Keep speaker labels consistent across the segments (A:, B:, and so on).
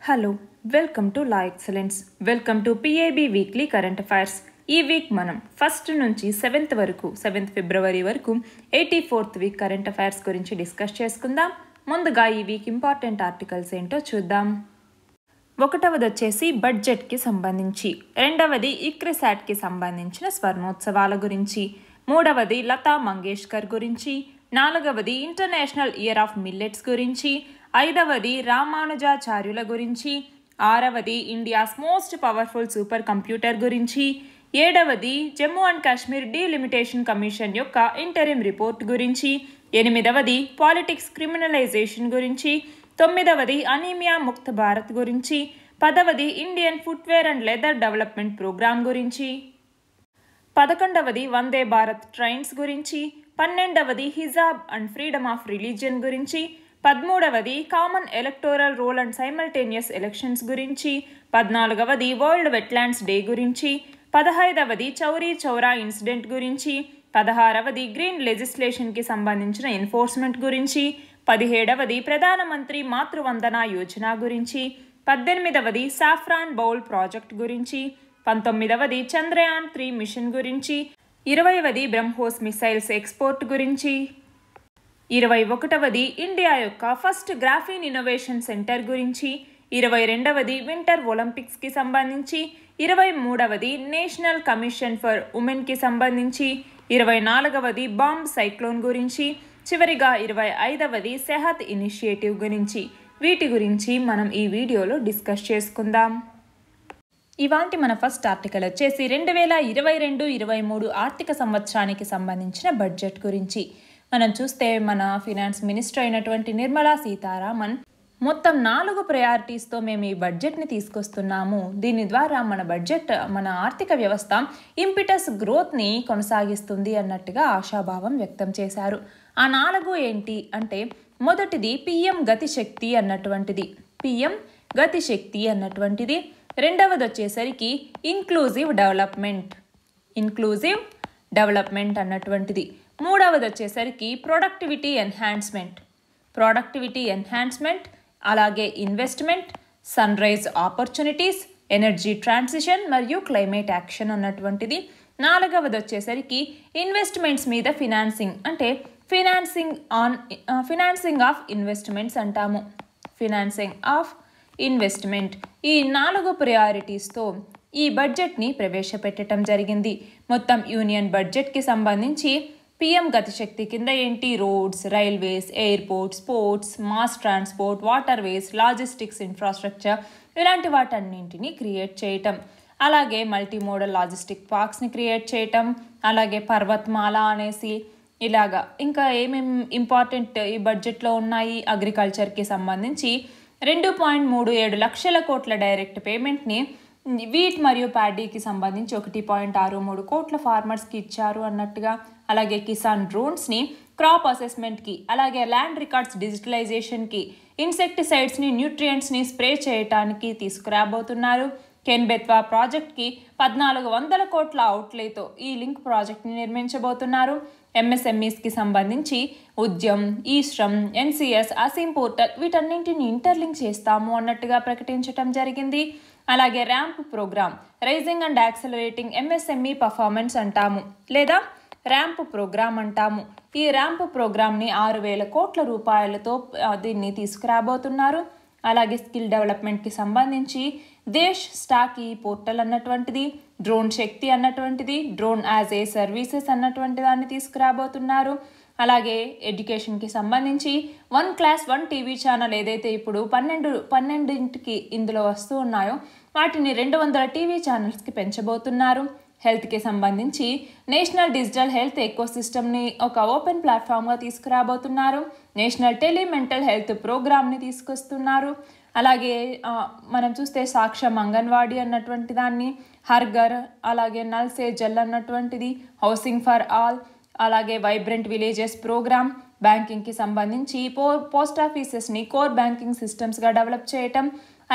A: Hello welcome to law excellence. Welcome to PIB weekly current affairs. ఈ week మనం 1st నుంచి 7th ఫిబ్రవరి వరకు 84th week current affairs గురించి discuss చేసుకుందాం. ముందుగా ఈ వీక్ ఇంపార్టెంట్ ఆర్టికల్స్ ఏంటో చూద్దాం. 1వది వచ్చేసి బడ్జెట్కి సంబంధించి, 2వది ఇక్రిసాట్కి సంబంధించిన స్వర్ణోత్సవాల గురించి, 3వది లతా మంగేష్కర్ గురించి, 4వది ఇంటర్నేషనల్ ఇయర్ ఆఫ్ మిల్లెట్స్ గురించి, 5వది రామానుజాచార్యుల గురించి, 6వది India's most powerful super computer గురించి, 7వది Jammu and Kashmir delimitation commission యొక్క ఇంటరిమ్ రిపోర్ట్ గురించి, 8వది పాలిటిక్స్ క్రిమినలైజేషన్ గురించి, 9వది అనీమియా ముక్త భారత్ గురించి, 10వది Indian footwear and leather development programme గురించి, 11వది వందే భారత్ ట్రైన్స్ గురించి, 12వది hijab and freedom of religion గురించి, 13వది common electoral roll and simultaneous elections గురించి, 14వది వరల్డ్ వెట్లాండ్స్ డే గురించి, 15వది చౌరీ చౌరా ఇన్సిడెంట్ గురించి, 16వది గ్రీన్ లెజిస్లేషన్కి సంబంధించిన ఎన్ఫోర్స్మెంట్ గురించి, 17వది ప్రధానమంత్రి మాతృవందన యోజన గురించి, 18వది సాఫ్రాన్ బౌల్ ప్రాజెక్ట్ గురించి, 19వది చంద్రయాన్ 3 మిషన్ గురించి, 20వది బ్రహ్మోస్ మిసైల్స్ ఎక్స్పోర్ట్ గురించి, 21వది ఇండియా యొక్క ఫస్ట్ గ్రాఫీన్ ఇన్నోవేషన్ సెంటర్ గురించి, 22వది వింటర్ ఒలింపిక్స్కి సంబంధించి, 23వది నేషనల్ కమిషన్ ఫర్ ఉమెన్కి సంబంధించి, 24వది బాంబ్ సైక్లోన్ గురించి, చివరిగా 25వది సెహత్ ఇనిషియేటివ్ గురించి. వీటి గురించి మనం ఈ వీడియోలో డిస్కస్ చేసుకుందాం. ఇవాంటి మన ఫస్ట్ ఆర్టికల్ వచ్చేసి 2022-23 ఆర్థిక సంవత్సరానికి సంబంధించిన బడ్జెట్ గురించి. మనం చూస్తే మన ఫినాన్స్ మినిస్టర్ అయినటువంటి నిర్మలా సీతారామన్ మొత్తం 4 ప్రయారిటీస్తో మేము ఈ బడ్జెట్ని తీసుకొస్తున్నాము. దీని ద్వారా మన ఆర్థిక వ్యవస్థ ఇంపిటస్ గ్రోత్ని కొనసాగిస్తుంది అన్నట్టుగా ఆశాభావం వ్యక్తం చేశారు. ఆ 4 ఏంటి అంటే, మొదటిది పిఎం గతిశక్తి అన్నటువంటిది, రెండవది వచ్చేసరికి ఇంక్లూజివ్ డెవలప్మెంట్ అన్నటువంటిది, మూడవది వచ్చేసరికి ప్రొడక్టివిటీ ఎన్హాన్స్మెంట్, అలాగే investment, sunrise opportunities, energy transition మరియు క్లైమేట్ యాక్షన్ అన్నటువంటిది. 4వది వచ్చేసరికి ఇన్వెస్ట్మెంట్స్ మీద ఫినాన్సింగ్, అంటే ఫినాన్సింగ్ ఆఫ్ ఇన్వెస్ట్మెంట్స్ అంటాము. ఈ 4 ప్రయారిటీస్తో ఈ బడ్జెట్ని ప్రవేశపెట్టడం జరిగింది. మొత్తం యూనియన్ బడ్జెట్కి సంబంధించి పిఎం గతిశక్తి కింద ఏంటి, roads, railways, airports, ports, mass transport, waterways, logistics infrastructure, ఇలాంటి వాటన్నింటినీ క్రియేట్ చేయటం, అలాగే మల్టీమోడల్ లాజిస్టిక్ పార్క్స్ని క్రియేట్ చేయటం, అలాగే పర్వత్మాల అనేసి ఇలాగా ఇంకా ఏమేమి ఇంపార్టెంట్ ఈ బడ్జెట్లో ఉన్నాయి. అగ్రికల్చర్కి సంబంధించి 2.37 లక్షల కోట్ల డైరెక్ట్ పేమెంట్ని వీట్ మరియు ప్యాడీకి సంబంధించి 1.63 కోట్ల ఫార్మర్స్కి ఇచ్చారు అన్నట్టుగా, అలాగే కిసాన్ డ్రోన్స్ని క్రాప్ అసెస్మెంట్కి, అలాగే ల్యాండ్ రికార్డ్స్ డిజిటలైజేషన్కి, ఇన్సెక్టిసైడ్స్ని, న్యూట్రియంట్స్ని స్ప్రే చేయడానికి తీసుకురాబోతున్నారు. కెన్ బెత్వా ప్రాజెక్ట్కి 1400 కోట్ల అవుట్లేతో ఈ లింక్ ప్రాజెక్ట్ని నిర్మించబోతున్నారు. ఎంఎస్ఎంఈస్కి సంబంధించి Udyam, e Shram, NCS, Aseem portal వీటన్నింటిని ఇంటర్లింక్ చేస్తాము అన్నట్టుగా ప్రకటించడం జరిగింది. అలాగే RAMP program, raising and accelerating MSME performance అంటాము, లేదా ర్యాంప్ ప్రోగ్రామ్ అంటాము. ఈ ర్యాంప్ ప్రోగ్రామ్ని 6,000 కోట్ల రూపాయలతో దీన్ని తీసుకురాబోతున్నారు. అలాగే స్కిల్ డెవలప్మెంట్కి సంబంధించి దేశ్ స్టాక్ ఈ పోర్టల్ అన్నటువంటిది, డ్రోన్ శక్తి అన్నటువంటిది, డ్రోన్ యాజ్ ఏ సర్వీసెస్ అన్నటువంటి దాన్ని తీసుకురాబోతున్నారు. అలాగే ఎడ్యుకేషన్కి సంబంధించి 1 క్లాస్ 1 టీవీ ఛానల్ ఏదైతే ఇప్పుడు 12 ఇందులో వస్తూ ఉన్నాయో వాటిని 200 టీవీ ఛానల్స్కి పెంచబోతున్నారు. హెల్త్కి సంబంధించి నేషనల్ డిజిటల్ హెల్త్ ఎకోసిస్టమ్ని ఒక ఓపెన్ ప్లాట్ఫామ్గా తీసుకురాబోతున్నారు. నేషనల్ టెలిమెంటల్ హెల్త్ ప్రోగ్రామ్ని తీసుకొస్తున్నారు. అలాగే మనం చూస్తే సాక్ష్యం అంగన్వాడీ అన్నటువంటి దాన్ని, హర్ఘర్, అలాగే నల్ సే జల్ అన్నటువంటిది, హౌసింగ్ ఫర్ ఆల్, అలాగే వైబ్రెంట్ విలేజెస్ ప్రోగ్రామ్, బ్యాంకింగ్కి సంబంధించి పోస్ట్ ఆఫీసెస్ని కోర్ బ్యాంకింగ్ సిస్టమ్స్గా డెవలప్ చేయటం,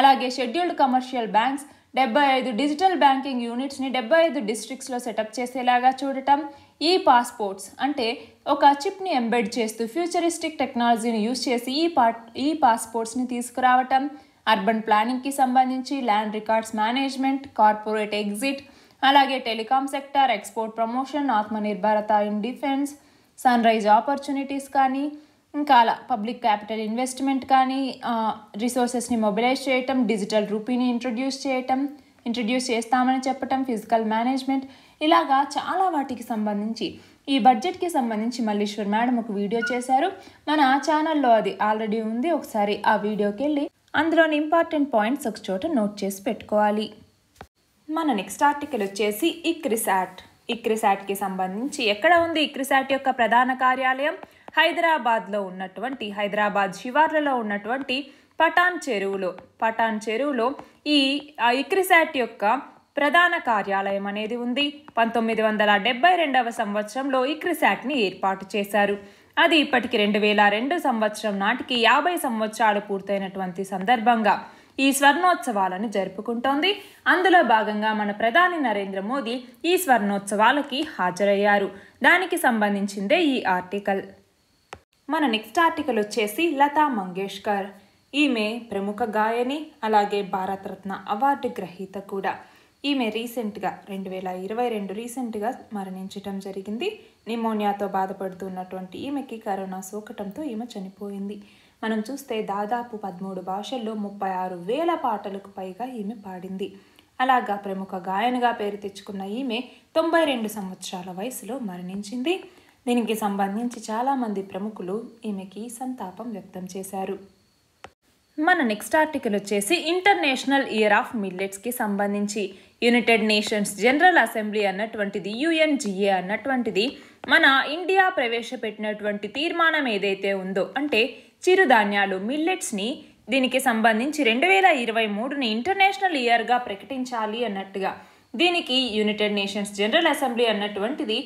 A: అలాగే scheduled commercial banks 75 digital banking యూనిట్స్ని 75 డిస్ట్రిక్ట్స్లో సెటప్ చేసేలాగా చూడటం, ఈ పాస్పోర్ట్స్ అంటే ఒక చిప్ని ఎంబెడ్ చేస్తూ ఫ్యూచరిస్టిక్ టెక్నాలజీని యూజ్ చేసి ఈ పాస్పోర్ట్స్ని తీసుకురావటం, అర్బన్ ప్లానింగ్కి సంబంధించి land records management, corporate exit, అలాగే telecom sector, export promotion, Atmanirbharta in defence, sunrise opportunities కానీ, ఇంకా అలా పబ్లిక్ క్యాపిటల్ ఇన్వెస్ట్మెంట్ కానీ, రిసోర్సెస్ని మొబిలైజ్ చేయటం, డిజిటల్ రూపీని ఇంట్రడ్యూస్ చేస్తామని చెప్పటం, ఫిజికల్ మేనేజ్మెంట్, ఇలాగా చాలా వాటికి సంబంధించి ఈ బడ్జెట్కి సంబంధించి మల్లీశ్వర్ మేడం ఒక వీడియో చేశారు. మన ఛానల్లో అది ఆల్రెడీ ఉంది. ఒకసారి ఆ వీడియోకి వెళ్ళి అందులోని ఇంపార్టెంట్ పాయింట్స్ ఒక చోట నోట్ చేసి పెట్టుకోవాలి. మన నెక్స్ట్ ఆర్టికల్ వచ్చేసి ఇక్రిసాట్కి సంబంధించి ఎక్కడ ఉంది ఇక్రిసాట్ యొక్క ప్రధాన కార్యాలయం? హైదరాబాద్ శివార్లలో ఉన్నటువంటి పటాన్ చెరువులో ఈ ఇక్రిసాట్ యొక్క ప్రధాన కార్యాలయం అనేది ఉంది. 1972 సంవత్సరంలో ఇక్రిసాట్ని ఏర్పాటు చేశారు. అది ఇప్పటికి 2002 సంవత్సరం నాటికి 50 సంవత్సరాలు పూర్తయినటువంటి సందర్భంగా ఈ స్వర్ణోత్సవాలను జరుపుకుంటోంది. అందులో భాగంగా మన ప్రధాని నరేంద్ర మోదీ ఈ స్వర్ణోత్సవాలకి హాజరయ్యారు. దానికి సంబంధించిందే ఈ ఆర్టికల్. మన నెక్స్ట్ ఆర్టికల్ వచ్చేసి లతా మంగేష్కర్. ఈమె ప్రముఖ గాయని, అలాగే భారతరత్న అవార్డు గ్రహీత కూడా. ఈమె రీసెంట్గా 2022 మరణించటం జరిగింది. నిమోనియాతో బాధపడుతున్నటువంటి ఈమెకి కరోనా సోకటంతో ఈమె చనిపోయింది. మనం చూస్తే దాదాపు 13 భాషల్లో 36,000 పాటలకు పైగా ఈమె పాడింది. అలాగా ప్రముఖ గాయనిగా పేరు తెచ్చుకున్న ఈమె 92 సంవత్సరాల వయసులో మరణించింది. దీనికి సంబంధించి చాలామంది ప్రముఖులు ఈమెకి సంతాపం వ్యక్తం చేశారు. మన నెక్స్ట్ ఆర్టికల్ వచ్చేసి ఇంటర్నేషనల్ ఇయర్ ఆఫ్ మిల్లెట్స్కి సంబంధించి యునైటెడ్ నేషన్స్ జనరల్ అసెంబ్లీ అన్నటువంటిది, UNGA అన్నటువంటిది మన ఇండియా ప్రవేశపెట్టినటువంటి తీర్మానం ఏదైతే ఉందో, అంటే చిరుధాన్యాలు మిల్లెట్స్ని, దీనికి సంబంధించి 2023ని ఇంటర్నేషనల్ ఇయర్గా ప్రకటించాలి అన్నట్టుగా దీనికి యునైటెడ్ నేషన్స్ జనరల్ అసెంబ్లీ అన్నటువంటిది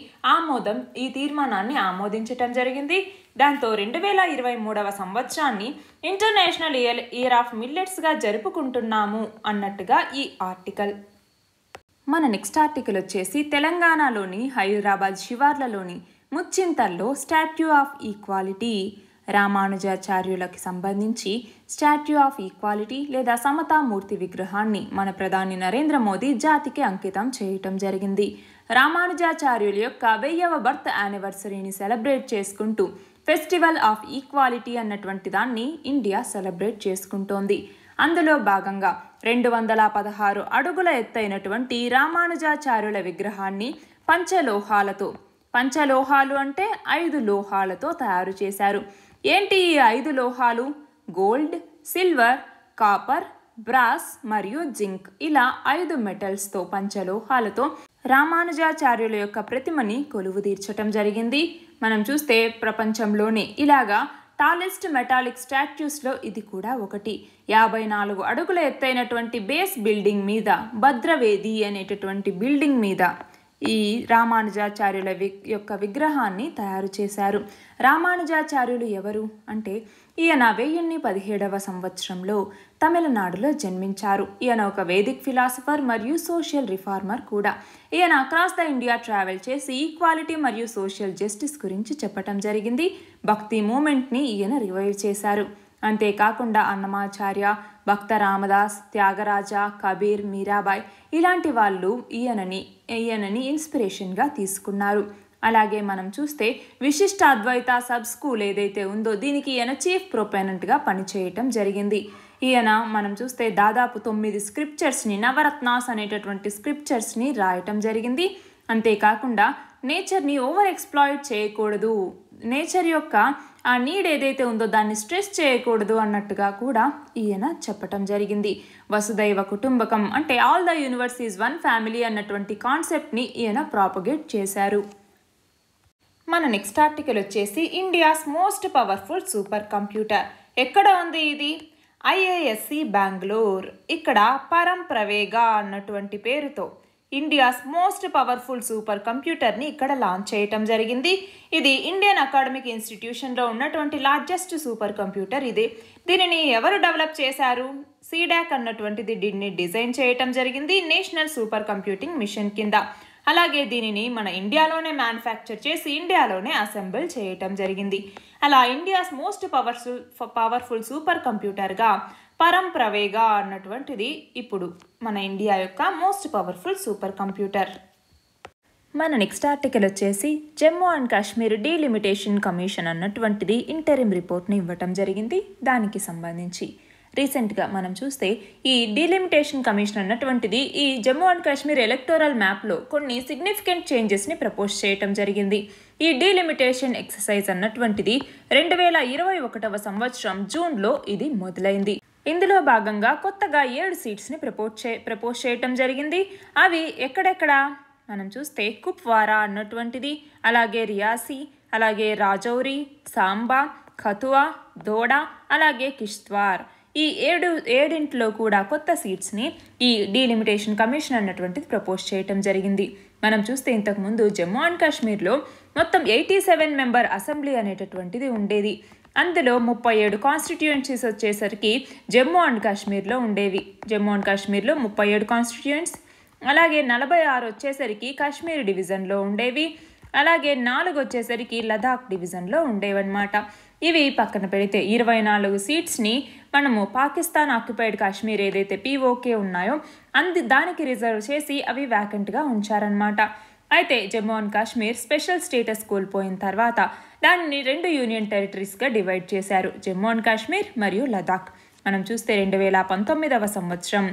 A: ఈ తీర్మానాన్ని ఆమోదించటం జరిగింది. దాంతో 2023 సంవత్సరాన్ని ఇంటర్నేషనల్ ఇయర్ ఆఫ్ మిల్లెట్స్గా జరుపుకుంటున్నాము అన్నట్టుగా ఈ ఆర్టికల్. మన నెక్స్ట్ ఆర్టికల్ వచ్చేసి తెలంగాణలోని హైదరాబాద్ శివార్లలోని ముచ్చింతల్లో స్టాట్యూ ఆఫ్ ఈక్వాలిటీ, రామానుజాచార్యులకి సంబంధించి స్టాట్యూ ఆఫ్ ఈక్వాలిటీ లేదా సమతామూర్తి విగ్రహాన్ని మన ప్రధాని నరేంద్ర మోదీ జాతికి అంకితం చేయటం జరిగింది. రామానుజాచార్యుల యొక్క 100వ బర్త్ యానివర్సరీని సెలబ్రేట్ చేసుకుంటూ ఫెస్టివల్ ఆఫ్ ఈక్వాలిటీ అన్నటువంటి దాన్ని ఇండియా సెలబ్రేట్ చేసుకుంటోంది. అందులో భాగంగా 216 అడుగుల ఎత్తైనటువంటి రామానుజాచార్యుల విగ్రహాన్ని పంచలోహాలు అంటే 5 లోహాలతో తయారు చేశారు. ఏంటి ఈ 5 లోహాలు? గోల్డ్, సిల్వర్, కాపర్, బ్రాస్ మరియు జింక్, ఇలా 5 మెటల్స్తో, పంచలోహాలతో రామానుజాచార్యుల యొక్క ప్రతిమని కొలువు తీర్చటం జరిగింది. మనం చూస్తే ప్రపంచంలోనే ఇలాగా టాలెస్ట్ మెటాలిక్ స్టాట్యూస్లో ఇది కూడా ఒకటి. 54 అడుగుల ఎత్తైనటువంటి బేస్ బిల్డింగ్ మీద, భద్రవేది అనేటటువంటి బిల్డింగ్ మీద ఈ రామానుజాచార్యుల యొక్క విగ్రహాన్ని తయారు చేశారు. రామానుజాచార్యులు ఎవరు అంటే ఈయన 1017వ సంవత్సరంలో తమిళనాడులో జన్మించారు. ఈయన ఒక వేదిక్ ఫిలాసఫర్ మరియు సోషల్ రిఫార్మర్ కూడా. ఈయన అక్రాస్ ద ఇండియా ట్రావెల్ చేసి ఈక్వాలిటీ మరియు సోషల్ జస్టిస్ గురించి చెప్పటం జరిగింది. భక్తి మూమెంట్ని ఈయన రివైవ్ చేశారు. అంతేకాకుండా అన్నమాచార్య, భక్త రామదాస్, త్యాగరాజ, కబీర్, మీరాబాయ్ ఇలాంటి వాళ్ళు ఈయనని ఇన్స్పిరేషన్గా తీసుకున్నారు. అలాగే మనం చూస్తే విశిష్ట అద్వైత సబ్ స్కూల్ ఏదైతే ఉందో దీనికి ఈయన చీఫ్ ప్రొపెనెంట్గా పనిచేయటం జరిగింది. ఈయన మనం చూస్తే దాదాపు 9 స్క్రిప్చర్స్ని, నవరత్నాస్ అనేటటువంటి స్క్రిప్చర్స్ని రాయటం జరిగింది. అంతేకాకుండా నేచర్ని ఓవర్ ఎక్స్ప్లాయిట్ చేయకూడదు, నేచర్ యొక్క ఆ నీడ్ ఏదైతే ఉందో దాన్ని స్ట్రెస్ చేయకూడదు అన్నట్టుగా కూడా ఈయన చెప్పటం జరిగింది. వసుదైవ కుటుంబకం అంటే all the universe is one family అన్నటువంటి కాన్సెప్ట్ని ఈయన ప్రాపగేట్ చేశారు. మన నెక్స్ట్ ఆర్టికల్ వచ్చేసి India's most powerful super computer. ఎక్కడ ఉంది ఇది? IISc బెంగళూరు. ఇక్కడ పరం ప్రవేగా అన్నటువంటి పేరుతో ఇండియాస్ మోస్ట్ పవర్ఫుల్ సూపర్ కంప్యూటర్ని ఇక్కడ లాంచ్ చేయటం జరిగింది. ఇది ఇండియన్ అకాడమిక్ ఇన్స్టిట్యూషన్లో ఉన్నటువంటి లార్జెస్ట్ సూపర్ కంప్యూటర్ ఇదే. దీనిని ఎవరు డెవలప్ చేశారు? CDAC అన్నటువంటిది దీన్ని డిజైన్ చేయటం జరిగింది పనేషనల్ సూపర్ కంప్యూటింగ్ మిషన్ కింద. అలాగే దీనిని మన ఇండియాలోనే మ్యానుఫ్యాక్చర్ చేసి ఇండియాలోనే అసెంబుల్ చేయటం జరిగింది. అలా ఇండియాస్ మోస్ట్ పవర్ఫుల్ సూపర్ కంప్యూటర్గా పరంప్రవేగా అన్నటువంటిది ఇప్పుడు మన ఇండియా యొక్క మోస్ట్ పవర్ఫుల్ సూపర్ కంప్యూటర్. మన నెక్స్ట్ ఆర్టికల్ వచ్చేసి Jammu and Kashmir delimitation commission అన్నటువంటిది ఇంటరిమ్ రిపోర్ట్ని ఇవ్వటం జరిగింది. దానికి సంబంధించి రీసెంట్గా మనం చూస్తే ఈ డీలిమిటేషన్ కమిషన్ అన్నటువంటిది ఈ జమ్మూ అండ్ కాశ్మీర్ ఎలక్టోరల్ మ్యాప్లో కొన్ని సిగ్నిఫికెంట్ చేంజెస్ని ప్రపోజ్ చేయటం జరిగింది. ఈ డీలిమిటేషన్ ఎక్సర్సైజ్ అన్నటువంటిది 2021 సంవత్సరం జూన్లో ఇది మొదలైంది. ఇందులో భాగంగా కొత్తగా 7 సీట్స్ని ప్రపోజ్ చేయటం జరిగింది. అవి ఎక్కడెక్కడ మనం చూస్తే కుప్వారా అన్నటువంటిది, అలాగే రియాసీ, అలాగే రాజౌరి, సాంబా, ఖతువా, దోడా, అలాగే కిష్త్వార్. ఈ ఏడింటిలో కూడా కొత్త సీట్స్ని ఈ డీలిమిటేషన్ కమిషన్ అన్నటువంటిది ప్రపోజ్ చేయటం జరిగింది. మనం చూస్తే ఇంతకుముందు జమ్మూ అండ్ కాశ్మీర్లో మొత్తం 87 మెంబర్ అసెంబ్లీ అనేటటువంటిది ఉండేది. అందులో 37 కాన్స్టిట్యూయెన్సీస్ వచ్చేసరికి జమ్మూ అండ్ కాశ్మీర్లో ఉండేవి. జమ్మూ అండ్ కాశ్మీర్లో 37 కాన్స్టిట్యూయెంట్స్, అలాగే 46 వచ్చేసరికి కాశ్మీర్ డివిజన్లో ఉండేవి, అలాగే 4 వచ్చేసరికి లదాఖ్ డివిజన్లో ఉండేవన్నమాట. ఇవి పక్కన పెడితే 24 సీట్స్ని మనము పాకిస్తాన్ ఆక్యుపైడ్ కాశ్మీర్ ఏదైతే పీఓకే ఉన్నాయో దానికి రిజర్వ్ చేసి అవి వ్యాకెంట్గా ఉంచారనమాట. అయితే Jammu and Kashmir special status కోల్పోయిన తర్వాత దానిని 2 యూనియన్ టెరిటరీస్గా డివైడ్ చేశారు, జమ్మూ అండ్ కాశ్మీర్ మరియు లదాఖ్. మనం చూస్తే 2019 సంవత్సరం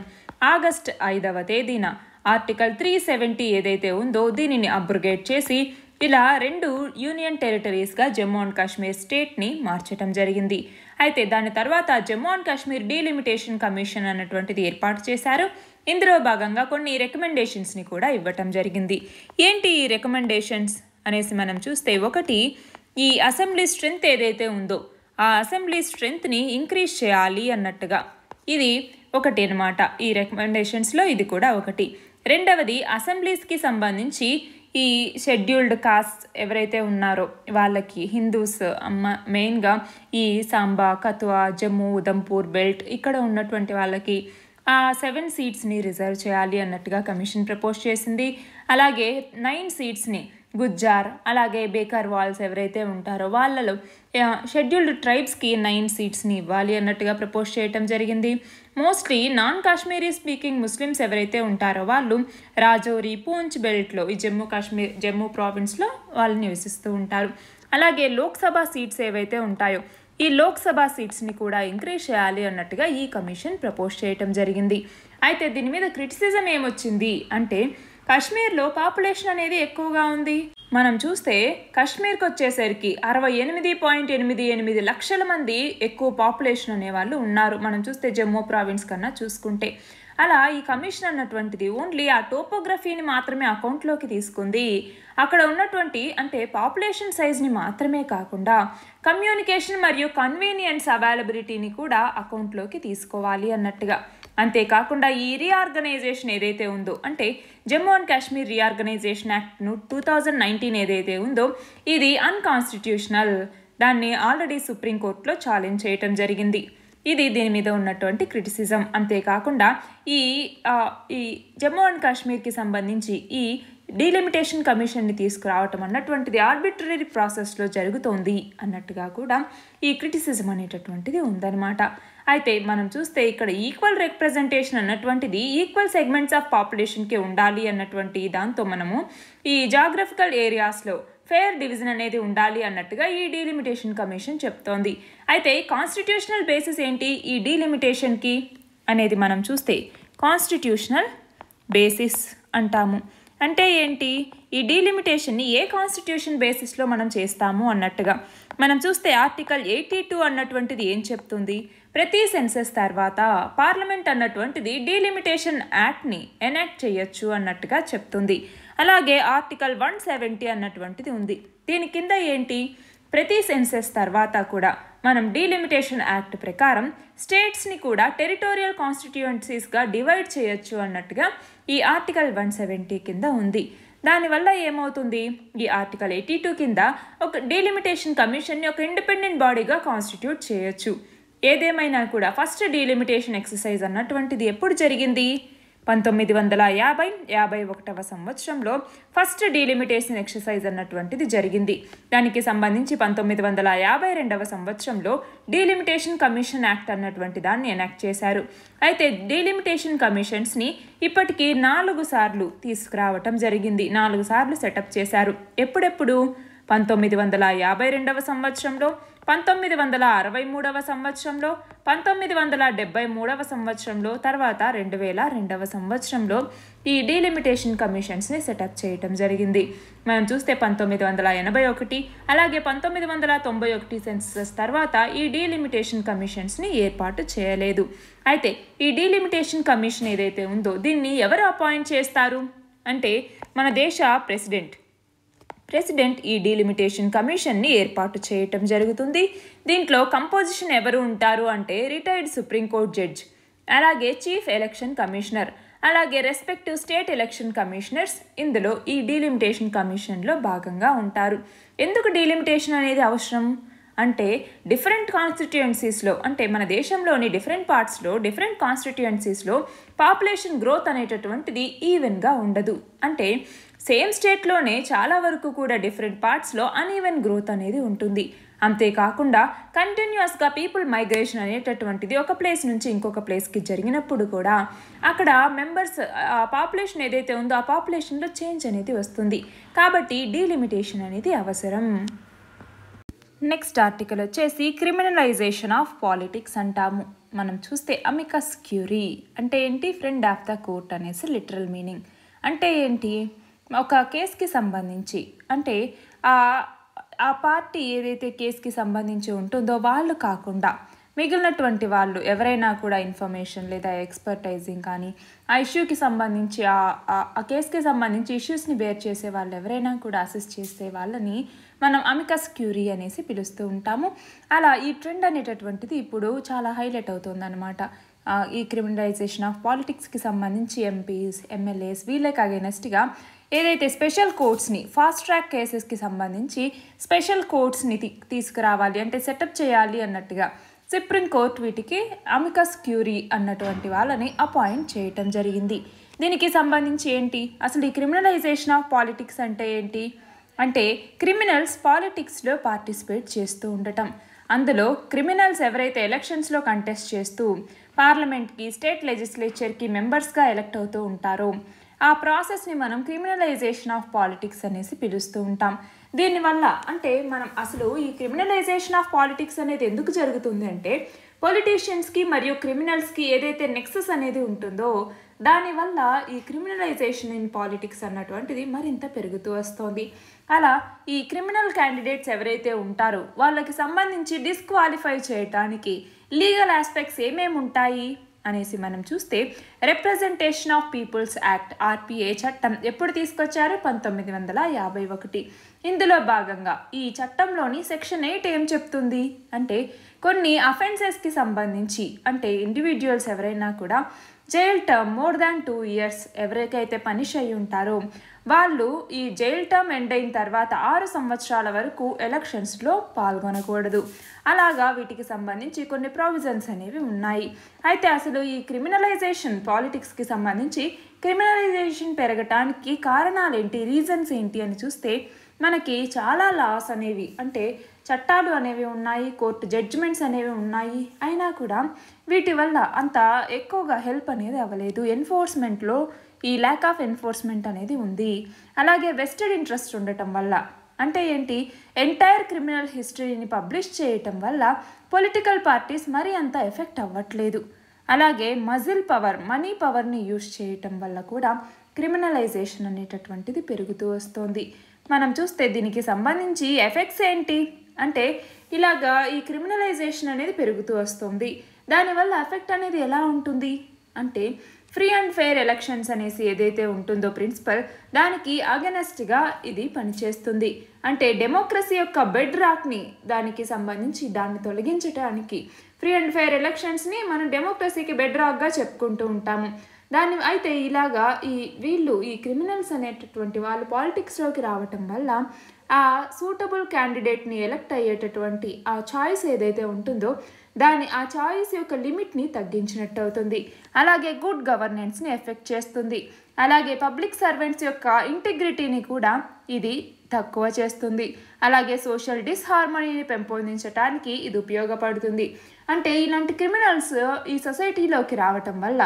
A: ఆగస్ట్ 5వ తేదీన ఆర్టికల్ 370 ఏదైతే ఉందో దీనిని అబ్రోగేట్ చేసి ఇలా 2 యూనియన్ టెరిటరీస్గా జమ్మూ అండ్ కాశ్మీర్ స్టేట్ని మార్చడం జరిగింది. అయితే దాని తర్వాత Jammu and Kashmir delimitation commission అన్నటువంటిది ఏర్పాటు చేశారు. ఇందులో భాగంగా కొన్ని రికమెండేషన్స్ని కూడా ఇవ్వటం జరిగింది. ఏంటి ఈ రికమెండేషన్స్ అనేసి మనం చూస్తే, ఒకటి, ఈ అసెంబ్లీ స్ట్రెంగ్త్ ఏదైతే ఉందో ఆ అసెంబ్లీ స్ట్రెంగ్త్ని ఇంక్రీజ్ చేయాలి అన్నట్టుగా ఇది ఒకటి అనమాట. ఈ రికమెండేషన్స్లో ఇది కూడా ఒకటి. రెండవది, అసెంబ్లీస్కి సంబంధించి ఈ షెడ్యూల్డ్ కాస్ట్ ఎవరైతే ఉన్నారో వాళ్ళకి హిందూస్ మెయిన్గా ఈ సాంబా, కథువా, జమ్మూ, ఉదంపూర్ బెల్ట్ ఇక్కడ ఉన్నటువంటి వాళ్ళకి ఆ 7 సీట్స్ని రిజర్వ్ చేయాలి అన్నట్టుగా కమిషన్ ప్రపోజ్ చేసింది. అలాగే 9 సీట్స్ని గుజ్జార్, అలాగే బేకర్ వాల్స్ ఎవరైతే ఉంటారో వాళ్ళలో షెడ్యూల్డ్ ట్రైబ్స్కి 9 సీట్స్ని ఇవ్వాలి అన్నట్టుగా ప్రపోజ్ చేయటం జరిగింది. Mostly non Kashmiri speaking Muslims ఎవరైతే ఉంటారో వాళ్ళు రాజౌరి, పూంచ్ బెల్ట్లో ఈ జమ్మూ ప్రావిన్స్లో వాళ్ళు నివసిస్తూ ఉంటారు. అలాగే లోక్సభ సీట్స్ ఏవైతే ఉంటాయో ఈ లోక్సభ సీట్స్ని కూడా ఇంక్రీజ్ చేయాలి అన్నట్టుగా ఈ కమిషన్ ప్రపోజ్ చేయటం జరిగింది. అయితే దీని మీద క్రిటిసిజం ఏమొచ్చింది అంటే, కాశ్మీర్లో పాపులేషన్ అనేది ఎక్కువగా ఉంది. మనం చూస్తే కాశ్మీర్కి వచ్చేసరికి 68.88 లక్షల మంది ఎక్కువ పాపులేషన్ అనేవాళ్ళు ఉన్నారు. మనం చూస్తే జమ్మూ ప్రావిన్స్ కన్నా చూసుకుంటే అలా ఈ కమిషన్ అన్నటువంటిది ఓన్లీ ఆ టోపోగ్రఫీని మాత్రమే అకౌంట్లోకి తీసుకుంది. అక్కడ ఉన్నటువంటి అంటే పాపులేషన్ సైజ్ని మాత్రమే కాకుండా కమ్యూనికేషన్ మరియు కన్వీనియన్స్ అవైలబిలిటీని కూడా అకౌంట్లోకి తీసుకోవాలి అన్నట్టుగా. అంతేకాకుండా ఈ రీఆర్గనైజేషన్ ఏదైతే ఉందో అంటే Jammu and Kashmir reorganisation act 2019 ఏదైతే ఉందో ఇది అన్కాన్స్టిట్యూషనల్. దాన్ని ఆల్రెడీ సుప్రీంకోర్టులో ఛాలెంజ్ చేయటం జరిగింది. ఇది దీని మీద ఉన్నటువంటి క్రిటిసిజం. అంతేకాకుండా ఈ జమ్మూ అండ్ కాశ్మీర్కి సంబంధించి ఈ డీలిమిటేషన్ కమిషన్ని తీసుకురావటం అన్నటువంటిది ఆర్బిట్రరీ ప్రాసెస్లో జరుగుతోంది అన్నట్టుగా కూడా ఈ క్రిటిసిజం అనేటటువంటిది ఉందన్నమాట. అయితే మనం చూస్తే ఇక్కడ ఈక్వల్ రిప్రజెంటేషన్ అన్నటువంటిది ఈక్వల్ సెగ్మెంట్స్ ఆఫ్ పాపులేషన్కి ఉండాలి అన్నటువంటి దాంతో మనము ఈ జాగ్రఫికల్ ఏరియాస్లో ఫెయిర్ డివిజన్ అనేది ఉండాలి అన్నట్టుగా ఈ డీలిమిటేషన్ కమిషన్ చెప్తోంది. అయితే కాన్స్టిట్యూషనల్ బేసిస్ ఏంటి ఈ డీలిమిటేషన్కి అనేది మనం చూస్తే కాన్స్టిట్యూషనల్ బేసిస్ అంటాము. అంటే ఏంటి, ఈ డీలిమిటేషన్ని ఏ కాన్స్టిట్యూషన్ బేసిస్లో మనం చేస్తాము అన్నట్టుగా. మనం చూస్తే ఆర్టికల్ 82 అన్నటువంటిది ఏం చెప్తుంది, ప్రతి సెన్సెస్ తర్వాత పార్లమెంట్ అన్నటువంటిది డీలిమిటేషన్ యాక్ట్ని ఎనాక్ట్ చేయొచ్చు అన్నట్టుగా చెప్తుంది. అలాగే ఆర్టికల్ 170 అన్నటువంటిది ఉంది. దీని కింద ఏంటి, ప్రతి సెన్సెస్ తర్వాత కూడా మనం డీలిమిటేషన్ యాక్ట్ ప్రకారం స్టేట్స్ని కూడా టెరిటోరియల్ కాన్స్టిట్యూయెన్సీస్గా డివైడ్ చేయొచ్చు అన్నట్టుగా ఈ ఆర్టికల్ 170 కింద ఉంది. దానివల్ల ఏమవుతుంది, ఈ ఆర్టికల్ 82 కింద ఒక డీలిమిటేషన్ కమిషన్ని ఒక ఇండిపెండెంట్ బాడీగా కాన్స్టిట్యూట్ చేయొచ్చు. ఏదేమైనా కూడా ఫస్ట్ డీలిమిటేషన్ ఎక్సర్సైజ్ అన్నటువంటిది ఎప్పుడు జరిగింది, 1951 సంవత్సరంలో ఫస్ట్ డీలిమిటేషన్ ఎక్సర్సైజ్ అన్నటువంటిది జరిగింది. దానికి సంబంధించి 1952 సంవత్సరంలో డీలిమిటేషన్ కమిషన్ యాక్ట్ అన్నటువంటి దాన్ని ఎనాక్ట్ చేశారు. అయితే డీలిమిటేషన్ కమిషన్స్ని ఇప్పటికీ 4 సార్లు తీసుకురావటం జరిగింది. 4 సార్లు సెటప్ చేశారు. ఎప్పుడెప్పుడు? 1952 సంవత్సరంలో, 1963 సంవత్సరంలో, 1973 సంవత్సరంలో, తర్వాత 2002 సంవత్సరంలో ఈ డీలిమిటేషన్ కమిషన్స్ని సెటప్ చేయటం జరిగింది. మనం చూస్తే 1981 అలాగే 1991 సెన్సస్ తర్వాత ఈ డీలిమిటేషన్ కమిషన్స్ని ఏర్పాటు చేయలేదు. అయితే ఈ డీలిమిటేషన్ కమిషన్ ఏదైతే ఉందో దీన్ని ఎవరు అపాయింట్ చేస్తారు అంటే మన దేశ ప్రెసిడెంట్ ఈ డీలిమిటేషన్ కమిషన్ని ఏర్పాటు చేయటం జరుగుతుంది. దీంట్లో కంపోజిషన్ ఎవరు ఉంటారు అంటే రిటైర్డ్ సుప్రీంకోర్టు జడ్జ్, అలాగే చీఫ్ ఎలక్షన్ కమిషనర్, అలాగే రెస్పెక్టివ్ స్టేట్ ఎలక్షన్ కమిషనర్స్ ఇందులో ఈ డీలిమిటేషన్ కమిషన్లో భాగంగా ఉంటారు. ఎందుకు డీలిమిటేషన్ అనేది అవసరం అంటే డిఫరెంట్ కాన్స్టిట్యుయెన్సీస్లో అంటే మన దేశంలోని డిఫరెంట్ పార్ట్స్లో డిఫరెంట్ కాన్స్టిట్యుయెన్సీస్లో పాపులేషన్ గ్రోత్ అనేటటువంటిది ఈవెన్గా ఉండదు. అంటే సేమ్ స్టేట్లోనే చాలా వరకు కూడా డిఫరెంట్ పార్ట్స్లో అన్ఈవెన్ గ్రోత్ అనేది ఉంటుంది. అంతేకాకుండా కంటిన్యూస్గా పీపుల్ మైగ్రేషన్ అనేటటువంటిది ఒక ప్లేస్ నుంచి ఇంకొక ప్లేస్కి జరిగినప్పుడు కూడా అక్కడ మెంబర్స్ పాపులేషన్ ఏదైతే ఉందో ఆ పాపులేషన్లో చేంజ్ అనేది వస్తుంది. కాబట్టి డీలిమిటేషన్ అనేది అవసరం. నెక్స్ట్ ఆర్టికల్ వచ్చేసి క్రిమినలైజేషన్ ఆఫ్ పాలిటిక్స్ అంటాము. మనం చూస్తే అమికస్ క్యూరీ అంటే ఏంటి? ఫ్రెండ్ ఆఫ్ ద కోర్ట్ అనేసి లిటరల్ మీనింగ్. అంటే ఏంటి? ఒక కేసుకి సంబంధించి అంటే ఆ పార్టీ ఏదైతే కేసుకి సంబంధించి ఉంటుందో వాళ్ళు కాకుండా మిగిలినటువంటి వాళ్ళు ఎవరైనా కూడా ఇన్ఫర్మేషన్ లేదా ఎక్స్పర్టైజింగ్ కానీ ఆ ఇష్యూకి సంబంధించి ఆ కేసుకి సంబంధించి ఇష్యూస్ని బేర్ చేసే వాళ్ళు ఎవరైనా కూడా అసిస్ట్ చేసే వాళ్ళని మనం అమికస్ క్యూరీ అనేసి పిలుస్తూ ఉంటాము. అలా ఈ ట్రెండ్ అనేటటువంటిది ఇప్పుడు చాలా హైలైట్ అవుతుందన్నమాట. ఈ క్రిమినలైజేషన్ ఆఫ్ పాలిటిక్స్కి సంబంధించి ఎంపీస్, ఎమ్మెల్యేస్ వీళ్ళకి అగైనెస్ట్గా ఏదైతే స్పెషల్ కోర్ట్స్ని ఫాస్ట్ ట్రాక్ కేసెస్కి సంబంధించి స్పెషల్ కోర్ట్స్ని తీసుకురావాలి అంటే సెటప్ చేయాలి అన్నట్టుగా సుప్రీం కోర్ట్ వీటికి అమికస్ క్యూరీ అన్నటువంటి వాళ్ళని అపాయింట్ చేయటం జరిగింది. దీనికి సంబంధించి ఏంటి? అసలు ఈ క్రిమినలైజేషన్ ఆఫ్ పాలిటిక్స్ అంటే ఏంటి అంటే క్రిమినల్స్ పాలిటిక్స్లో పార్టిసిపేట్ చేస్తూ ఉండటం. అందులో క్రిమినల్స్ ఎవరైతే ఎలక్షన్స్లో కంటెస్ట్ చేస్తూ పార్లమెంట్కి, స్టేట్ లెజిస్లేచర్కి మెంబర్స్గా ఎలక్ట్ అవుతూ ఉంటారో ఆ ప్రాసెస్ని మనం క్రిమినలైజేషన్ ఆఫ్ పాలిటిక్స్ అనేసి పిలుస్తూ ఉంటాం. దీనివల్ల అంటే మనం అసలు ఈ క్రిమినలైజేషన్ ఆఫ్ పాలిటిక్స్ అనేది ఎందుకు జరుగుతుంది అంటే పొలిటీషియన్స్కి మరియు క్రిమినల్స్కి ఏదైతే నెక్సస్ అనేది ఉంటుందో దానివల్ల ఈ క్రిమినలైజేషన్ ఇన్ పాలిటిక్స్ అన్నటువంటిది మరింత పెరుగుతూ వస్తుంది. అలా ఈ క్రిమినల్ క్యాండిడేట్స్ ఎవరైతే ఉంటారో వాళ్ళకి సంబంధించి డిస్క్వాలిఫై చేయడానికి లీగల్ ఆస్పెక్ట్స్ ఏమేమి ఉంటాయి అనేసి మనం చూస్తే representation of people's act RPA చట్టం ఎప్పుడు తీసుకొచ్చారు? 1951. ఇందులో భాగంగా ఈ చట్టంలోని సెక్షన్ 8 ఏం చెప్తుంది అంటే కొన్ని అఫెన్సెస్కి సంబంధించి అంటే ఇండివిజువల్స్ ఎవరైనా కూడా jail term more than 2 years ఎవరికైతే పనిష్ అయి ఉంటారో వాళ్ళు ఈ జైల్ టర్మ్ ఎండ్ అయిన తర్వాత 6 సంవత్సరాల వరకు ఎలక్షన్స్లో పాల్గొనకూడదు. అలాగా వీటికి సంబంధించి కొన్ని ప్రొవిజన్స్ అనేవి ఉన్నాయి. అయితే అసలు ఈ క్రిమినలైజేషన్ పాలిటిక్స్కి సంబంధించి క్రిమినలైజేషన్ పెరగటానికి కారణాలు ఏంటి, రీజన్స్ ఏంటి అని చూస్తే మనకి చాలా లాస్ అనేవి అంటే చట్టాలు అనేవి ఉన్నాయి, కోర్టు జడ్జిమెంట్స్ అనేవి ఉన్నాయి. అయినా కూడా వీటి వల్ల అంత ఎక్కువగా హెల్ప్ అనేది అవ్వలేదు. ఎన్ఫోర్స్మెంట్లో ఈ ల్యాక్ ఆఫ్ ఎన్ఫోర్స్మెంట్ అనేది ఉంది. అలాగే వెస్టెడ్ ఇంట్రెస్ట్ ఉండటం వల్ల అంటే ఏంటి ఎంటైర్ క్రిమినల్ హిస్టరీని పబ్లిష్ చేయటం వల్ల పొలిటికల్ పార్టీస్ మరీ అంత ఎఫెక్ట్ అవ్వట్లేదు. అలాగే మజిల్ పవర్, మనీ పవర్ని యూజ్ చేయటం వల్ల కూడా క్రిమినలైజేషన్ అనేటటువంటిది పెరుగుతూ వస్తుంది. మనం చూస్తే దీనికి సంబంధించి ఎఫెక్ట్స్ ఏంటి అంటే ఇలాగా ఈ క్రిమినలైజేషన్ అనేది పెరుగుతూ వస్తుంది. దానివల్ల ఎఫెక్ట్ అనేది ఎలా ఉంటుంది అంటే ఫ్రీ అండ్ ఫెయిర్ ఎలక్షన్స్ అనేసి ఏదైతే ఉంటుందో ప్రిన్సిపల్ దానికి అగెనెస్ట్గా ఇది పనిచేస్తుంది. అంటే డెమోక్రసీ యొక్క బెడ్ రాక్ని దానికి సంబంధించి దాన్ని తొలగించడానికి ఫ్రీ అండ్ ఫెయిర్ ఎలక్షన్స్ని మనం డెమోక్రసీకి బెడ్ రాక్గా చెప్పుకుంటూ ఉంటాము. అయితే ఇలాగా ఈ క్రిమినల్స్ అనేటటువంటి వాళ్ళు పాలిటిక్స్లోకి రావటం వల్ల ఆ సూటబుల్ క్యాండిడేట్ని ఎలక్ట్ అయ్యేటటువంటి ఆ చాయిస్ ఏదైతే ఉంటుందో ఆ చాయిస్ యొక్క లిమిట్ని తగ్గించినట్టు అవుతుంది. అలాగే గుడ్ గవర్నెన్స్ని ఎఫెక్ట్ చేస్తుంది. అలాగే పబ్లిక్ సర్వెంట్స్ యొక్క ఇంటిగ్రిటీని కూడా ఇది తక్కువ చేస్తుంది. అలాగే సోషల్ డిస్హార్మనీని పెంపొందించడానికి ఇది ఉపయోగపడుతుంది. అంటే ఇలాంటి క్రిమినల్స్ ఈ సొసైటీలోకి రావటం వల్ల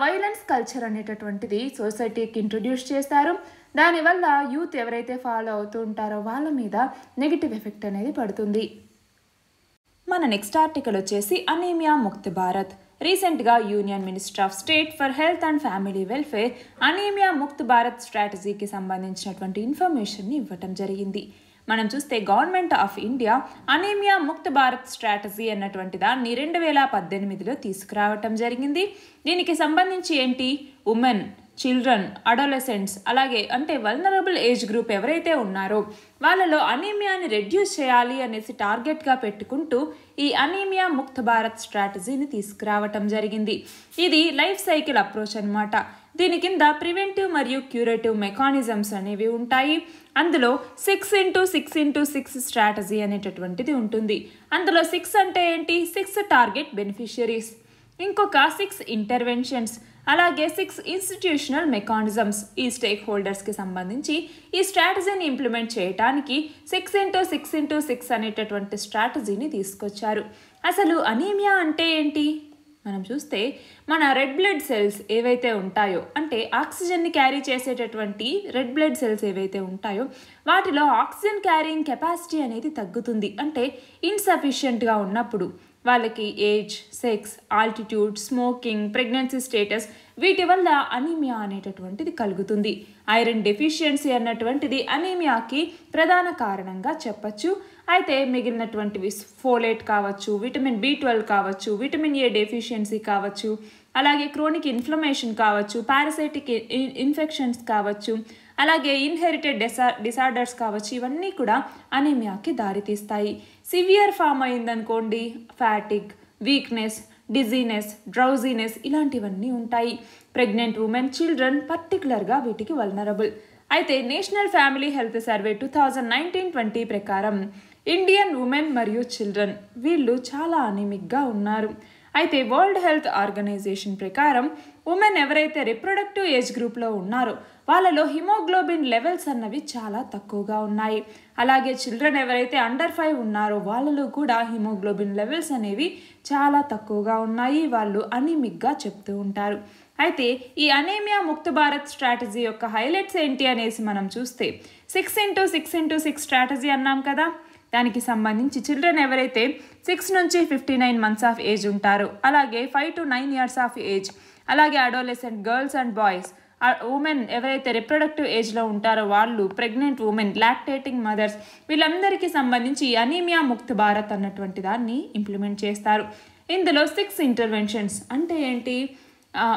A: వైలెన్స్ కల్చర్ అనేటటువంటిది సొసైటీకి ఇంట్రడ్యూస్ చేస్తారు. దానివల్ల యూత్ ఎవరైతే ఫాలో అవుతూ ఉంటారో వాళ్ళ మీద నెగిటివ్ ఎఫెక్ట్ అనేది పడుతుంది. మన నెక్స్ట్ ఆర్టికల్ వచ్చేసి అనీమియా ముక్త్ భారత్. రీసెంట్గా union minister of state for health and family welfare anaemia Mukt Bharat స్ట్రాటజీకి సంబంధించినటువంటి ఇన్ఫర్మేషన్ని ఇవ్వటం జరిగింది. మనం చూస్తే government of India anaemia Mukt Bharat strategy అన్నటువంటి దాన్ని 2018లో తీసుకురావటం జరిగింది. దీనికి సంబంధించి ఏంటి, ఉమెన్, చిల్డ్రన్, అడోలసెంట్స్, అలాగే అంటే వల్నరబుల్ ఏజ్ గ్రూప్ ఎవరైతే ఉన్నారో వాళ్ళలో అనీమియాని రెడ్యూస్ చేయాలి అనేసి టార్గెట్గా పెట్టుకుంటూ ఈ అనీమియా ముక్త్ భారత్ స్ట్రాటజీని తీసుకురావటం జరిగింది. ఇది లైఫ్ సైకిల్ అప్రోచ్ అనమాట. దీని కింద ప్రివెంటివ్ మరియు క్యూరేటివ్ మెకానిజమ్స్ అనేవి ఉంటాయి. అందులో 6x6x6 స్ట్రాటజీ అనేటటువంటిది ఉంటుంది. అందులో 6 అంటే ఏంటి, 6 టార్గెట్ బెనిఫిషియరీస్, ఇంకొక 6 ఇంటర్వెన్షన్స్, అలాగే 6 ఇన్స్టిట్యూషనల్ మెకానిజమ్స్. ఈ స్టేక్ హోల్డర్స్కి సంబంధించి ఈ స్ట్రాటజీని ఇంప్లిమెంట్ చేయడానికి 6x6x6 అనేటటువంటి స్ట్రాటజీని తీసుకొచ్చారు. అసలు అనీమియా అంటే ఏంటి మనం చూస్తే, మన రెడ్ బ్లడ్ సెల్స్ ఏవైతే ఉంటాయో, అంటే ఆక్సిజన్ని క్యారీ చేసేటటువంటి రెడ్ బ్లడ్ సెల్స్ ఏవైతే ఉంటాయో వాటిలో ఆక్సిజన్ క్యారింగ్ కెపాసిటీ అనేది తగ్గుతుంది. అంటే ఇన్సఫిషియెంట్గా ఉన్నప్పుడు వాళ్ళకి age, sex, altitude, smoking, pregnancy status వీటి వల్ల అనీమియా అనేటటువంటిది కలుగుతుంది. ఐరన్ డెఫిషియన్సీ అన్నటువంటిది అనీమియాకి ప్రధాన కారణంగా చెప్పచ్చు. అయితే మిగిలినటువంటివి ఫోలేట్ కావచ్చు, విటమిన్ B12 కావచ్చు, విటమిన్ A డెఫిషియన్సీ కావచ్చు, అలాగే క్రోనిక్ ఇన్ఫ్లమేషన్ కావచ్చు, పారాసైటిక్ ఇన్ఫెక్షన్స్ కావచ్చు, అలాగే ఇన్హెరిటెడ్ డిసార్డర్స్ కావచ్చు. ఇవన్నీ కూడా అనీమియాకి దారితీస్తాయి. సివియర్ ఫామ్ అయిందనుకోండి, ఫ్యాటిక్, వీక్నెస్, డిజీనెస్, డ్రౌజీనెస్ ఇలాంటివన్నీ ఉంటాయి. ప్రెగ్నెంట్ ఉమెన్, చిల్డ్రన్ పర్టికులర్గా వీటికి వల్నరబుల్. అయితే నేషనల్ ఫ్యామిలీ హెల్త్ సర్వే 2019-20 ప్రకారం ఇండియన్ ఉమెన్ మరియు చిల్డ్రన్ వీళ్ళు చాలా అనీమిక్గా ఉన్నారు. అయితే వరల్డ్ హెల్త్ ఆర్గనైజేషన్ ప్రకారం ఉమెన్ ఎవరైతే రిప్రొడక్టివ్ ఏజ్ గ్రూప్లో ఉన్నారో వాళ్ళలో హిమోగ్లోబిన్ లెవెల్స్ అన్నవి చాలా తక్కువగా ఉన్నాయి. అలాగే చిల్డ్రన్ ఎవరైతే అండర్ 5 ఉన్నారో వాళ్ళలో కూడా హిమోగ్లోబిన్ లెవెల్స్ అనేవి చాలా తక్కువగా ఉన్నాయి. వాళ్ళు అనీమిక్గా చెప్తూ ఉంటారు. అయితే ఈ అనీమియా ముక్త్ భారత్ స్ట్రాటజీ యొక్క హైలైట్స్ ఏంటి అనేసి మనం చూస్తే, 6x6x6 స్ట్రాటజీ అన్నాం కదా, దానికి సంబంధించి చిల్డ్రన్ ఎవరైతే 6 నుంచి 59 months ఆఫ్ ఏజ్ ఉంటారో, అలాగే 5 to 9 years ఆఫ్ ఏజ్, అలాగే adolescent girls and boys, women ఎవరైతే రిప్రొడక్టివ్ ఏజ్లో ఉంటారో వాళ్ళు, ప్రెగ్నెంట్ ఉమెన్, లాక్టేటింగ్ మదర్స్, వీళ్ళందరికీ సంబంధించి అనీమియా ముక్త్ భారత్ అన్నటువంటి దాన్ని ఇంప్లిమెంట్ చేస్తారు. ఇందులో 6 ఇంటర్వెన్షన్స్ అంటే ఏంటి,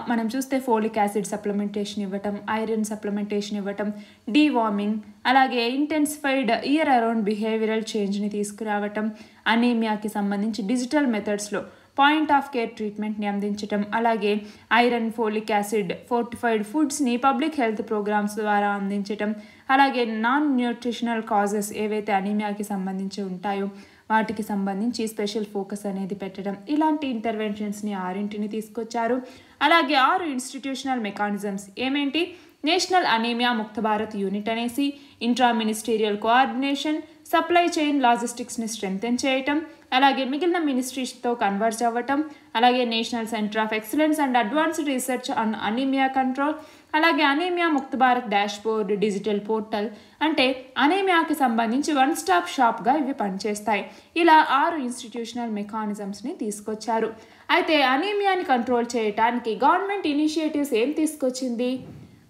A: మనం చూస్తే ఫోలిక్ యాసిడ్ సప్లిమెంటేషన్ ఇవ్వటం, ఐరన్ సప్లిమెంటేషన్ ఇవ్వటం, డీవార్మింగ్, అలాగే ఇంటెన్సిఫైడ్ ఇయర్ అరౌండ్ బిహేవియరల్ చేంజ్ని తీసుకురావటం, అనీమియాకి సంబంధించి డిజిటల్ మెథడ్స్లో పాయింట్ ఆఫ్ కేర్ ట్రీట్మెంట్ని అందించటం, అలాగే ఐరన్, ఫోలిక్ యాసిడ్ ఫోర్టిఫైడ్ ఫుడ్స్ని పబ్లిక్ హెల్త్ ప్రోగ్రామ్స్ ద్వారా అందించటం, అలాగే నాన్ న్యూట్రిషనల్ కాజెస్ ఏవైతే అనీమియాకి సంబంధించి ఉంటాయో వాటికి సంబంధించి స్పెషల్ ఫోకస్ అనేది పెట్టడం, ఇలాంటి ఇంటర్వెన్షన్స్ని 6 తీసుకొచ్చారు. అలాగే 6 ఇన్స్టిట్యూషనల్ మెకానిజమ్స్ ఏమేంటి, national anaemia Mukt Bharat unit అనేసి, intra ministerial coordination, supply chain లాజిస్టిక్స్ని స్ట్రెంగ్తెన్ చేయటం, అలాగే మిగిలిన మినిస్ట్రీస్తో కన్వర్జ్ అవ్వటం, అలాగే national centre of excellence and advanced research on anaemia control, అలాగే anaemia Mukt Bharat dashboard, digital portal. అంటే అనీమియాకి సంబంధించి వన్ స్టాప్ షాప్గా ఇవి పనిచేస్తాయి. ఇలా 6 ఇన్స్టిట్యూషనల్ మెకానిజమ్స్ని తీసుకొచ్చారు. అయితే అనీమియాని కంట్రోల్ చేయడానికి గవర్నమెంట్ ఇనిషియేటివ్స్ ఏం తీసుకొచ్చింది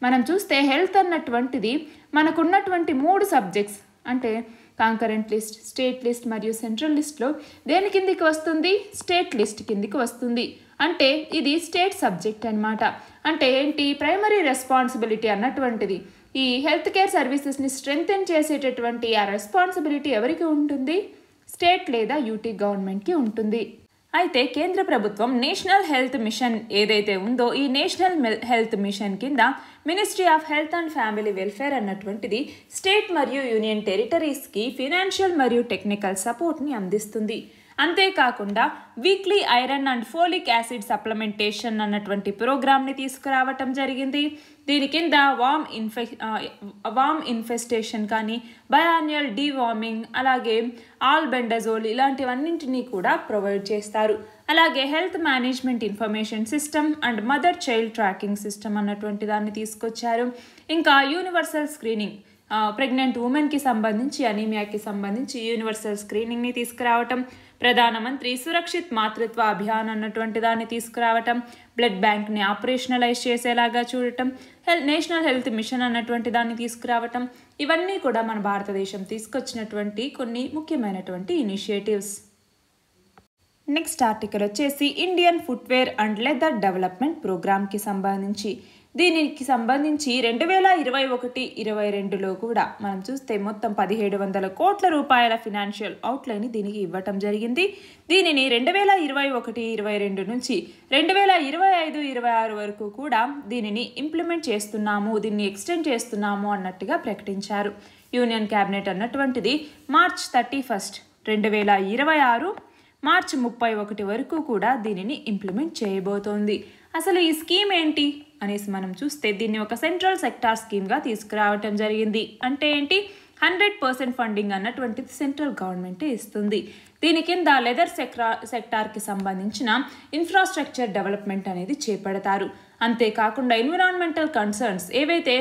A: మనం చూస్తే, హెల్త్ అన్నటువంటిది మనకున్నటువంటి 3 సబ్జెక్ట్స్ అంటే కాంకరెంట్ లిస్ట్, స్టేట్ లిస్ట్ మరియు సెంట్రల్ లిస్ట్లో దేని కిందికి వస్తుంది, స్టేట్ లిస్ట్ కిందికి వస్తుంది. అంటే ఇది స్టేట్ సబ్జెక్ట్ అన్నమాట. అంటే ఏంటి, ప్రైమరీ రెస్పాన్సిబిలిటీ అన్నటువంటిది ఈ హెల్త్ కేర్ సర్వీసెస్ని స్ట్రెంగ్తెన్ చేసేటటువంటి ఆ రెస్పాన్సిబిలిటీ ఎవరికి ఉంటుంది, స్టేట్ లేదా యూటీ గవర్నమెంట్కి ఉంటుంది. అయితే కేంద్ర ప్రభుత్వం నేషనల్ హెల్త్ మిషన్ ఏదైతే ఉందో ఈ నేషనల్ హెల్త్ మిషన్ కింద ministry of health and family welfare అన్నటువంటిది స్టేట్ మరియు యూనియన్ టెరిటరీస్కి ఫినాన్షియల్ మరియు టెక్నికల్ సపోర్ట్ని అందిస్తుంది. అంతేకాకుండా weekly iron and folic acid supplementation అన్నటువంటి ప్రోగ్రామ్ని తీసుకురావటం జరిగింది. దీని కింద వామ్ ఇన్ఫెస్టేషన్ కానీ బయాన్యువల్ డీవార్మింగ్ అలాగే ఆల్బెండజోల్ ఇలాంటివన్నింటినీ కూడా ప్రొవైడ్ చేస్తారు. అలాగే health management information system and mother child tracking system అన్నటువంటి దాన్ని తీసుకొచ్చారు. ఇంకా యూనివర్సల్ స్క్రీనింగ్ ప్రెగ్నెంట్ ఉమెన్కి సంబంధించి అనీమియాకి సంబంధించి యూనివర్సల్ స్క్రీనింగ్ని తీసుకురావటం, ప్రధానమంత్రి సురక్షిత్ మాతృత్వ అభియాన్ అన్నటువంటి దాన్ని తీసుకురావటం, బ్లడ్ బ్యాంక్ని ఆపరేషనలైజ్ చేసేలాగా చూడటం, నేషనల్ హెల్త్ మిషన్ అన్నటువంటి దాన్ని తీసుకురావటం, ఇవన్నీ కూడా మన భారతదేశం తీసుకొచ్చినటువంటి కొన్ని ముఖ్యమైనటువంటి ఇనిషియేటివ్స్. నెక్స్ట్ ఆర్టికల్ వచ్చేసి Indian footwear and leather development ప్రోగ్రామ్కి సంబంధించి. దీనికి సంబంధించి 2021-22లో కూడా మనం చూస్తే మొత్తం 1700 కోట్ల రూపాయల ఫినాన్షియల్ అవుట్లైని దీనికి ఇవ్వటం జరిగింది. దీనిని 2021-22 నుంచి 2025-26 వరకు కూడా దీనిని ఇంప్లిమెంట్ చేస్తున్నాము, దీన్ని ఎక్స్టెండ్ చేస్తున్నాము అన్నట్టుగా ప్రకటించారు. యూనియన్ క్యాబినెట్ అన్నటువంటిది మార్చ్ 31, 2026 మార్చి 31 వరకు కూడా దీనిని ఇంప్లిమెంట్ చేయబోతోంది. అసలు ఈ స్కీమ్ ఏంటి అనేసి మనం చూస్తే దీన్ని ఒక సెంట్రల్ సెక్టార్ స్కీమ్గా తీసుకురావటం జరిగింది. అంటే ఏంటి, 100% ఫండింగ్ అన్నటువంటిది సెంట్రల్ గవర్నమెంటే ఇస్తుంది. దీని కింద లెదర్ సెక్టార్కి సంబంధించిన ఇన్ఫ్రాస్ట్రక్చర్ డెవలప్మెంట్ అనేది చేపడతారు. అంతేకాకుండా ఎన్విరాన్మెంటల్ కన్సర్న్స్ ఏవైతే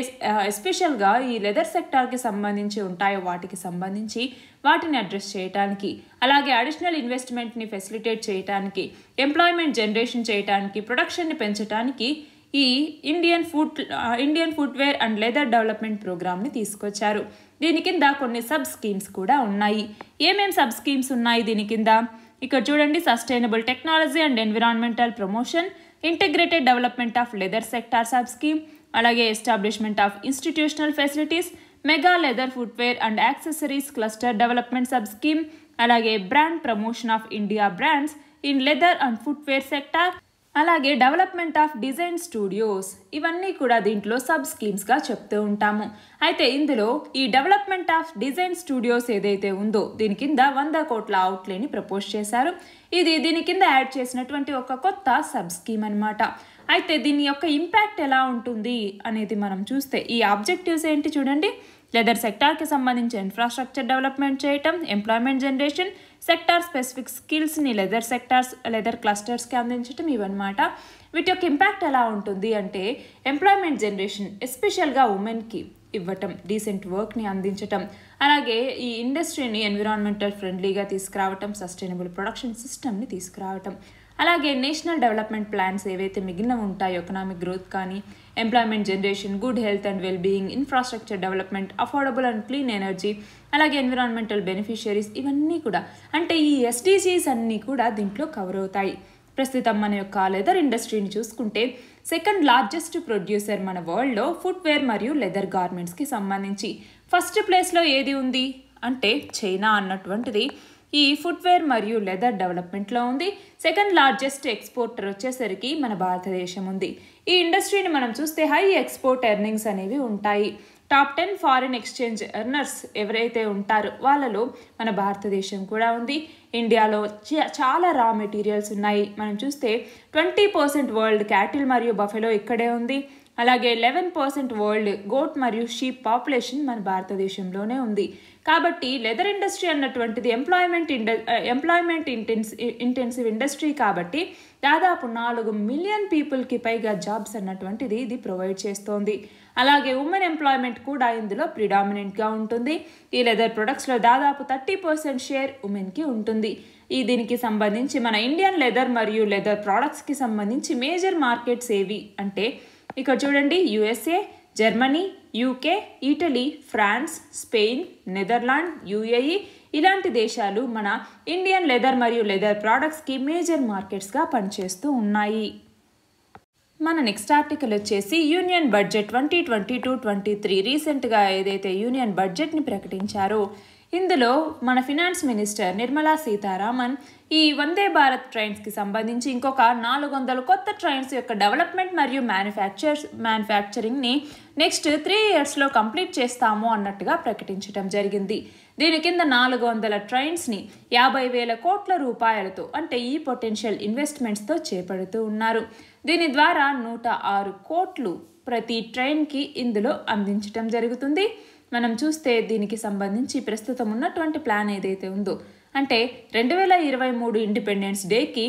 A: ఎస్పెషల్గా ఈ లెదర్ సెక్టార్కి సంబంధించి ఉంటాయో వాటికి సంబంధించి వాటిని అడ్రస్ చేయడానికి, అలాగే అడిషనల్ ఇన్వెస్ట్మెంట్ని ఫెసిలిటేట్ చేయడానికి, ఎంప్లాయ్మెంట్ జనరేషన్ చేయడానికి, ప్రొడక్షన్ని పెంచడానికి ఈ Indian footwear and leather development ప్రోగ్రామ్ని తీసుకొచ్చారు. దీని కింద కొన్ని సబ్ స్కీమ్స్ కూడా ఉన్నాయి. ఏమేం సబ్ స్కీమ్స్ ఉన్నాయి దీని కింద ఇక్కడ చూడండి. Sustainable technology and environmental promotion, integrated development of leather sector sub scheme, అలాగే establishment of institutional facilities, mega leather footwear and accessories cluster development sub scheme, అలాగే brand promotion of India brands in leather and footwear sector, అలాగే development of design studios. ఇవన్నీ కూడా దీంట్లో sub స్కీమ్స్గా చెప్తూ ఉంటాము. అయితే ఇందులో ఈ డెవలప్మెంట్ ఆఫ్ డిజైన్ స్టూడియోస్ ఏదైతే ఉందో దీని కింద 100 కోట్ల అవుట్లేని ప్రపోజ్ చేశారు. ఇది దీని కింద యాడ్ చేసినటువంటి ఒక కొత్త సబ్ స్కీమ్ అనమాట. అయితే దీని యొక్క ఇంపాక్ట్ ఎలా ఉంటుంది అనేది మనం చూస్తే ఈ ఆబ్జెక్టివ్స్ ఏంటి చూడండి. లెదర్ సెక్టార్కి సంబంధించి ఇన్ఫ్రాస్ట్రక్చర్ డెవలప్మెంట్ చేయటం, ఎంప్లాయ్మెంట్ జనరేషన్, సెక్టార్ స్పెసిఫిక్ స్కిల్స్ని లెదర్ క్లస్టర్స్కి అందించటం, ఇవన్నమాట. వీటి యొక్క ఇంపాక్ట్ ఎలా ఉంటుంది అంటే ఎంప్లాయ్మెంట్ జనరేషన్ ఎస్పెషల్గా ఉమెన్కి ఇవ్వటం, డీసెంట్ వర్క్ని అందించటం, అలాగే ఈ ఇండస్ట్రీని ఎన్విరాన్మెంటల్ ఫ్రెండ్లీగా తీసుకురావటం, సస్టైనబుల్ ప్రొడక్షన్ సిస్టమ్ని తీసుకురావటం, అలాగే నేషనల్ డెవలప్మెంట్ ప్లాన్స్ ఏవైతే మిగిలిన ఉంటాయో ఎకనామిక్ గ్రోత్ కానీ, employment generation, good health and wellbeing, infrastructure development, affordable and clean energy, అలాగే ఎన్విరాన్మెంటల్ బెనిఫిషియరీస్, ఇవన్నీ కూడా అంటే ఈ ఎస్డీజీస్ అన్నీ కూడా దీంట్లో కవర్ అవుతాయి. ప్రస్తుతం మన యొక్క లెదర్ ఇండస్ట్రీని చూసుకుంటే సెకండ్ లార్జెస్ట్ ప్రొడ్యూసర్ మన వరల్డ్లో ఫుట్వేర్ మరియు లెదర్ గార్మెంట్స్కి సంబంధించి. ఫస్ట్ ప్లేస్లో ఏది ఉంది అంటే చైనా అన్నటువంటిది ఈ ఫుట్వేర్ మరియు లెదర్ డెవలప్మెంట్లో ఉంది. సెకండ్ లార్జెస్ట్ ఎక్స్పోర్టర్ వచ్చేసరికి మన భారతదేశం ఉంది. ఈ ఇండస్ట్రీని మనం చూస్తే హై ఎక్స్పోర్ట్ ఎర్నింగ్స్ అనేవి ఉంటాయి. టాప్ 10 ఫారిన్ ఎక్స్చేంజ్ ఎర్నర్స్ ఎవరైతే ఉంటారో వాళ్ళలో మన భారతదేశం కూడా ఉంది. ఇండియాలో చాలా రా మెటీరియల్స్ ఉన్నాయి. మనం చూస్తే 20% వరల్డ్ క్యాటిల్ మరియు బఫెలో ఇక్కడే ఉంది. అలాగే 11% వరల్డ్ గోట్ మరియు షీప్ పాపులేషన్ మన భారతదేశంలోనే ఉంది. కాబట్టి లెదర్ ఇండస్ట్రీ అన్నటువంటిది ఎంప్లాయ్మెంట్ ఇంటెన్సివ్ ఇండస్ట్రీ కాబట్టి దాదాపు 4 మిలియన్ పీపుల్కి పైగా జాబ్స్ అన్నటువంటిది ఇది ప్రొవైడ్ చేస్తోంది. అలాగే ఉమెన్ ఎంప్లాయ్మెంట్ కూడా ఇందులో ప్రిడామినెంట్గా ఉంటుంది. ఈ లెదర్ ప్రొడక్ట్స్లో దాదాపు 30% షేర్ ఉమెన్కి ఉంటుంది. దీనికి సంబంధించి మన ఇండియన్ లెదర్ మరియు లెదర్ ప్రోడక్ట్స్కి సంబంధించి మేజర్ మార్కెట్స్ ఏవి అంటే ఇక్కడ చూడండి. USA, Germany, UK, Italy, France, Spain, Netherland, UAE ఇలాంటి దేశాలు మన ఇండియన్ లెదర్ మరియు లెదర్ ప్రోడక్ట్స్కి మేజర్ మార్కెట్స్గా పనిచేస్తూ ఉన్నాయి. మన నెక్స్ట్ ఆర్టికల్ వచ్చేసి యూనియన్ బడ్జెట్ 2022-23 రీసెంట్గా ఏదైతే యూనియన్ బడ్జెట్ని ప్రకటించారో ఇందులో మన ఫినాన్స్ మినిస్టర్ నిర్మలా సీతారామన్ ఈ వందే భారత్ ట్రైన్స్కి సంబంధించి ఇంకొక 400 కొత్త ట్రైన్స్ యొక్క డెవలప్మెంట్ మరియు మ్యానుఫ్యాక్చరింగ్ని నెక్స్ట్ 3 ఇయర్స్లో కంప్లీట్ చేస్తాము అన్నట్టుగా ప్రకటించడం జరిగింది. దీని కింద 400 ట్రైన్స్ని 50,000 కోట్ల రూపాయలతో అంటే ఈ పొటెన్షియల్ ఇన్వెస్ట్మెంట్స్తో చేపడుతూ ఉన్నారు. దీని ద్వారా 106 కోట్లు ప్రతి ట్రైన్కి ఇందులో అందించడం జరుగుతుంది. మనం చూస్తే దీనికి సంబంధించి ప్రస్తుతం ఉన్నటువంటి ప్లాన్ ఏదైతే ఉందో అంటే 2023 ఇండిపెండెన్స్ డేకి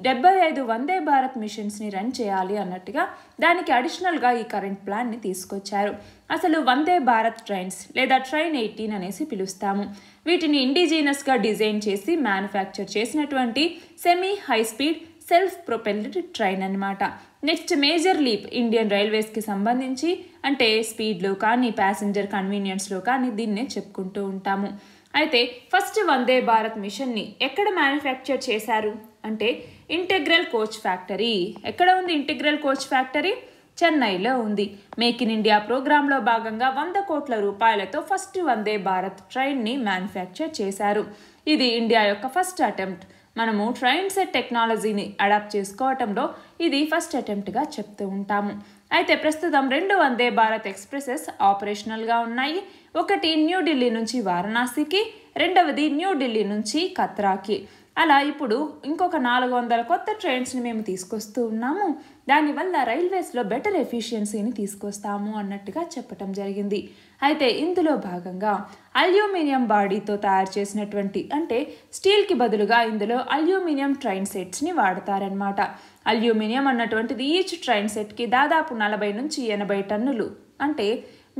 A: 75 వందే భారత్ మిషన్స్ని రన్ చేయాలి అన్నట్టుగా దానికి అడిషనల్గా ఈ కరెంట్ ప్లాన్ని తీసుకొచ్చారు. అసలు వందే భారత్ ట్రైన్స్ లేదా ట్రైన్ 18 అనేసి పిలుస్తాము. వీటిని ఇండిజినస్గా డిజైన్ చేసి మ్యానుఫ్యాక్చర్ చేసినటువంటి semi high speed self propelled train అన్నమాట. నెక్స్ట్ మేజర్ లీప్ ఇండియన్ రైల్వేస్కి సంబంధించి అంటే స్పీడ్లో కానీ ప్యాసింజర్ కన్వీనియన్స్లో కానీ దీన్నే చెప్పుకుంటూ ఉంటాము. అయితే ఫస్ట్ వందే భారత్ మిషన్ని ఎక్కడ మ్యానుఫ్యాక్చర్ చేశారు అంటే ఇంటెగ్రల్ కోచ్ ఫ్యాక్టరీ. ఎక్కడ ఉంది ఇంటెగ్రల్ కోచ్ ఫ్యాక్టరీ? చెన్నైలో ఉంది. మేక్ ఇన్ ఇండియా ప్రోగ్రాంలో భాగంగా 100 కోట్ల రూపాయలతో ఫస్ట్ వందే భారత్ ట్రైన్ని మ్యానుఫ్యాక్చర్ చేశారు. ఇది ఇండియా యొక్క ఫస్ట్ అటెంప్ట్. మనము ట్రైన్ సెట్ టెక్నాలజీని అడాప్ట్ చేసుకోవటంలో ఇది ఫస్ట్ అటెంప్ట్గా చెప్తూ ఉంటాము. అయితే ప్రస్తుతం 2 వందే భారత్ ఎక్స్ప్రెసెస్ ఆపరేషనల్గా ఉన్నాయి. ఒకటి న్యూఢిల్లీ నుంచి వారణాసికి, రెండవది న్యూఢిల్లీ నుంచి కత్రాకి. అలా ఇప్పుడు ఇంకొక 400 కొత్త ట్రైన్స్ని మేము తీసుకొస్తూ ఉన్నాము. దానివల్ల రైల్వేస్లో బెటర్ ఎఫిషియన్సీని తీసుకొస్తాము అన్నట్టుగా చెప్పటం జరిగింది. అయితే ఇందులో భాగంగా అల్యూమినియం బాడీతో తయారు చేసినటువంటి అంటే స్టీల్కి బదులుగా ఇందులో అల్యూమినియం ట్రైన్ సెట్స్ని వాడతారనమాట. అల్యూమినియం అన్నటువంటిది ఈచ్ ట్రైన్ సెట్కి దాదాపు 40 నుంచి 80 టన్నులు అంటే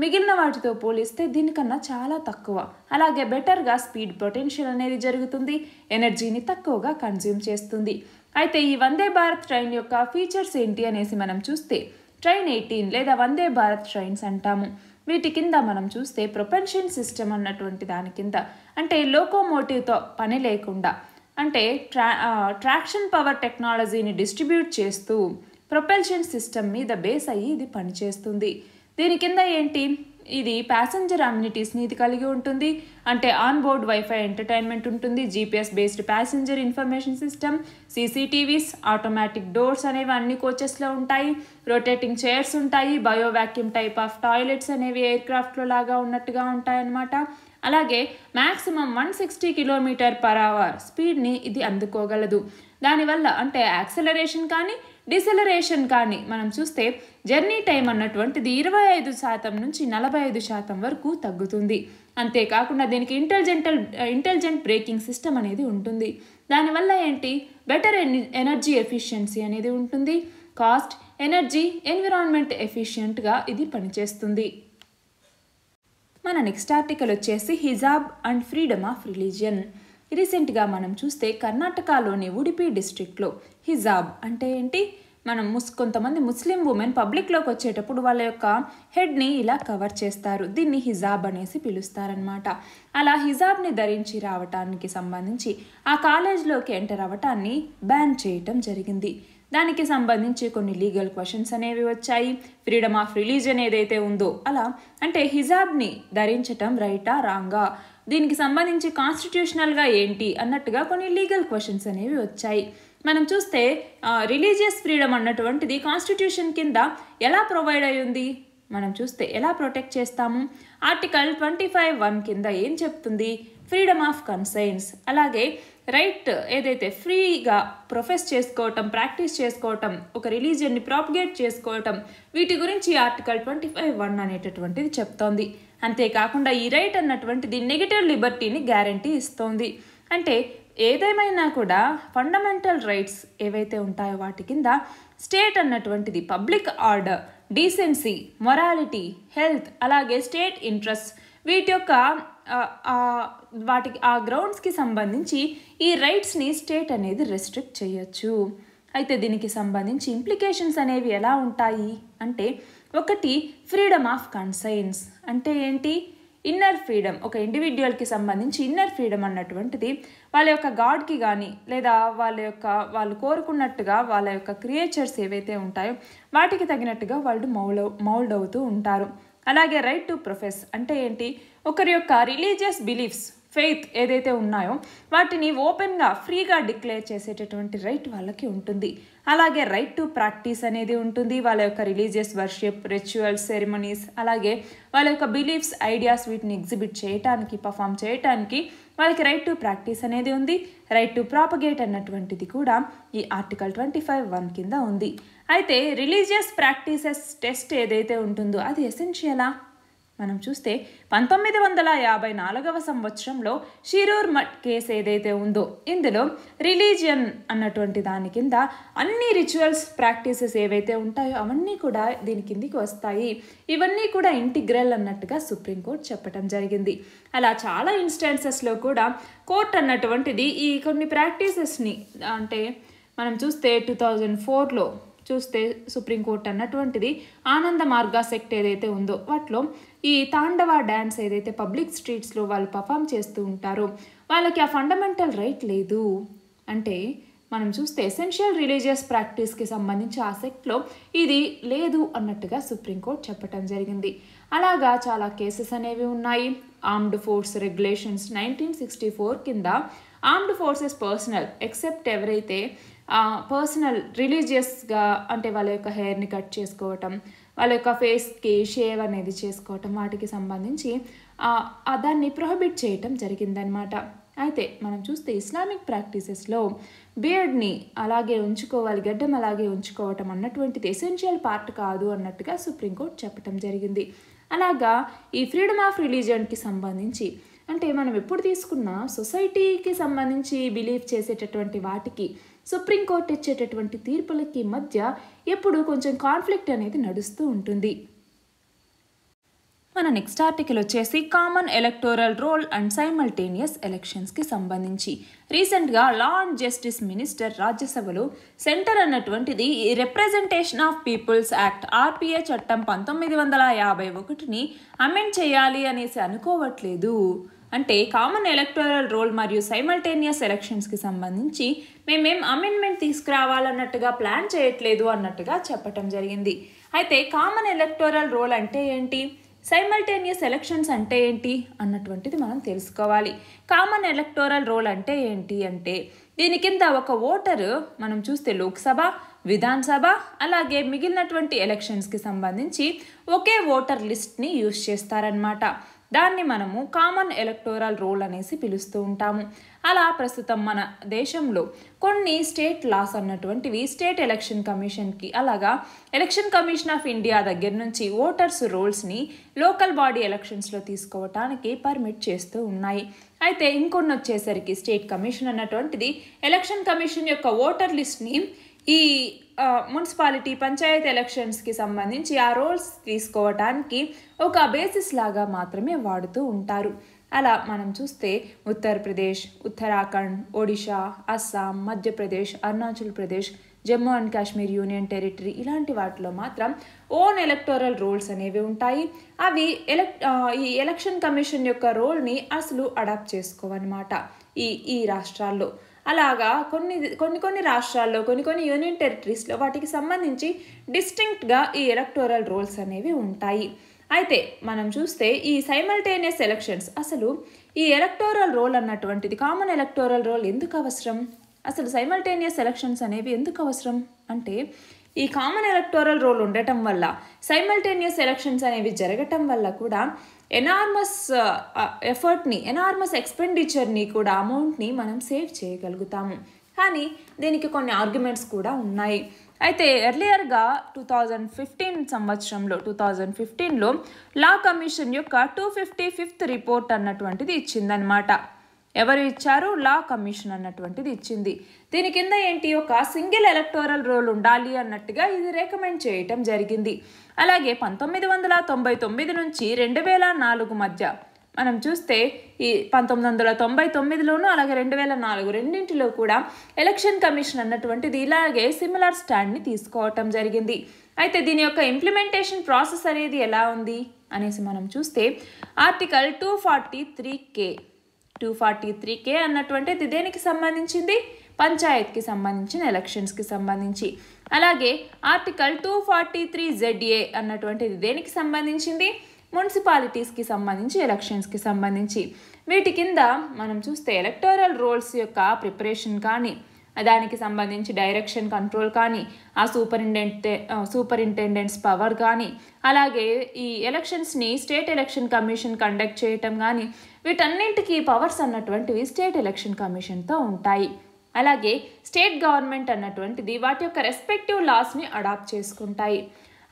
A: మిగిలిన వాటితో పోలిస్తే దీనికన్నా చాలా తక్కువ. అలాగే బెటర్గా స్పీడ్ పొటెన్షియల్ అనేది జరుగుతుంది, ఎనర్జీని తక్కువగా కన్జ్యూమ్ చేస్తుంది. అయితే ఈ వందే భారత్ ట్రైన్ యొక్క ఫీచర్స్ ఏంటి అనేసి మనం చూస్తే ట్రైన్ 18 లేదా వందే భారత్ ట్రైన్స్ అంటాము. వీటి కింద మనం చూస్తే ప్రొపెల్షన్ సిస్టమ్ అన్నటువంటి దాని కింద అంటే లోకోమోటివ్తో పని లేకుండా అంటే ట్రాక్షన్ పవర్ టెక్నాలజీని డిస్ట్రిబ్యూట్ చేస్తూ ప్రొపెల్షన్ సిస్టమ్ మీద బేస్ అయ్యి ఇది పనిచేస్తుంది. దీని కింద ఏంటి ఇది ప్యాసింజర్ అమ్యూనిటీస్ని ఇది కలిగి ఉంటుంది. అంటే ఆన్ బోర్డ్ వైఫై ఎంటర్టైన్మెంట్ ఉంటుంది, GPS based passenger information system, CCTVs, automatic doors అనేవి అన్ని కోచెస్లో ఉంటాయి, రొటేటింగ్ చైర్స్ ఉంటాయి, bio vacuum type of toilets అనేవి ఎయిర్ క్రాఫ్ట్లో లాగా ఉన్నట్టుగా ఉంటాయన్నమాట. అలాగే మ్యాక్సిమం 160 km/h స్పీడ్ని ఇది అందుకోగలదు. దానివల్ల అంటే యాక్సలరేషన్ కానీ డిసెలరేషన్ కానీ మనం చూస్తే జర్నీ టైం అన్నటువంటిది 25% నుంచి 45% వరకు తగ్గుతుంది. అంతేకాకుండా దీనికి ఇంటెలిజెంట్ బ్రేకింగ్ సిస్టమ్ అనేది ఉంటుంది. దానివల్ల ఏంటి బెటర్ ఎనర్జీ ఎఫిషియన్సీ అనేది ఉంటుంది. కాస్ట్, ఎనర్జీ, ఎన్విరాన్మెంట్ ఎఫిషియెంట్గా ఇది పనిచేస్తుంది. మన నెక్స్ట్ ఆర్టికల్ వచ్చేసి హిజాబ్ అండ్ ఫ్రీడమ్ ఆఫ్ రిలీజియన్. రీసెంట్గా మనం చూస్తే కర్ణాటకలోని ఉడిపి డిస్ట్రిక్ట్లో హిజాబ్ అంటే ఏంటి మనం కొంతమంది ముస్లిం ఉమెన్ పబ్లిక్లోకి వచ్చేటప్పుడు వాళ్ళ యొక్క హెడ్ని ఇలా కవర్ చేస్తారు. దీన్ని హిజాబ్ అనేసి పిలుస్తారనమాట. అలా హిజాబ్ని ధరించి రావటానికి సంబంధించి ఆ కాలేజ్లోకి ఎంటర్ అవ్వటాన్ని బ్యాన్ చేయటం జరిగింది. దానికి సంబంధించి కొన్ని లీగల్ క్వశ్చన్స్ అనేవి వచ్చాయి. ఫ్రీడమ్ ఆఫ్ రిలీజియన్ ఏదైతే ఉందో అలా అంటే హిజాబ్ని ధరించటం రైటా రాంగా, దీనికి సంబంధించి కాన్స్టిట్యూషనల్గా ఏంటి అన్నట్టుగా కొన్ని లీగల్ క్వశ్చన్స్ అనేవి వచ్చాయి. మనం చూస్తే రిలీజియస్ ఫ్రీడమ్ అన్నటువంటిది కాన్స్టిట్యూషన్ కింద ఎలా ప్రొవైడ్ అయి ఉంది మనం చూస్తే ఎలా ప్రొటెక్ట్ చేస్తాము. ఆర్టికల్ 25(1) కింద ఏం చెప్తుంది? Freedom of conscience. అలాగే రైట్ ఏదైతే ఫ్రీగా ప్రొఫెస్ చేసుకోవటం, ప్రాక్టీస్ చేసుకోవటం, ఒక రిలీజియన్ని ప్రాపగేట్ చేసుకోవటం, వీటి గురించి ఆర్టికల్ 25(1) అనేటటువంటిది చెప్తోంది. అంతేకాకుండా ఈ రైట్ అన్నటువంటిది నెగటివ్ లిబర్టీని గ్యారంటీ ఇస్తోంది. అంటే ఏదేమైనా కూడా ఫండమెంటల్ రైట్స్ ఏవైతే ఉంటాయో వాటి కింద స్టేట్ అన్నటువంటిది public order, decency, morality, health, అలాగే స్టేట్ ఇంట్రెస్ట్ వీటి యొక్క వాటికి ఆ గ్రౌండ్స్కి సంబంధించి ఈ రైట్స్ని స్టేట్ అనేది రెస్ట్రిక్ట్ చేయొచ్చు. అయితే దీనికి సంబంధించి ఇంప్లికేషన్స్ అనేవి ఎలా ఉంటాయి అంటే ఒకటి ఫ్రీడమ్ ఆఫ్ కన్సైన్స్ అంటే ఏంటి? Inner freedom. ఒక ఇండివిజువల్కి సంబంధించి ఇన్నర్ ఫ్రీడమ్ అన్నటువంటిది వాళ్ళ యొక్క గాడ్కి కానీ లేదా వాళ్ళు కోరుకున్నట్టుగా వాళ్ళ యొక్క క్రియేచర్స్ ఏవైతే ఉంటాయో వాటికి తగినట్టుగా వాళ్ళు మౌల్డ్ అవుతూ ఉంటారు. అలాగే రైట్ టు ప్రొఫెస్ అంటే ఏంటి? ఒకరి యొక్క రిలీజియస్ బిలీఫ్స్ ఫెయిత్ ఏదైతే ఉన్నాయో వాటిని ఓపెన్గా ఫ్రీగా డిక్లేర్ చేసేటటువంటి రైట్ వాళ్ళకి ఉంటుంది. అలాగే రైట్ టు ప్రాక్టీస్ అనేది ఉంటుంది. వాళ్ళ యొక్క రిలీజియస్ వర్షిప్, రిచువల్స్, సెరిమనీస్, అలాగే వాళ్ళ యొక్క బిలీఫ్స్, ఐడియాస్ వీటిని ఎగ్జిబిట్ చేయటానికి, పర్ఫామ్ చేయటానికి వాళ్ళకి రైట్ టు ప్రాక్టీస్ అనేది ఉంది. రైట్ టు ప్రాపగేట్ అన్నటువంటిది కూడా ఈ ఆర్టికల్ 25(1) కింద ఉంది. అయితే రిలీజియస్ ప్రాక్టీసెస్ టెస్ట్ ఏదైతే ఉంటుందో అది ఎసెన్షియలా? మనం చూస్తే 1954 సంవత్సరంలో షిరూర్ మట్ కేసు ఏదైతే ఉందో ఇందులో రిలీజియన్ అన్నటువంటి దాని కింద అన్ని రిచువల్స్, ప్రాక్టీసెస్ ఏవైతే ఉంటాయో అవన్నీ కూడా దీని కిందికి వస్తాయి. ఇవన్నీ కూడా ఇంటిగ్రల్ అన్నట్టుగా సుప్రీంకోర్టు చెప్పడం జరిగింది. అలా చాలా ఇన్స్టాన్సెస్లో కూడా కోర్ట్ అన్నటువంటిది ఈ కొన్ని ప్రాక్టీసెస్ని, అంటే మనం చూస్తే 2004లో చూస్తే సుప్రీంకోర్టు అన్నటువంటిది ఆనంద మార్గా సెక్ట్ ఏదైతే ఉందో వాటిలో ఈ తాండవ డ్యాన్స్ ఏదైతే పబ్లిక్ స్ట్రీట్స్లో వాళ్ళు పర్ఫామ్ చేస్తూ ఉంటారో వాళ్ళకి ఆ ఫండమెంటల్ రైట్ లేదు. అంటే మనం చూస్తే ఎసెన్షియల్ రిలీజియస్ ప్రాక్టీస్కి సంబంధించి ఆ సెక్ట్లో ఇది లేదు అన్నట్టుగా సుప్రీంకోర్టు చెప్పడం జరిగింది. అలాగా చాలా కేసెస్ అనేవి ఉన్నాయి. ఆర్మ్డ్ ఫోర్స్ రెగ్యులేషన్స్ 1964 కింద ఆర్మ్డ్ ఫోర్సెస్ పర్సనల్ ఎక్సెప్ట్ ఎవరైతే పర్సనల్ రిలీజియస్గా, అంటే వాళ్ళ యొక్క హెయిర్ని కట్ చేసుకోవటం, వాళ్ళ యొక్క ఫేస్కి షేవ్ అనేది చేసుకోవటం, వాటికి సంబంధించి దాన్ని ప్రొహిబిట్ చేయటం జరిగిందనమాట. అయితే మనం చూస్తే ఇస్లామిక్ ప్రాక్టీసెస్లో బియర్డ్ని అలాగే ఉంచుకోవాలి, గడ్డం అలాగే ఉంచుకోవటం అన్నటువంటిది ఎసెన్షియల్ పార్ట్ కాదు అన్నట్టుగా సుప్రీంకోర్టు చెప్పటం జరిగింది. అలాగా ఈ ఫ్రీడమ్ ఆఫ్ రిలీజియన్కి సంబంధించి, అంటే మనం ఎప్పుడు తీసుకున్న సొసైటీకి సంబంధించి బిలీవ్ చేసేటటువంటి వాటికి సుప్రీంకోర్టు ఇచ్చేటటువంటి తీర్పులకి మధ్య ఎప్పుడు కొంచెం కాన్ఫ్లిక్ట్ అనేది నడుస్తూ ఉంటుంది. మన నెక్స్ట్ ఆర్టికల్ వచ్చేసి common electoral roll and simultaneous ఎలక్షన్స్కి సంబంధించి. రీసెంట్గా లా అండ్ జస్టిస్ మినిస్టర్ రాజ్యసభలో సెంటర్ అన్నటువంటిది ఈ representation of people's act RPA చట్టం 1951ని అమెండ్ చేయాలి అనేసి అనుకోవట్లేదు. అంటే కామన్ ఎలక్టోరల్ రోల్ మరియు సైమల్టేనియస్ ఎలక్షన్స్కి సంబంధించి మేమేం అమెండ్మెంట్ తీసుకురావాలన్నట్టుగా ప్లాన్ చేయట్లేదు అన్నట్టుగా చెప్పటం జరిగింది. అయితే కామన్ ఎలక్టోరల్ రోల్ అంటే ఏంటి, సైమల్టేనియస్ ఎలక్షన్స్ అంటే ఏంటి అన్నటువంటిది మనం తెలుసుకోవాలి. కామన్ ఎలక్టోరల్ రోల్ అంటే ఏంటి అంటే దీని కింద ఒక ఓటరు మనం చూస్తే లోక్సభ, విధానసభ అలాగే మిగిలినటువంటి ఎలక్షన్స్కి సంబంధించి ఒకే ఓటర్ లిస్ట్ని యూజ్ చేస్తారనమాట. దాన్ని మనము కామన్ ఎలక్టోరల్ రోల్ అనేసి పిలుస్తూ ఉంటాము. అలా ప్రస్తుతం మన దేశంలో కొన్ని స్టేట్ లాస్ అన్నటువంటివి స్టేట్ ఎలక్షన్ కమిషన్కి, అలాగా ఎలక్షన్ కమిషన్ ఆఫ్ ఇండియా దగ్గర నుంచి ఓటర్స్ రోల్స్ని లోకల్ బాడీ ఎలక్షన్స్లో తీసుకోవటానికి పర్మిట్ చేస్తూ ఉన్నాయి. అయితే ఇంకొన్ని వచ్చేసరికి స్టేట్ కమిషన్ అన్నటువంటిది ఎలక్షన్ కమిషన్ యొక్క ఓటర్ లిస్ట్ని ఈ మున్సిపాలిటీ, పంచాయతీ ఎలక్షన్స్కి సంబంధించి ఆ రోల్స్ తీసుకోవటానికి ఒక బేసిస్ లాగా మాత్రమే వాడుతూ ఉంటారు. అలా మనం చూస్తే Uttar Pradesh, Uttarakhand, Odisha, Assam, Madhya Pradesh, Arunachal Pradesh, Jammu and Kashmir union territory ఇలాంటి వాటిలో మాత్రం ఓన్ ఎలక్టోరల్ రోల్స్ అనేవి ఉంటాయి. అవి ఈ ఎలక్షన్ కమిషన్ యొక్క రోల్ని అసలు అడాప్ట్ చేసుకోవన్నమాట ఈ రాష్ట్రాల్లో. అలాగా కొన్ని రాష్ట్రాల్లో, కొన్ని యూనియన్ టెరిటరీస్లో వాటికి సంబంధించి డిస్టింక్ట్గా ఈ ఎలక్టోరల్ రోల్స్ అనేవి ఉంటాయి. అయితే మనం చూస్తే ఈ సైమల్టేనియస్ ఎలక్షన్స్, అసలు ఈ ఎలక్టోరల్ రోల్ అన్నటువంటిది, కామన్ ఎలక్టోరల్ రోల్ ఎందుకు అవసరం, అసలు సైమల్టేనియస్ ఎలక్షన్స్ అనేవి ఎందుకు అవసరం అంటే ఈ కామన్ ఎలక్టోరల్ రోల్ ఉండటం వల్ల, సైమల్టేనియస్ ఎలక్షన్స్ అనేవి జరగటం వల్ల కూడా ఎనార్మస్ ఎఫర్ట్ని, ఎనార్మస్ ఎక్స్పెండిచర్ని కూడా, అమౌంట్ని మనం సేవ్ చేయగలుగుతాము. కానీ దీనికి కొన్ని ఆర్గ్యుమెంట్స్ కూడా ఉన్నాయి. అయితే ఎర్లియర్గా 2015లో లా కమిషన్ యొక్క 255th రిపోర్ట్ అన్నటువంటిది ఇచ్చిందనమాట. ఎవరు ఇచ్చారు? లా కమిషన్ అన్నటువంటిది ఇచ్చింది. దీని కింద ఏంటి, ఒక సింగిల్ ఎలక్టోరల్ రోల్ ఉండాలి అన్నట్టుగా ఇది రికమెండ్ చేయటం జరిగింది. అలాగే 1999 నుంచి 2004 మధ్య మనం చూస్తే ఈ 1999లోను అలాగే 2004 రెండింటిలో కూడా ఎలక్షన్ కమిషన్ అన్నటువంటిది ఇలాగే సిమిలర్ స్టాండ్ని తీసుకోవటం జరిగింది. అయితే దీని యొక్క ఇంప్లిమెంటేషన్ ప్రాసెస్ అనేది ఎలా ఉంది అనేసి మనం చూస్తే ఆర్టికల్ 243K అన్నటువంటిది దేనికి సంబంధించింది, పంచాయత్కి సంబంధించిన ఎలక్షన్స్కి సంబంధించి. అలాగే ఆర్టికల్ 243ZA అన్నటువంటిది దేనికి సంబంధించింది, మున్సిపాలిటీస్కి సంబంధించి ఎలక్షన్స్కి సంబంధించి. వీటి కింద మనం చూస్తే ఎలక్టోరల్ రోల్స్ యొక్క ప్రిపరేషన్ కానీ, దానికి సంబంధించి డైరెక్షన్ కంట్రోల్ కానీ, ఆ సూపరింటెండెంట్స్ పవర్ కానీ, అలాగే ఈ ఎలక్షన్స్ని స్టేట్ ఎలక్షన్ కమిషన్ కండక్ట్ చేయటం కానీ, వీటన్నింటికీ పవర్స్ అన్నటువంటివి స్టేట్ ఎలక్షన్ కమిషన్తో ఉంటాయి. అలాగే స్టేట్ గవర్నమెంట్ అన్నటువంటిది వాటి యొక్క రెస్పెక్టివ్ లాస్ని అడాప్ట్ చేసుకుంటాయి.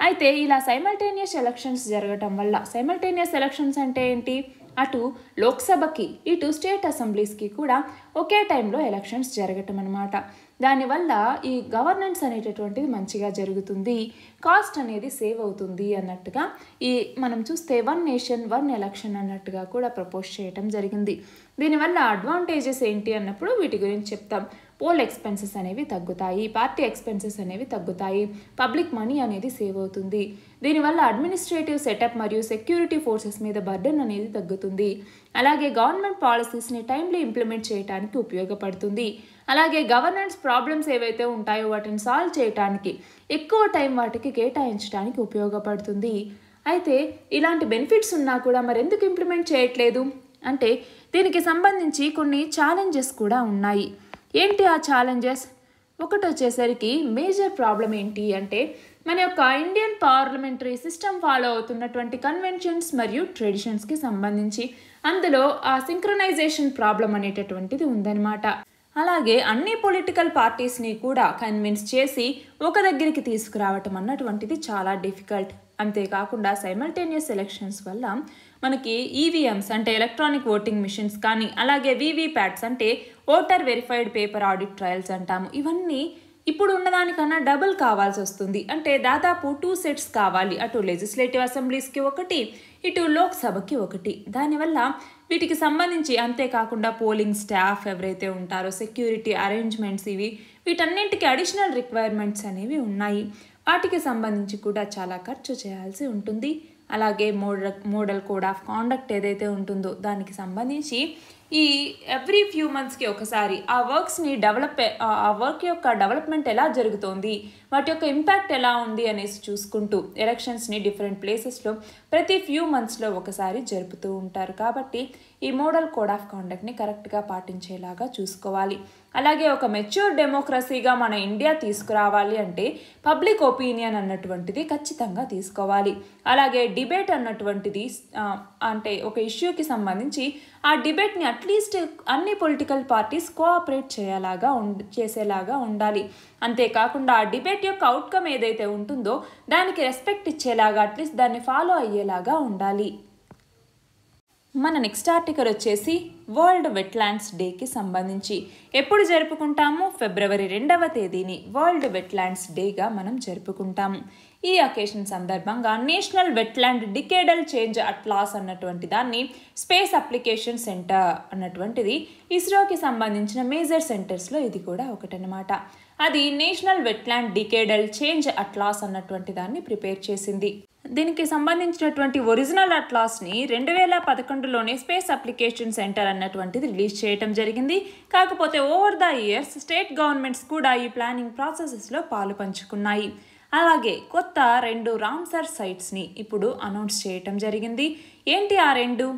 A: అయితే ఇలా సైమల్టేనియస్ ఎలక్షన్స్ జరగటం వల్ల, సైమల్టేనియస్ ఎలక్షన్స్ అంటే ఏంటి, అటు లోక్సభకి ఇటు స్టేట్ అసెంబ్లీస్కి కూడా ఒకే టైంలో ఎలక్షన్స్ జరగటం అన్నమాట. దానివల్ల ఈ గవర్నెన్స్ అనేటటువంటిది మంచిగా జరుగుతుంది, కాస్ట్ అనేది సేవ్ అవుతుంది అన్నట్టుగా ఈ మనం చూస్తే 1 నేషన్ 1 ఎలక్షన్ అన్నట్టుగా కూడా ప్రపోజ్ చేయటం జరిగింది. దీనివల్ల అడ్వాంటేజెస్ ఏంటి అన్నప్పుడు వీటి గురించి చెప్తాం. పోల్ ఎక్స్పెన్సెస్ అనేవి తగ్గుతాయి, పార్టీ ఎక్స్పెన్సెస్ అనేవి తగ్గుతాయి, పబ్లిక్ మనీ అనేది సేవ్ అవుతుంది. దీనివల్ల అడ్మినిస్ట్రేటివ్ సెటప్ మరియు సెక్యూరిటీ ఫోర్సెస్ మీద బర్డెన్ అనేది తగ్గుతుంది. అలాగే గవర్నమెంట్ పాలసీస్ని టైమ్లీ ఇంప్లిమెంట్ చేయడానికి ఉపయోగపడుతుంది. అలాగే గవర్నెన్స్ ప్రాబ్లమ్స్ ఏవైతే ఉంటాయో వాటిని సాల్వ్ చేయడానికి ఎక్కువ టైం వాటికి కేటాయించడానికి ఉపయోగపడుతుంది. అయితే ఇలాంటి బెనిఫిట్స్ ఉన్నా కూడా మరి ఎందుకు ఇంప్లిమెంట్ చేయట్లేదు అంటే దీనికి సంబంధించి కొన్ని ఛాలెంజెస్ కూడా ఉన్నాయి. ఏంటి ఆ ఛాలెంజెస్? ఒకటి వచ్చేసరికి మేజర్ ప్రాబ్లం ఏంటి అంటే మన యొక్క ఇండియన్ పార్లమెంటరీ సిస్టమ్ ఫాలో అవుతున్నటువంటి కన్వెన్షన్స్ మరియు ట్రెడిషన్స్కి సంబంధించి అందులో ఆ సింక్రనైజేషన్ ప్రాబ్లం అనేటటువంటిది ఉందన్నమాట. అలాగే అన్ని పొలిటికల్ పార్టీస్ని కూడా కన్విన్స్ చేసి ఒక దగ్గరికి తీసుకురావటం అన్నటువంటిది చాలా డిఫికల్ట్. అంతేకాకుండా సైమల్టేనియస్ ఎలక్షన్స్ వల్ల మనకి ఈవీఎంస్ అంటే ఎలక్ట్రానిక్ ఓటింగ్ మిషన్స్ కానీ, అలాగే వీవీప్యాట్స్ అంటే voter verified paper audit trials అంటాము, ఇవన్నీ ఇప్పుడు ఉన్నదానికన్నా డబుల్ కావాల్సి వస్తుంది. అంటే దాదాపు 2 సెట్స్ కావాలి, అటు లెజిస్లేటివ్ అసెంబ్లీస్కి ఒకటి, ఇటు లోక్సభకి ఒకటి. దానివల్ల వీటికి సంబంధించి అంతేకాకుండా పోలింగ్ స్టాఫ్ ఎవరైతే ఉంటారో, సెక్యూరిటీ అరేంజ్మెంట్స్ వీటన్నింటికి అడిషనల్ రిక్వైర్మెంట్స్ అనేవి ఉన్నాయి. వాటికి సంబంధించి కూడా చాలా ఖర్చు చేయాల్సి ఉంటుంది. అలాగే మోడల్ కోడ్ ఆఫ్ కాండక్ట్ ఏదైతే ఉంటుందో దానికి సంబంధించి ఈ ఎవ్రీ ఫ్యూ మంత్స్కి ఒకసారి ఆ వర్క్స్ని ఆ వర్క్ యొక్క డెవలప్మెంట్ ఎలా జరుగుతోంది, వాటి యొక్క ఇంపాక్ట్ ఎలా ఉంది అనేసి చూసుకుంటూ ఎలక్షన్స్ని డిఫరెంట్ ప్లేసెస్లో ప్రతి ఫ్యూ మంత్స్లో ఒకసారి జరుపుతూ ఉంటారు. కాబట్టి ఈ మోడల్ కోడ్ ఆఫ్ కాండక్ట్ని కరెక్ట్గా పాటించేలాగా చూసుకోవాలి. అలాగే ఒక మెచ్యూర్ డెమోక్రసీగా మన ఇండియా తీసుకురావాలి అంటే పబ్లిక్ ఒపీనియన్ అన్నటువంటిది ఖచ్చితంగా తీసుకోవాలి. అలాగే డిబేట్ అన్నటువంటిది అంటే ఒక ఇష్యూకి సంబంధించి ఆ డిబేట్ని అట్లీస్ట్ అన్ని పొలిటికల్ పార్టీస్ కోఆపరేట్ చేసేలాగా ఉండాలి. అంతేకాకుండా ఆ డిబేట్ యొక్క అవుట్కమ్ ఏదైతే ఉంటుందో దానికి రెస్పెక్ట్ ఇచ్చేలాగా అట్లీస్ట్ దాన్ని ఫాలో అయ్యేలాగా ఉండాలి. మన నెక్స్ట్ ఆర్టికల్ వచ్చేసి వరల్డ్ వెట్లాండ్స్ డేకి సంబంధించి. ఎప్పుడు జరుపుకుంటాము? ఫిబ్రవరి 2వ తేదీని వరల్డ్ వెట్లాండ్స్ డేగా మనం జరుపుకుంటాము. ఈ అకేషన్ సందర్భంగా national wetland decadal change atlas అన్నటువంటి దాన్ని స్పేస్ అప్లికేషన్ సెంటర్ అన్నటువంటిది ఇస్రోకి సంబంధించిన మేజర్ సెంటర్స్లో ఇది కూడా ఒకటనమాట. అది national wetland decadal change atlas అన్నటువంటి దాన్ని ప్రిపేర్ చేసింది. దీనికి సంబంధించినటువంటి ఒరిజినల్ అట్లాస్ని 2011లోనే స్పేస్ అప్లికేషన్ సెంటర్ అన్నటువంటిది రిలీజ్ చేయడం జరిగింది. కాకపోతే over the years state governments కూడా ఈ ప్లానింగ్ ప్రాసెసెస్లో పాలు పంచుకున్నాయి. అలాగే కొత్త 2 రామ్సర్ సైట్స్ని ఇప్పుడు అనౌన్స్ చేయటం జరిగింది. ఏంటి ఆ 2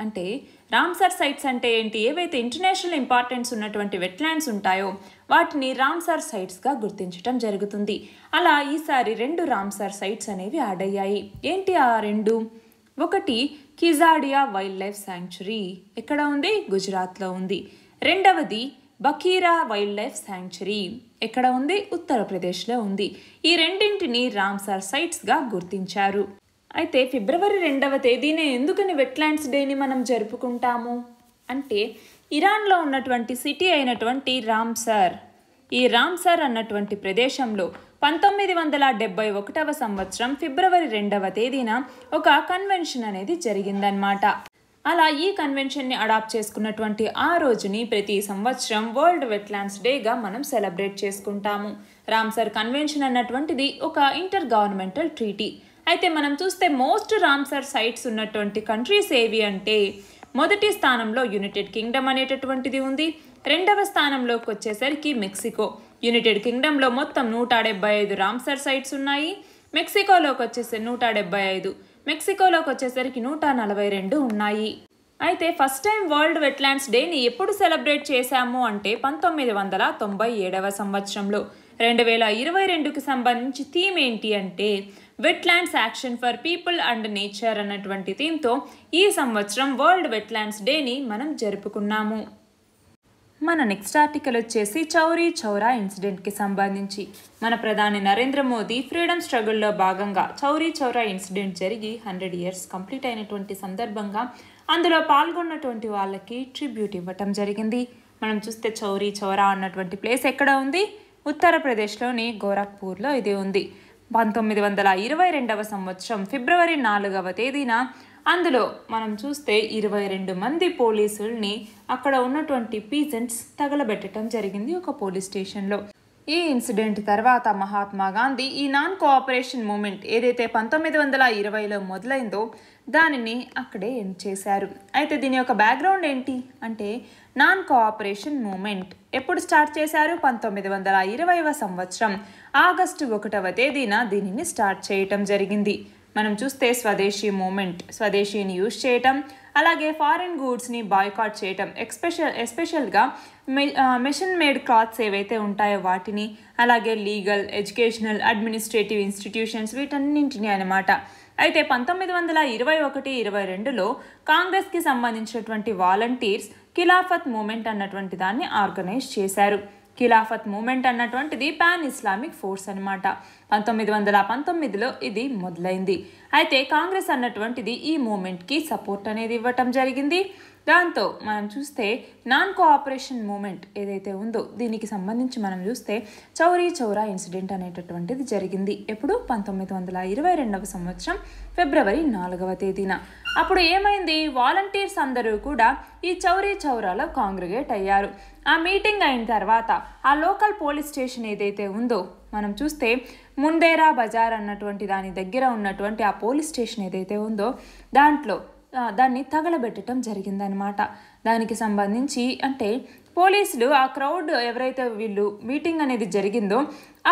A: అంటే రామ్సర్ సైట్స్ అంటే ఏంటి? ఏవైతే ఇంటర్నేషనల్ ఇంపార్టెన్స్ ఉన్నటువంటి వెట్లాండ్స్ ఉంటాయో వాటిని రామ్సర్ సైట్స్గా గుర్తించడం జరుగుతుంది. అలా ఈసారి 2 రామ్సర్ సైట్స్ అనేవి యాడ్ అయ్యాయి. ఏంటి ఆ 2? ఒకటి కిజాడియా వైల్డ్ లైఫ్ శాంక్చురీ, ఎక్కడ ఉంది? గుజరాత్లో ఉంది. రెండవది బకీరా వైల్డ్ లైఫ్ శాంక్చురీ, ఎక్కడ ఉంది? ఉత్తరప్రదేశ్లో ఉంది. ఈ రెండింటిని రామ్సర్ సైట్స్గా గుర్తించారు. అయితే ఫిబ్రవరి 2వ తేదీనే ఎందుకని వెట్లాండ్స్ డేని మనం జరుపుకుంటాము అంటే ఇరాన్లో ఉన్నటువంటి సిటీ అయినటువంటి రామ్సర్, ఈ రామ్సర్ అన్నటువంటి ప్రదేశంలో 1971వ సంవత్సరం ఫిబ్రవరి 2వ తేదీన ఒక కన్వెన్షన్ అనేది జరిగిందనమాట. అలా ఈ కన్వెన్షన్ని అడాప్ట్ చేసుకున్నటువంటి ఆ రోజుని ప్రతి సంవత్సరం వరల్డ్ వెట్లాండ్స్ డేగా మనం సెలబ్రేట్ చేసుకుంటాము. రామ్సర్ కన్వెన్షన్ అన్నటువంటిది ఒక ఇంటర్ గవర్నమెంటల్ ట్రీటీ. అయితే మనం చూస్తే మోస్ట్ రామ్సర్ సైట్స్ ఉన్నటువంటి కంట్రీస్ ఏవి అంటే మొదటి స్థానంలో యునైటెడ్ కింగ్డమ్ అనేటటువంటిది ఉంది. రెండవ స్థానంలోకి వచ్చేసరికి మెక్సికో. యునైటెడ్ కింగ్డమ్లో మొత్తం 175 రామ్సర్ సైట్స్ ఉన్నాయి. మెక్సికోలోకి వచ్చేసి 175. మెక్సికోలోకి వచ్చేసరికి 142 ఉన్నాయి. అయితే ఫస్ట్ టైం వరల్డ్ వెట్లాండ్స్ డేని ఎప్పుడు సెలబ్రేట్ చేశాము అంటే 1997వ సంవత్సరంలో. 2022కి సంబంధించి థీమ్ ఏంటి అంటే wetlands action for people and nature అన్నటువంటి థీమ్తో ఈ సంవత్సరం వరల్డ్ వెట్లాండ్స్ డేని మనం జరుపుకున్నాము. మన నెక్స్ట్ ఆర్టికల్ వచ్చేసి చౌరీ చౌరా ఇన్సిడెంట్కి సంబంధించి. మన ప్రధాని నరేంద్ర మోదీ ఫ్రీడమ్ స్ట్రగుల్లో భాగంగా చౌరీ చౌరా ఇన్సిడెంట్ జరిగి 100 years కంప్లీట్ అయినటువంటి సందర్భంగా అందులో పాల్గొన్నటువంటి వాళ్ళకి ట్రిబ్యూట్ ఇవ్వటం జరిగింది. మనం చూస్తే చౌరీ చౌరా అన్నటువంటి ప్లేస్ ఎక్కడ ఉంది? ఉత్తరప్రదేశ్లోని గోరఖ్పూర్లో ఇది ఉంది. 1922వ సంవత్సరం ఫిబ్రవరి 4వ తేదీన అందులో మనం చూస్తే 22 మంది పోలీసుల్ని అక్కడ ఉన్నటువంటి పీజెంట్స్ తగలబెట్టడం జరిగింది ఒక పోలీస్ స్టేషన్లో. ఈ ఇన్సిడెంట్ తర్వాత మహాత్మా గాంధీ ఈ నాన్ కోఆపరేషన్ మూమెంట్ ఏదైతే 1920లో మొదలైందో దానిని అక్కడే ఎండ్ చేశారు. అయితే దీని యొక్క బ్యాక్గ్రౌండ్ ఏంటి అంటే నాన్ కోఆపరేషన్ మూమెంట్ ఎప్పుడు స్టార్ట్ చేశారు? 1920వ సంవత్సరం ఆగస్టు 1వ తేదీన దీనిని స్టార్ట్ చేయటం జరిగింది. మనం చూస్తే స్వదేశీ మూమెంట్, స్వదేశీని యూజ్ చేయటం, అలాగే ఫారిన్ గూడ్స్ని బాయ్కాట్ చేయటం, ఎస్పెషల్గా మెషిన్ మేడ్ క్లాత్స్ ఏవైతే ఉంటాయో వాటిని, అలాగే లీగల్, ఎడ్యుకేషనల్, అడ్మినిస్ట్రేటివ్ ఇన్స్టిట్యూషన్స్ వీటన్నింటినీ అన్నమాట. అయితే 1921-22లో కాంగ్రెస్కి సంబంధించినటువంటి వాలంటీర్స్ ఖిలాఫత్ మూమెంట్ అన్నటువంటి దాన్ని ఆర్గనైజ్ చేశారు. ఖిలాఫత్ మూమెంట్ అన్నటువంటిది పాన్ ఇస్లామిక్ ఫోర్స్ అనమాట. 1919లో ఇది మొదలైంది. అయితే కాంగ్రెస్ అన్నటువంటిది ఈ మూమెంట్కి సపోర్ట్ అనేది ఇవ్వటం జరిగింది. దాంతో మనం చూస్తే నాన్ కోఆపరేషన్ మూమెంట్ ఏదైతే ఉందో దీనికి సంబంధించి మనం చూస్తే చౌరీ చౌరా ఇన్సిడెంట్ అనేటటువంటిది జరిగింది. ఎప్పుడు? 1922వ సంవత్సరం ఫిబ్రవరి 4వ తేదీన. అప్పుడు ఏమైంది? వాలంటీర్స్ అందరూ కూడా ఈ చౌరీ చౌరాలో కాంగ్రిగేట్ అయ్యారు. ఆ మీటింగ్ అయిన తర్వాత ఆ లోకల్ పోలీస్ స్టేషన్ ఏదైతే ఉందో మనం చూస్తే ముందేరా బజార్ అన్నటువంటి దాని దగ్గర ఉన్నటువంటి ఆ పోలీస్ స్టేషన్ ఏదైతే ఉందో దాన్ని తగలబెట్టడం జరిగిందనమాట. దానికి సంబంధించి అంటే పోలీసులు ఆ క్రౌడ్ ఎవరైతే వీళ్ళు మీటింగ్ అనేది జరిగిందో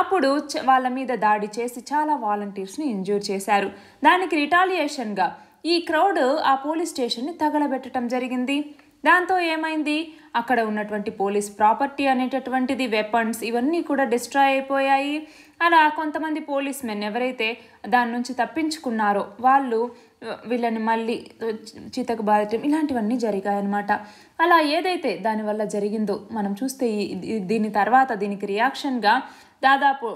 A: అప్పుడు వాళ్ళ మీద దాడి చేసి చాలా వాలంటీర్స్ని ఇంజూర్ చేశారు. దానికి రిటాలియేషన్గా ఈ క్రౌడ్ ఆ పోలీస్ స్టేషన్ని తగలబెట్టడం జరిగింది. దాంతో ఏమైంది? అక్కడ ఉన్నటువంటి పోలీస్ ప్రాపర్టీ అనేటటువంటిది, వెపన్స్ ఇవన్నీ కూడా డిస్ట్రాయ్ అయిపోయాయి. అలా కొంతమంది పోలీస్ మెన్ ఎవరైతే దాని నుంచి తప్పించుకున్నారో వాళ్ళు వీళ్ళని మళ్ళీ చితకు బాధటం ఇలాంటివన్నీ జరిగాయన్నమాట. అలా ఏదైతే దానివల్ల జరిగిందో మనం చూస్తే దీని తర్వాత దీనికి రియాక్షన్గా దాదాపు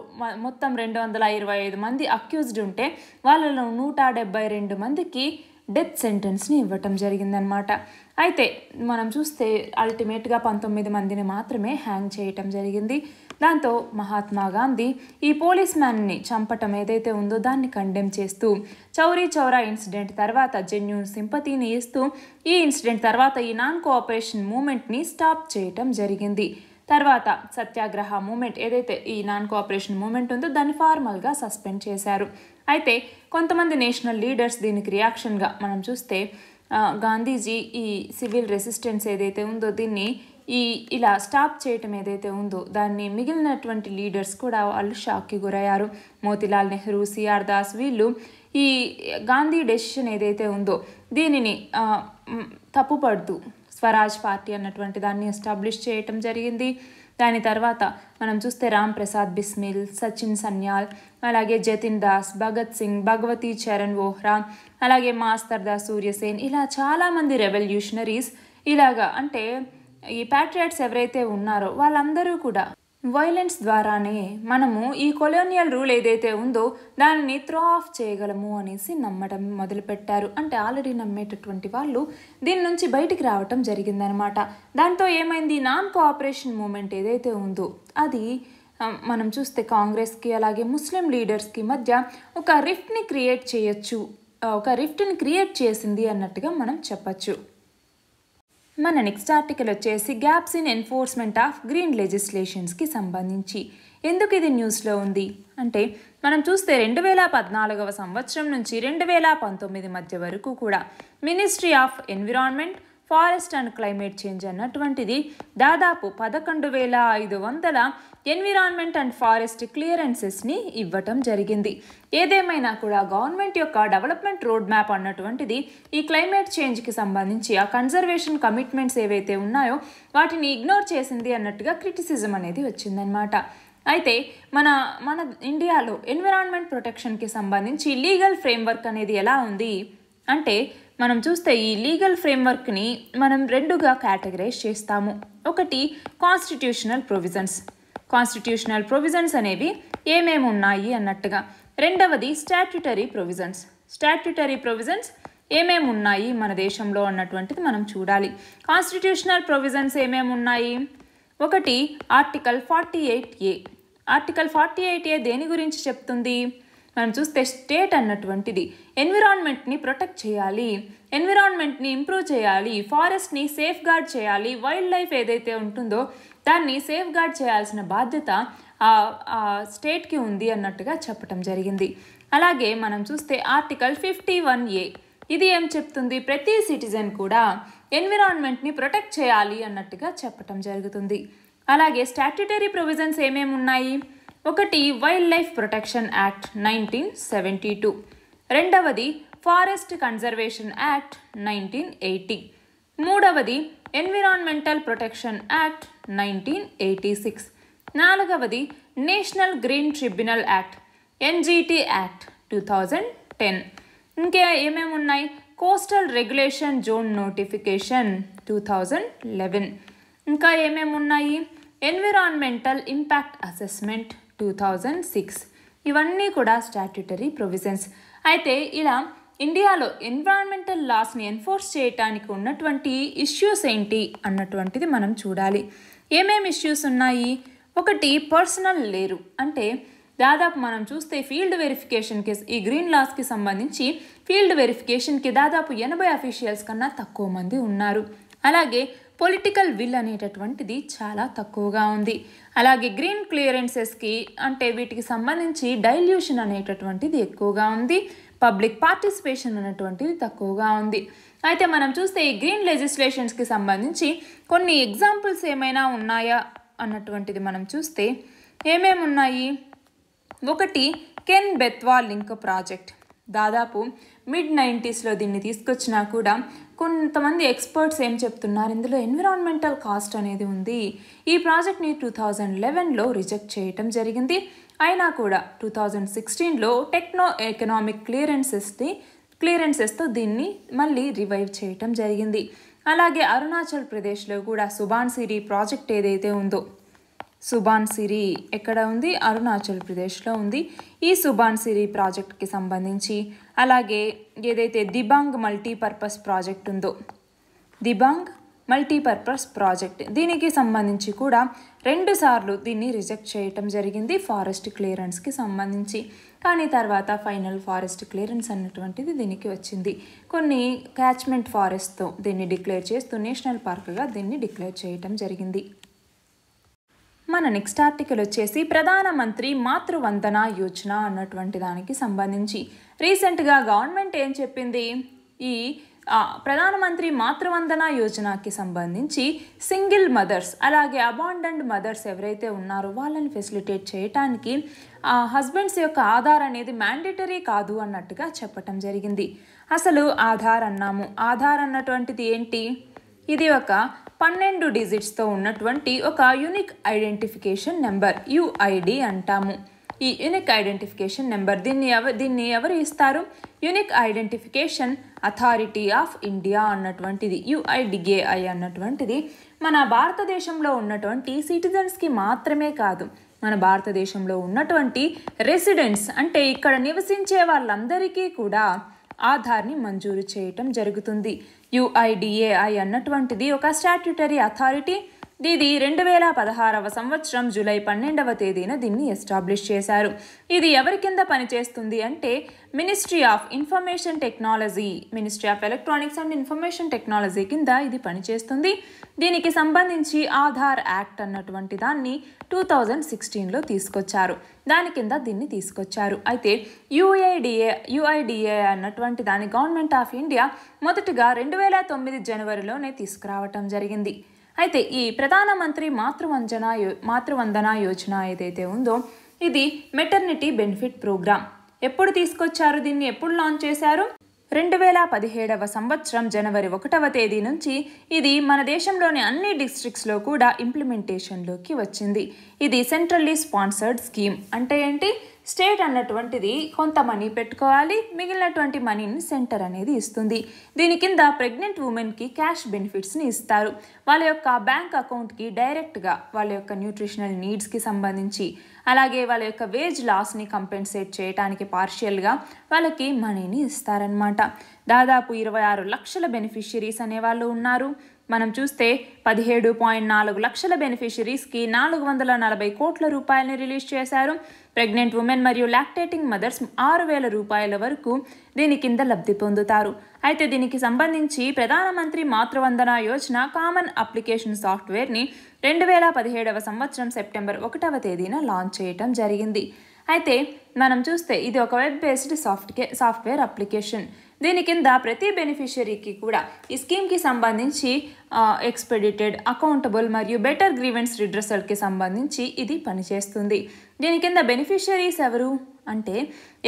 A: మొత్తం 225 మంది అక్యూజ్డ్ ఉంటే వాళ్ళలో 172 మందికి డెత్ సెంటెన్స్ని ఇవ్వటం జరిగిందనమాట. అయితే మనం చూస్తే అల్టిమేట్గా 19 మందిని మాత్రమే హ్యాంగ్ చేయటం జరిగింది. దాంతో మహాత్మా గాంధీ ఈ పోలీస్ మ్యాన్ని చంపటం ఏదైతే ఉందో దాన్ని కండెమ్ చేస్తూ చౌరీ చౌరా ఇన్సిడెంట్ తర్వాత జెన్యూన్ సింపతిని ఇస్తూ ఈ ఇన్సిడెంట్ తర్వాత ఈ నాన్ కోఆపరేషన్ మూమెంట్ని స్టాప్ చేయటం జరిగింది. తర్వాత సత్యాగ్రహ మూమెంట్ ఏదైతే ఈ నాన్ కోఆపరేషన్ మూమెంట్ ఉందో దాన్ని ఫార్మల్గా సస్పెండ్ చేశారు. అయితే కొంతమంది నేషనల్ లీడర్స్ దీనికి రియాక్షన్గా మనం చూస్తే గాంధీజీ ఈ సివిల్ రెసిస్టెన్స్ ఏదైతే ఉందో దీన్ని ఇలా స్టాప్ చేయటం ఏదైతే ఉందో దాన్ని మిగిలినటువంటి లీడర్స్ కూడా వాళ్ళు షాక్కి గురయ్యారు. మోతీలాల్ నెహ్రూ, సిఆర్ దాస్ వీళ్ళు ఈ గాంధీ డెసిషన్ ఏదైతే ఉందో దీనిని తప్పుపడుతూ స్వరాజ్ పార్టీ అన్నటువంటి దాన్ని ఎస్టాబ్లిష్ చేయటం జరిగింది. దాని తర్వాత మనం చూస్తే రామ్ ప్రసాద్ బిస్మిల్, సచిన్ సన్యాల్, అలాగే జతిన్ దాస్, భగత్ సింగ్, భగవతీ చరణ్ వోహ్రా, అలాగే మాస్తర్ దాస్ సూర్యసేన్ ఇలా చాలామంది రెవల్యూషనరీస్ ఇలాగా అంటే ఈ ప్యాట్రియట్స్ ఎవరైతే ఉన్నారో వాళ్ళందరూ కూడా వైలెన్స్ ద్వారానే మనము ఈ కొలోనియల్ రూల్ ఏదైతే ఉందో దానిని త్రో ఆఫ్ చేయగలము అనేసి నమ్మడం మొదలుపెట్టారు. అంటే ఆల్రెడీ నమ్మేటటువంటి వాళ్ళు దీని నుంచి బయటికి రావటం జరిగిందనమాట. దాంతో ఏమైంది? నాన్ కోఆపరేషన్ మూమెంట్ ఏదైతే ఉందో అది మనం చూస్తే కాంగ్రెస్కి అలాగే ముస్లిం లీడర్స్కి మధ్య ఒక రిఫ్ట్ని క్రియేట్ చేసింది అన్నట్టుగా మనం చెప్పచ్చు. మన నెక్స్ట్ ఆర్టికల్ వచ్చేసి gaps in enforcement of green లెజిస్లేషన్స్కి సంబంధించి. ఎందుకు ఇది న్యూస్లో ఉంది అంటే మనం చూస్తే 2014వ సంవత్సరం నుంచి 2019 మధ్య వరకు కూడా ministry of environment, forest and climate change అన్నటువంటిది దాదాపు 11,500 ఎన్విరాన్మెంట్ అండ్ ఫారెస్ట్ క్లియరెన్సెస్ని ఇవ్వటం జరిగింది. ఏదేమైనా కూడా గవర్నమెంట్ యొక్క డెవలప్మెంట్ రోడ్ మ్యాప్ అన్నటువంటిది ఈ క్లైమేట్ చేంజ్కి సంబంధించి ఆ కన్జర్వేషన్ కమిట్మెంట్స్ ఏవైతే ఉన్నాయో వాటిని ఇగ్నోర్ చేసింది అన్నట్టుగా క్రిటిసిజం అనేది వచ్చిందనమాట. అయితే మన ఇండియాలో ఎన్విరాన్మెంట్ ప్రొటెక్షన్కి సంబంధించి లీగల్ ఫ్రేమ్వర్క్ అనేది ఎలా ఉంది అంటే మనం చూస్తే ఈ లీగల్ ఫ్రేమ్వర్క్ని మనం రెండుగా కేటగరైజ్ చేస్తాము. ఒకటి కాన్స్టిట్యూషనల్ ప్రొవిజన్స్ అనేవి ఏమేమి ఉన్నాయి అన్నట్టుగా. రెండవది స్టాట్యుటరీ ప్రొవిజన్స్ ఏమేమి ఉన్నాయి మన దేశంలో అన్నటువంటిది మనం చూడాలి. కాన్స్టిట్యూషనల్ ప్రొవిజన్స్ ఏమేమి ఉన్నాయి? ఒకటి ఆర్టికల్ 48A. ఆర్టికల్ 48A దేని గురించి చెప్తుంది? మనం చూస్తే స్టేట్ అన్నటువంటిది ఎన్విరాన్మెంట్ని ప్రొటెక్ట్ చేయాలి, ఎన్విరాన్మెంట్ని ఇంప్రూవ్ చేయాలి, ఫారెస్ట్ని సేఫ్ గార్డ్ చేయాలి, వైల్డ్ లైఫ్ ఏదైతే ఉంటుందో దాన్ని సేఫ్ గార్డ్ చేయాల్సిన బాధ్యత ఆ స్టేట్కి ఉంది అన్నట్టుగా చెప్పటం జరిగింది. అలాగే మనం చూస్తే ఆర్టికల్ 51A ఇది ఏం చెప్తుంది? ప్రతి సిటిజన్ కూడా ఎన్విరాన్మెంట్ని ప్రొటెక్ట్ చేయాలి అన్నట్టుగా చెప్పటం జరుగుతుంది. అలాగే స్టాట్యుటరీ ప్రొవిజన్స్ ఏమేమి ఉన్నాయి? ఒకటి వైల్డ్ లైఫ్ ప్రొటెక్షన్ యాక్ట్ 1972, రెండవది ఫారెస్ట్ కన్జర్వేషన్ యాక్ట్ 1980, మూడవది ఎన్విరాన్మెంటల్ ప్రొటెక్షన్ యాక్ట్ 1986, నాలుగవది national green tribunal act NGT act 2010. ఇంకా ఏమేమి ఉన్నాయి? Coastal regulation zone notification 2011. ఇంకా ఏమేమి ఉన్నాయి? Environmental impact assessment 2006. ఇవన్నీ కూడా స్టాట్యుటరీ ప్రొవిజన్స్. అయితే ఇలా ఇండియాలో ఎన్విరాన్మెంటల్ లాస్ని ఎన్ఫోర్స్ చేయడానికి ఉన్నటువంటి ఇష్యూస్ ఏంటి అన్నటువంటిది మనం చూడాలి. ఏమేమి ఇష్యూస్ ఉన్నాయి? ఒకటి పర్సనల్ లేరు, అంటే దాదాపు మనం చూస్తే ఫీల్డ్ వెరిఫికేషన్కి ఈ గ్రీన్ లాస్కి సంబంధించి ఫీల్డ్ వెరిఫికేషన్కి దాదాపు 80 అఫీషియల్స్ కన్నా తక్కువ మంది ఉన్నారు. అలాగే పొలిటికల్ విల్ అనేటటువంటిది చాలా తక్కువగా ఉంది. అలాగే గ్రీన్ క్లియరెన్సెస్కి అంటే వీటికి సంబంధించి డైల్యూషన్ అనేటటువంటిది ఎక్కువగా ఉంది, పబ్లిక్ పార్టిసిపేషన్ అనేటువంటిది తక్కువగా ఉంది. అయితే మనం చూస్తే ఈ గ్రీన్ లెజిస్లేషన్స్కి సంబంధించి కొన్ని ఎగ్జాంపుల్స్ ఏమైనా ఉన్నాయా అన్నటువంటిది మనం చూస్తే ఏమేమి ఉన్నాయి? ఒకటి కెన్ బెత్వా లింక్ ప్రాజెక్ట్. దాదాపు mid-90sలో దీన్ని తీసుకొచ్చినా కూడా కొంతమంది ఎక్స్పర్ట్స్ ఏం చెప్తున్నారు, ఇందులో ఎన్విరాన్మెంటల్ కాస్ట్ అనేది ఉంది. ఈ ప్రాజెక్ట్ని 2011లో రిజెక్ట్ చేయటం జరిగింది. అయినా కూడా 2016లో టెక్నో ఎకనామిక్ క్లియరెన్సెస్తో దీన్ని మళ్ళీ రివైవ్ చేయటం జరిగింది. అలాగే అరుణాచల్ ప్రదేశ్లో కూడా సుబాన్సిరి ప్రాజెక్ట్ ఏదైతే ఉందో, సుబాన్సిరి ఎక్కడ ఉంది? అరుణాచల్ ప్రదేశ్లో ఉంది. ఈ సుబాన్సిరి ప్రాజెక్ట్కి సంబంధించి అలాగే ఏదైతే దిబాంగ్ మల్టీపర్పస్ ప్రాజెక్ట్ ఉందో, దిబాంగ్ మల్టీపర్పస్ ప్రాజెక్ట్ దీనికి సంబంధించి కూడా 2 సార్లు దీన్ని రిజెక్ట్ చేయటం జరిగింది ఫారెస్ట్ క్లియరెన్స్కి సంబంధించి. కానీ తర్వాత ఫైనల్ ఫారెస్ట్ క్లియరెన్స్ అన్నటువంటిది దీనికి వచ్చింది. కొన్ని క్యాచ్మెంట్ ఫారెస్ట్తో దీన్ని డిక్లేర్ చేస్తూ నేషనల్ పార్క్గా దీన్ని డిక్లేర్ చేయటం జరిగింది. మన నెక్స్ట్ ఆర్టికల్ వచ్చేసి ప్రధానమంత్రి మాతృవందన యోజన అన్నటువంటి దానికి సంబంధించి రీసెంట్గా గవర్నమెంట్ ఏం చెప్పింది? ఈ ప్రధానమంత్రి మాతృవందన యోజనకి సంబంధించి సింగిల్ మదర్స్ అలాగే అబాండన్డ్ మదర్స్ ఎవరైతే ఉన్నారో వాళ్ళని ఫెసిలిటేట్ చేయటానికి హస్బెండ్స్ యొక్క ఆధార్ అనేది మ్యాండేటరీ కాదు అన్నట్టుగా చెప్పటం జరిగింది. అసలు ఆధార్ అన్నటువంటిది ఏంటి? ఇది ఒక 12 డిజిట్స్తో ఉన్నటువంటి ఒక యూనిక్ ఐడెంటిఫికేషన్ నెంబర్, UID అంటాము. ఈ యూనిక్ ఐడెంటిఫికేషన్ నెంబర్ దీన్ని ఎవరు ఇస్తారు? Unique identification authority of India అన్నటువంటిది, UIDAI అన్నటువంటిది మన భారతదేశంలో ఉన్నటువంటి సిటిజన్స్కి మాత్రమే కాదు, మన భారతదేశంలో ఉన్నటువంటి రెసిడెంట్స్ అంటే ఇక్కడ నివసించే వాళ్ళందరికీ కూడా ఆధార్ని మంజూరు చేయటం జరుగుతుంది. UIDAI అన్నటువంటిది ఒక స్టాట్యుటరీ అథారిటీ. ఇది 2016వ సంవత్సరం జూలై 12వ తేదీన దీన్ని ఎస్టాబ్లిష్ చేశారు. ఇది ఎవరి కింద పనిచేస్తుంది అంటే ministry of information technology, ministry of electronics and information technology కింద ఇది పనిచేస్తుంది. దీనికి సంబంధించి ఆధార్ యాక్ట్ అన్నటువంటి దాన్ని 2016లో తీసుకొచ్చారు. దాని కింద దీన్ని తీసుకొచ్చారు. అయితే యుఐడిఏ అన్నటువంటి దాని గవర్నమెంట్ ఆఫ్ ఇండియా మొదటగా 2009 జనవరిలోనే తీసుకురావటం జరిగింది. అయితే ఈ ప్రధానమంత్రి మాతృవందన యోజన ఏదైతే ఉందో ఇది మెటర్నిటీ బెనిఫిట్ ప్రోగ్రామ్. ఎప్పుడు తీసుకొచ్చారు, దీన్ని ఎప్పుడు లాంచ్ చేశారు? 2017వ సంవత్సరం జనవరి 1వ తేదీ నుంచి ఇది మన దేశంలోని అన్ని డిస్ట్రిక్ట్స్లో కూడా ఇంప్లిమెంటేషన్లోకి వచ్చింది. ఇది సెంట్రల్లీ స్పాన్సర్డ్ స్కీమ్. అంటే ఏంటి, స్టేట్ అన్నటువంటిది కొంత మనీ పెట్టుకోవాలి, మిగిలినటువంటి మనీని సెంటర్ అనేది ఇస్తుంది. దీని కింద ప్రెగ్నెంట్ ఉమెన్కి క్యాష్ బెనిఫిట్స్ని ఇస్తారు. వాళ్ళ యొక్క బ్యాంక్ అకౌంట్కి డైరెక్ట్గా వాళ్ళ యొక్క న్యూట్రిషనల్ నీడ్స్కి సంబంధించి, అలాగే వాళ్ళ యొక్క వేజ్ లాస్ని కంపెన్సేట్ చేయడానికి పార్షియల్గా వాళ్ళకి మనీని ఇస్తారనమాట. దాదాపు 26 లక్షల బెనిఫిషియరీస్ అనేవాళ్ళు ఉన్నారు. మనం చూస్తే 17.4 లక్షల బెనిఫిషరీస్కి 440 కోట్ల రూపాయలని రిలీజ్ చేశారు. ప్రెగ్నెంట్ ఉమెన్ మరియు లాక్టేటింగ్ మదర్స్ 6,000 రూపాయల వరకు దీని కింద లబ్ధి పొందుతారు. అయితే దీనికి సంబంధించి ప్రధానమంత్రి మాతృవందన యోజన కామన్ అప్లికేషన్ సాఫ్ట్వేర్ని 2017వ సంవత్సరం సెప్టెంబర్ 1వ తేదీన లాంచ్ చేయటం జరిగింది. అయితే మనం చూస్తే ఇది ఒక వెబ్ బేస్డ్ సాఫ్ట్వేర్ అప్లికేషన్. దీని కింద ప్రతి బెనిఫిషరీకి కూడా ఈ స్కీమ్కి సంబంధించి ఎక్స్పెడిటెడ్, అకౌంటబుల్ మరియు బెటర్ గ్రీవెన్స్ రిడ్రెసల్కి సంబంధించి ఇది పనిచేస్తుంది. దీని కింద బెనిఫిషరీస్ ఎవరు అంటే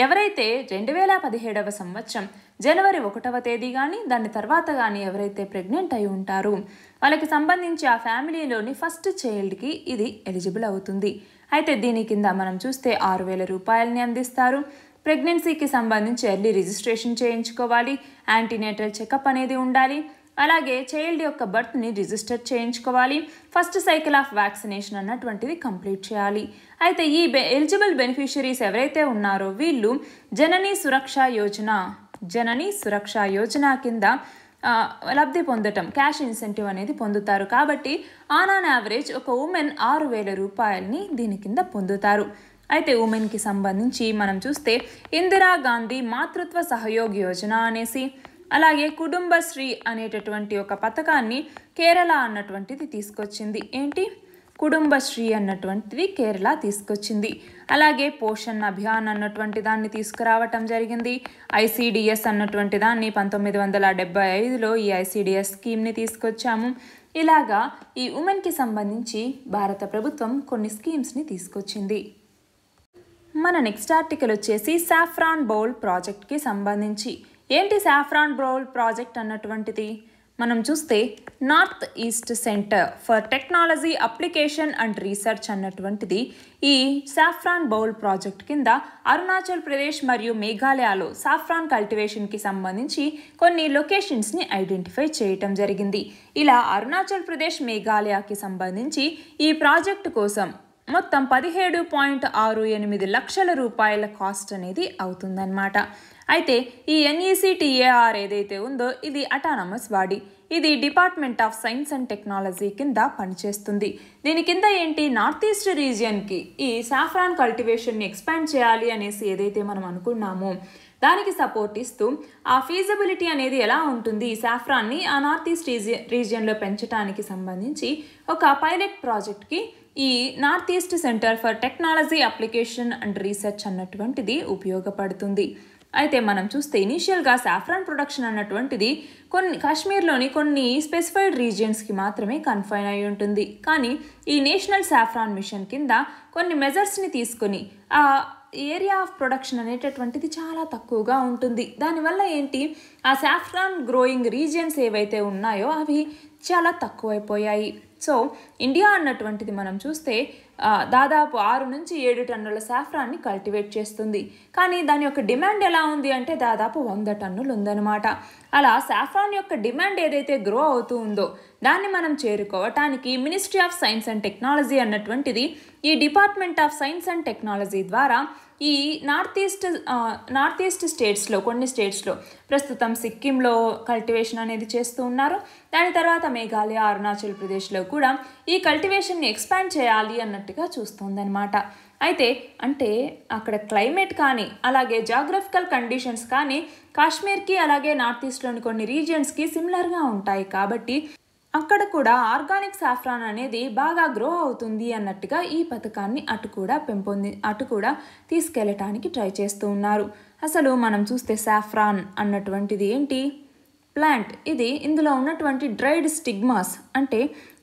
A: ఎవరైతే 2017వ సంవత్సరం జనవరి 1వ తేదీ కానీ దాని తర్వాత కానీ ఎవరైతే ప్రెగ్నెంట్ అయి ఉంటారో వాళ్ళకి సంబంధించి ఆ ఫ్యామిలీలోని ఫస్ట్ చైల్డ్కి ఇది ఎలిజిబుల్ అవుతుంది. అయితే దీని కింద మనం చూస్తే 6,000 రూపాయలని అందిస్తారు. ప్రెగ్నెన్సీకి సంబంధించి ఎర్లీ రిజిస్ట్రేషన్ చేయించుకోవాలి, యాంటీనేటల్ చెకప్ అనేది ఉండాలి, అలాగే చైల్డ్ యొక్క బర్త్ని రిజిస్టర్ చేయించుకోవాలి, ఫస్ట్ సైకిల్ ఆఫ్ వ్యాక్సినేషన్ అన్నటువంటిది కంప్లీట్ చేయాలి. అయితే ఈ ఎలిజిబుల్ బెనిఫిషరీస్ ఎవరైతే ఉన్నారో వీళ్ళు జననీ సురక్ష యోజన కింద లబ్ధి పొందటం, క్యాష్ ఇన్సెంటివ్ అనేది పొందుతారు. కాబట్టి ఆన్ యావరేజ్ ఒక ఉమెన్ 6,000 రూపాయలని దీని కింద పొందుతారు. అయితే ఉమెన్కి సంబంధించి మనం చూస్తే ఇందిరాగాంధీ మాతృత్వ సహయోగ్ యోజన అనేసి, అలాగే కుటుంబశ్రీ అనేటటువంటి ఒక పథకాన్ని కేరళ అన్నటువంటిది తీసుకొచ్చింది. ఏంటి, కుటుంబశ్రీ అన్నటువంటిది కేరళ తీసుకొచ్చింది. అలాగే పోషణ్ అభియాన్ అన్నటువంటి దాన్ని తీసుకురావటం జరిగింది. ఐసిడిఎస్ అన్నటువంటి దాన్ని 1975లో ఈ ఐసిడిఎస్ స్కీమ్ని తీసుకొచ్చాము. ఇలాగా ఈ ఉమెన్కి సంబంధించి భారత ప్రభుత్వం కొన్ని స్కీమ్స్ని తీసుకొచ్చింది. మన నెక్స్ట్ ఆర్టికల్ వచ్చేసి సాఫ్రాన్ బౌల్ ప్రాజెక్ట్కి సంబంధించి. ఏంటి సాఫ్రాన్ బౌల్ ప్రాజెక్ట్ అన్నటువంటిది? మనం చూస్తే north east centre for technology application and research అన్నటువంటిది ఈ సాఫ్రాన్ బౌల్ ప్రాజెక్ట్ కింద అరుణాచల్ ప్రదేశ్ మరియు మేఘాలయలో సాఫ్రాన్ కల్టివేషన్కి సంబంధించి కొన్ని లొకేషన్స్ని ఐడెంటిఫై చేయటం జరిగింది. ఇలా అరుణాచల్ ప్రదేశ్, మేఘాలయకి సంబంధించి ఈ ప్రాజెక్టు కోసం మొత్తం 17.68 లక్షల రూపాయల కాస్ట్ అనేది అవుతుందన్నమాట. అయితే ఈ NECTAR ఏదైతే ఉందో ఇది అటానమస్ బాడీ. ఇది department of science and technology కింద పనిచేస్తుంది. దీని కింద ఏంటి, నార్త్ ఈస్ట్ రీజియన్కి ఈ సాఫ్రాన్ కల్టివేషన్ని ఎక్స్పాండ్ చేయాలి అనేసి ఏదైతే మనం అనుకున్నామో దానికి సపోర్ట్ ఇస్తూ ఆ ఫీజిబిలిటీ అనేది ఎలా ఉంటుంది, ఈ సాఫ్రాన్ని ఆ నార్త్ ఈస్ట్ రీజియన్లో పెంచడానికి సంబంధించి ఒక పైలట్ ప్రాజెక్ట్కి ఈ north east centre for technology application and research అన్నటువంటిది ఉపయోగపడుతుంది. అయితే మనం చూస్తే ఇనీషియల్గా సాఫ్రాన్ ప్రొడక్షన్ అన్నటువంటిది కాశ్మీర్లోని కొన్ని స్పెసిఫైడ్ రీజియన్స్కి మాత్రమే కన్ఫైన్ అయి ఉంటుంది. కానీ ఈ నేషనల్ సాఫ్రాన్ మిషన్ కింద కొన్ని మెజర్స్ని తీసుకొని ఆ ఏరియా ఆఫ్ ప్రొడక్షన్ అనేటటువంటిది చాలా తక్కువగా ఉంటుంది. దానివల్ల ఏంటి, ఆ సాఫ్రాన్ గ్రోయింగ్ రీజియన్స్ ఏవైతే ఉన్నాయో అవి చాలా తక్కువైపోయాయి. సో ఇండియా అన్నటువంటిది మనం చూస్తే దాదాపు 6 నుంచి 7 టన్నుల సాఫ్రాన్ని కల్టివేట్ చేస్తుంది. కానీ దాని యొక్క డిమాండ్ ఎలా ఉంది అంటే దాదాపు 100 టన్నులు ఉందన్నమాట. అలా సాఫ్రాన్ యొక్క డిమాండ్ ఏదైతే గ్రో అవుతూ ఉందో దాన్ని మనం చేరుకోవటానికి ministry of science and technology అన్నటువంటిది ఈ department of science and technology ద్వారా ఈ నార్త్ ఈస్ట్ స్టేట్స్లో కొన్ని స్టేట్స్లో ప్రస్తుతం సిక్కింలో కల్టివేషన్ అనేది చేస్తూ ఉన్నారు. దాని తర్వాత మేఘాలయ, అరుణాచల్ ప్రదేశ్లో కూడా ఈ కల్టివేషన్ని ఎక్స్పాండ్ చేయాలి అన్నట్టుగా చూస్తోందనమాట. అయితే అంటే అక్కడ క్లైమేట్ కానీ అలాగే జాగ్రఫికల్ కండిషన్స్ కానీ కాశ్మీర్కి అలాగే నార్త్ ఈస్ట్లోని కొన్ని రీజియన్స్కి సిమిలర్గా ఉంటాయి కాబట్టి అక్కడ కూడా ఆర్గానిక్ సాఫ్రాన్ అనేది బాగా గ్రో అవుతుంది అన్నట్టుగా ఈ పథకాన్ని అటు కూడా తీసుకెళ్ళటానికి ట్రై చేస్తూ ఉన్నారు. అసలు మనం చూస్తే సాఫ్రాన్ అన్నటువంటిది ఏంటి? ప్లాంట్. ఇది ఇందులో ఉన్నటువంటి డ్రైడ్ స్టిగ్మాస్ అంటే